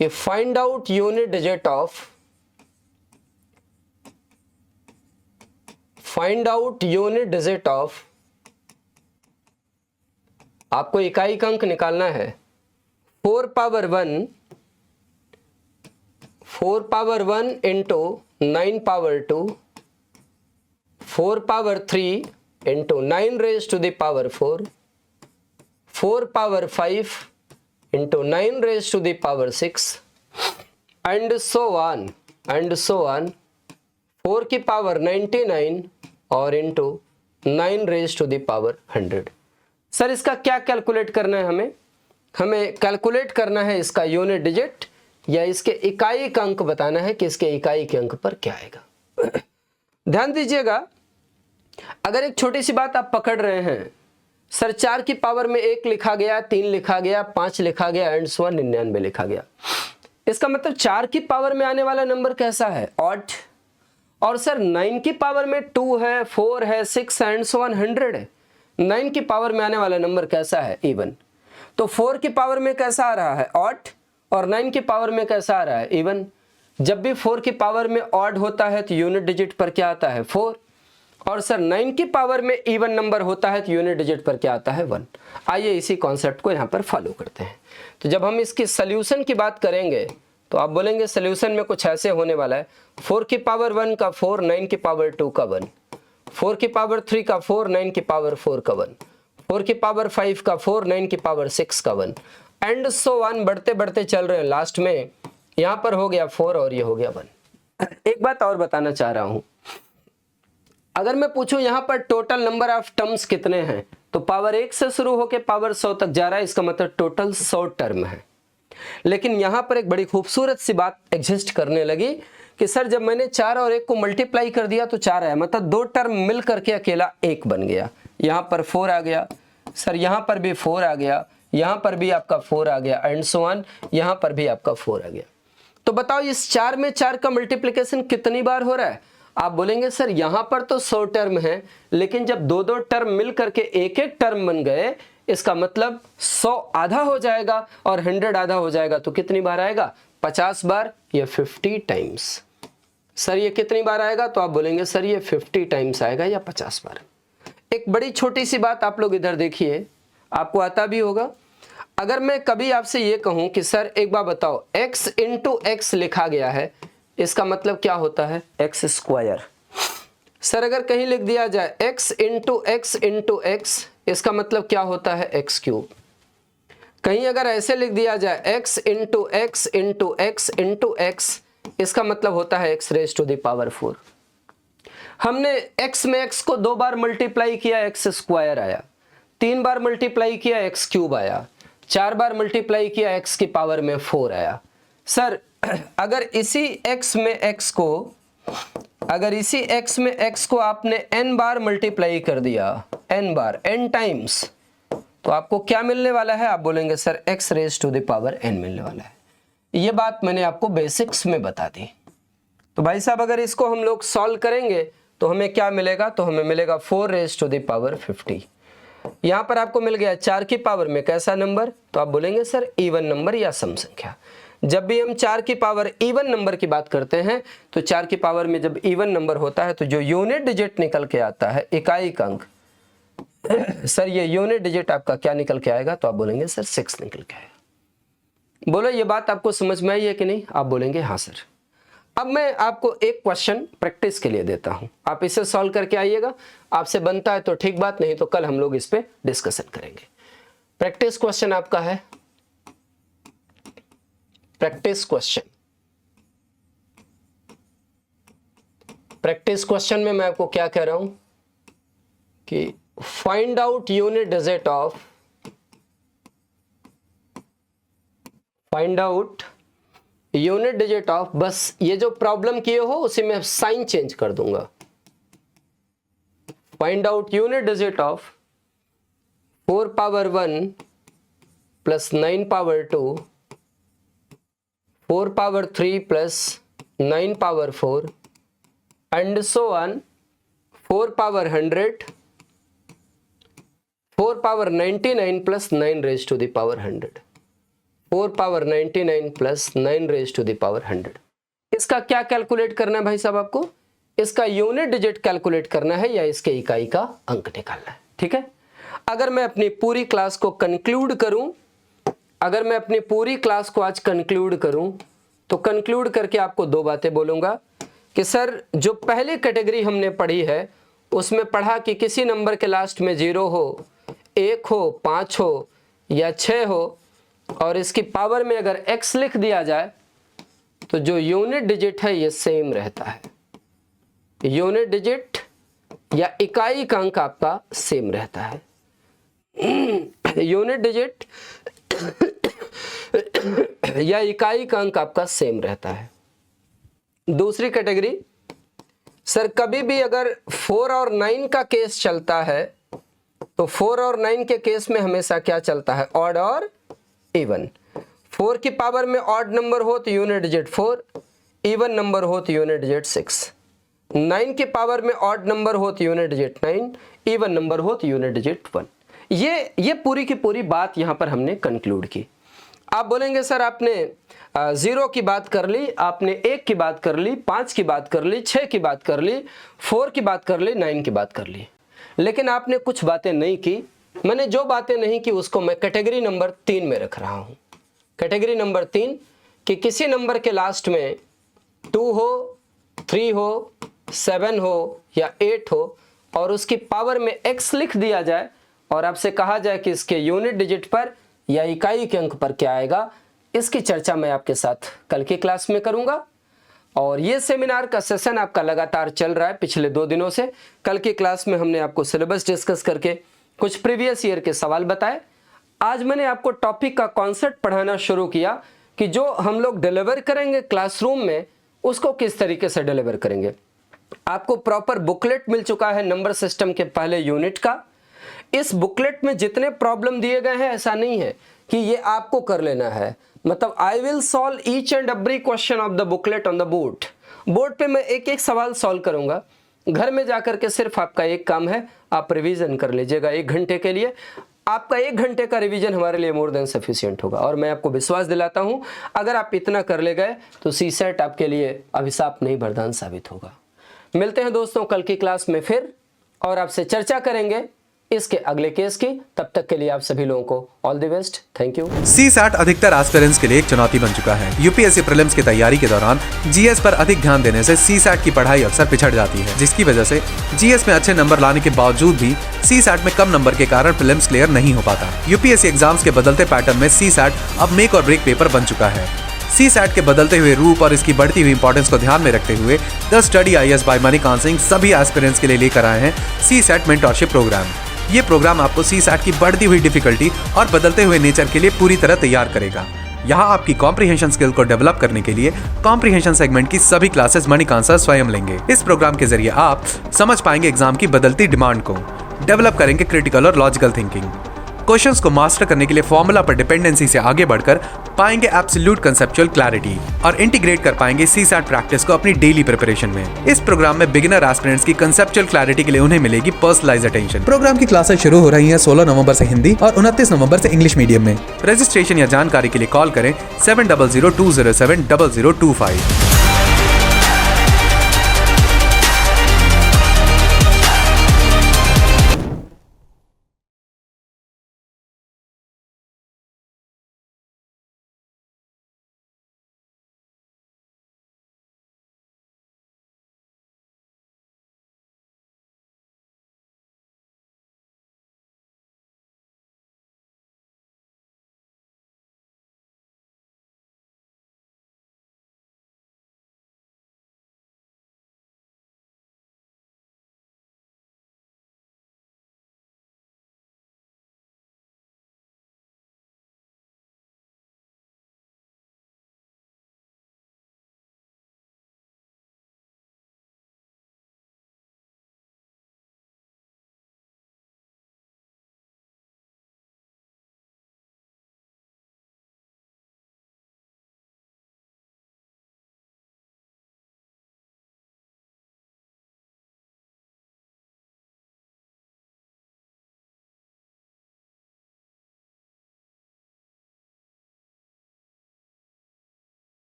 Speaker 3: कि find out unit digit of, find out unit digit of, आपको इकाई का अंक निकालना है 4 power 1, 4 power 1 into 9 power 2, 4 power 3 into 9 raise to the power 4, 4 power 5 into 9 raise to the power 6, and so on, and so on, 4 की power 99 और into 9 raise to the power 100। Sir इसका क्या कैलकुलेट करना है हमें? हमें कैलकुलेट करना है इसका यूनिट डिजिट, या इसके इकाई का अंक बताना है कि इसके इकाई के अंक पर क्या आएगा। ध्यान दीजिएगा, अगर एक छोटी सी बात आप पकड़ रहे हैं, सर 4 की पावर में 1 लिखा गया, 3 लिखा गया, 5 लिखा गया, एंड सो ऑन 99 लिखा गया। इसका मतलब 4 की पावर में आने वाला नंबर कैसा है, ऑड। और सर 9 की पावर में 2 है, 4 है, 6 है, एंड सो ऑन 100 है। 9 की पावर में आने वाला नंबर कैसा है, इवन। तो 4 की पावर में कैसा आ रहा है, ऑड, और 9 की पावर में कैसा आ रहा है, इवन। जब भी 4 की पावर में ऑड होता है तो यूनिट डिजिट पर क्या आता है, 4। और सर 9 की पावर में इवन नंबर होता है तो यूनिट डिजिट पर क्या आता है, 1। आइए इसी कॉन्सेप्ट को यहाँ पर फॉलो करते हैं। तो जब हम इसकी सोल्यूशन की बात करेंगे तो आप बोलेंगे सोल्यूशन में कुछ ऐसे होने वाला है, 4 की पावर 1 का 4, 9 की पावर 2 का 1, 4 की पावर 3 का 4, 9 की पावर 4 का 1, 4 की पावर 5 का 4, 9 की पावर 6 का 1, एंड सो ऑन बढ़ते बढ़ते चल रहे हैं। लास्ट में यहाँ पर हो गया 4 और ये हो गया 1। एक बात और बताना चाह रहा हूँ, अगर मैं पूछूं यहाँ पर टोटल नंबर ऑफ टर्म्स कितने हैं, तो पावर 1 से शुरू होकर पावर 100 तक जा रहा है, इसका मतलब टोटल 100 टर्म है। लेकिन यहाँ पर एक बड़ी खूबसूरत सी बात एग्जिस्ट करने लगी कि सर जब मैंने 4 और 1 को मल्टीप्लाई कर दिया तो 4 आया, मतलब 2 टर्म मिल करके अकेला 1 बन गया। यहाँ पर 4 आ गया, सर यहाँ पर भी 4 आ गया, यहाँ पर भी आपका 4 आ गया, एंड सो ऑन यहाँ पर भी आपका 4 आ गया। तो बताओ इस 4 में 4 का मल्टीप्लिकेशन कितनी बार हो रहा है? आप बोलेंगे सर यहाँ पर तो 100 टर्म है, लेकिन जब 2-2 टर्म मिल करके एक टर्म बन गए, इसका मतलब 100 आधा हो जाएगा और 100 आधा हो जाएगा, तो कितनी बार आएगा, 50 बार या 50 टाइम्स। सर ये कितनी बार आएगा? तो आप बोलेंगे सर ये 50 टाइम्स आएगा या 50 बार। एक बड़ी छोटी सी बात आप लोग इधर देखिए, आपको आता भी होगा। अगर मैं कभी आपसे ये कहूं कि सर एक बार बताओ x इंटू एक्स लिखा गया है, इसका मतलब क्या होता है, एक्स स्क्वायर। सर अगर कहीं लिख दिया जाए x इंटू एक्स, इसका मतलब क्या होता है, एक्स क्यूब। कहीं अगर ऐसे लिख दिया जाए x into x into x into x, इसका मतलब होता है x raise to the power 4। हमने x में x को 2 बार मल्टीप्लाई किया, एक्स स्क्वायर आया, 3 बार मल्टीप्लाई किया, एक्स क्यूब आया, 4 बार मल्टीप्लाई किया, x की पावर में 4 आया। सर अगर इसी x में x को आपने n बार मल्टीप्लाई कर दिया, n बार, n टाइम्स, तो आपको क्या मिलने वाला है? आप बोलेंगे sir x raise to the power n मिलने वाला है। ये बात मैंने आपको बेसिक्स में बता दी। तो भाई साहब अगर इसको हम लोग सॉल्व करेंगे तो हमें क्या मिलेगा? तो हमें मिलेगा 4 रेज टू द पावर 50। यहाँ पर आपको मिल गया 4 की पावर में कैसा नंबर? तो आप बोलेंगे सर इवन नंबर या सम संख्या। जब भी हम 4 की पावर इवन नंबर की बात करते हैं तो 4 की पावर में जब इवन नंबर होता है तो जो यूनिट डिजिट निकल के आता है, इकाई का अंक, सर ये यूनिट डिजिट आपका क्या निकल के आएगा? तो आप बोलेंगे सर 6 निकल के आएगा। बोलो ये बात आपको समझ में आई है कि नहीं? आप बोलेंगे हाँ सर। अब मैं आपको एक क्वेश्चन प्रैक्टिस के लिए देता हूं, आप इसे सॉल्व करके आइएगा। आपसे बनता है तो ठीक बात, नहीं तो कल हम लोग इस पे डिस्कशन करेंगे। प्रैक्टिस क्वेश्चन आपका है, प्रैक्टिस क्वेश्चन। प्रैक्टिस क्वेश्चन में मैं आपको क्या कह रहा हूं कि find out unit digit of, find out unit digit of, बस ये जो प्रॉब्लम किए हो उसी में साइन चेंज कर दूंगा। Find out unit digit of 4 power 1 plus 9 power 2, 4 power 3 plus 9 power 4 and so on, 4 power 100, 4 power 99 plus 9 raise to the power 100, 4 power 99 plus 9 raise to the power 100। इसका क्या कैलकुलेट करना है भाई साहब आपको? इसका यूनिट डिजिट कैलकुलेट करना है या इसके इकाई का अंक निकालना है। ठीक है, अगर मैं अपनी पूरी क्लास को कंक्लूड करूं, अगर मैं अपनी पूरी क्लास को आज कंक्लूड करूं तो कंक्लूड करके आपको दो बातें बोलूंगा कि सर जो पहली कैटेगरी हमने पढ़ी है उसमें पढ़ा कि किसी नंबर के लास्ट में 0 हो, 1 हो, 5 हो या 6 हो और इसकी पावर में अगर x लिख दिया जाए तो जो यूनिट डिजिट है ये सेम रहता है। यूनिट डिजिट या इकाई का अंक आपका सेम रहता है। यूनिट डिजिट या इकाई का अंक आपका सेम रहता है। दूसरी कैटेगरी, सर कभी भी अगर 4 और 9 का केस चलता है तो 4 और 9 के केस में हमेशा क्या चलता है? ऑड और इवन। 4 की पावर में ऑड नंबर हो तो यूनिट डिजिट 4, इवन नंबर हो तो यूनिट डिजिट 6, 9 की पावर में ऑड नंबर हो तो यूनिट डिजिट 9, इवन नंबर हो तो यूनिट डिजिट 1। ये पूरी की पूरी बात यहां पर हमने कंक्लूड की। आप बोलेंगे सर आपने 0 की बात कर ली, आपने 1 की बात कर ली, 5 की बात कर ली, 6 की बात कर ली, 4 की बात कर ली, 9 की बात कर ली, लेकिन आपने कुछ बातें नहीं की। मैंने जो बातें नहीं की उसको मैं कैटेगरी नंबर 3 में रख रहा हूं। कैटेगरी नंबर 3 कि किसी नंबर के लास्ट में 2 हो, 3 हो, 7 हो या 8 हो और उसकी पावर में x लिख दिया जाए और आपसे कहा जाए कि इसके यूनिट डिजिट पर या इकाई के अंक पर क्या आएगा, इसकी चर्चा मैं आपके साथ कल की क्लास में करूंगा। और ये सेमिनार का सेशन आपका लगातार चल रहा है पिछले 2 दिनों से। कल की क्लास में हमने आपको सिलेबस डिस्कस करके कुछ प्रीवियस ईयर के सवाल बताए। आज मैंने आपको टॉपिक का कॉन्सेप्ट पढ़ाना शुरू किया कि जो हम लोग डिलीवर करेंगे क्लासरूम में उसको किस तरीके से डिलीवर करेंगे। आपको प्रॉपर बुकलेट मिल चुका है नंबर सिस्टम के पहले यूनिट का। इस बुकलेट में जितने प्रॉब्लम दिए गए हैं ऐसा नहीं है कि ये आपको कर लेना है, मतलब I will solve each and every question of the booklet on the board. Board पे मैं एक एक सवाल सॉल्व करूंगा। घर में जाकर के सिर्फ आपका एक काम है, आप रिवीजन कर लीजिएगा 1 घंटे के लिए। आपका 1 घंटे का रिवीजन हमारे लिए मोर देन सफिशिएंट होगा और मैं आपको विश्वास दिलाता हूं अगर आप इतना कर ले गए तो सीसेट आपके लिए अभिशाप नहीं वरदान साबित होगा। मिलते हैं दोस्तों कल की क्लास में फिर और आपसे चर्चा करेंगे इसके अगले केस की। तब तक के लिए आप सभी लोगों को all the best, thank you.
Speaker 1: CSAT अधिकतर एस्पिरेंट्स के लिए एक चुनौती बन चुका है। यूपीएससी प्रीलिम्स की तैयारी के दौरान जीएस पर अधिक ध्यान देने से सीसैट की पढ़ाई अक्सर पिछड़ जाती है, जिसकी वजह से जीएस में अच्छे नंबर लाने के बावजूद भी सीसैट में कम नंबर के कारण प्रीलिम्स क्लियर नहीं हो पाता। यूपीएससी एग्जाम्स के बदलते पैटर्न में सीसैट अब मेक और ब्रेक पेपर बन चुका है। सीसैट के बदलते हुए रूप और इसकी बढ़ती हुई इंपॉर्टेंस को ध्यान में रखते हुए the Study IAS by Manikant Singh सभी एस्पिरेंट्स के लिए लेकर आए हैं सीसैट मेंटरशिप प्रोग्राम। ये प्रोग्राम आपको सीसैट की बढ़ती हुई डिफिकल्टी और बदलते हुए नेचर के लिए पूरी तरह तैयार करेगा। यहाँ आपकी कॉम्प्रिहेंशन स्किल को डेवलप करने के लिए कॉम्प्रिहेंशन सेगमेंट की सभी क्लासेस मणिकांत सर स्वयं लेंगे। इस प्रोग्राम के जरिए आप समझ पाएंगे एग्जाम की बदलती डिमांड को, डेवलप करेंगे क्रिटिकल और लॉजिकल थिंकिंग, क्वेश्चंस को मास्टर करने के लिए फॉर्मूला पर डिपेंडेंसी से आगे बढ़कर पाएंगे एब्सोल्यूट कंसेप्चुअल क्लैरिटी और इंटीग्रेट कर पाएंगे सीसैट प्रैक्टिस को अपनी डेली प्रिपरेशन में। इस प्रोग्राम में बिगिनर एस्पिरेंट्स की कंसेप्चुअल क्लैरिटी के लिए उन्हें मिलेगी पर्सनलाइज्ड अटेंशन। प्रोग्राम की क्लासेस शुरू हो रही हैं 16 नवंबर से हिंदी और 29 नवंबर से इंग्लिश मीडियम में। रजिस्ट्रेशन या जानकारी के लिए कॉल करें 7002070025।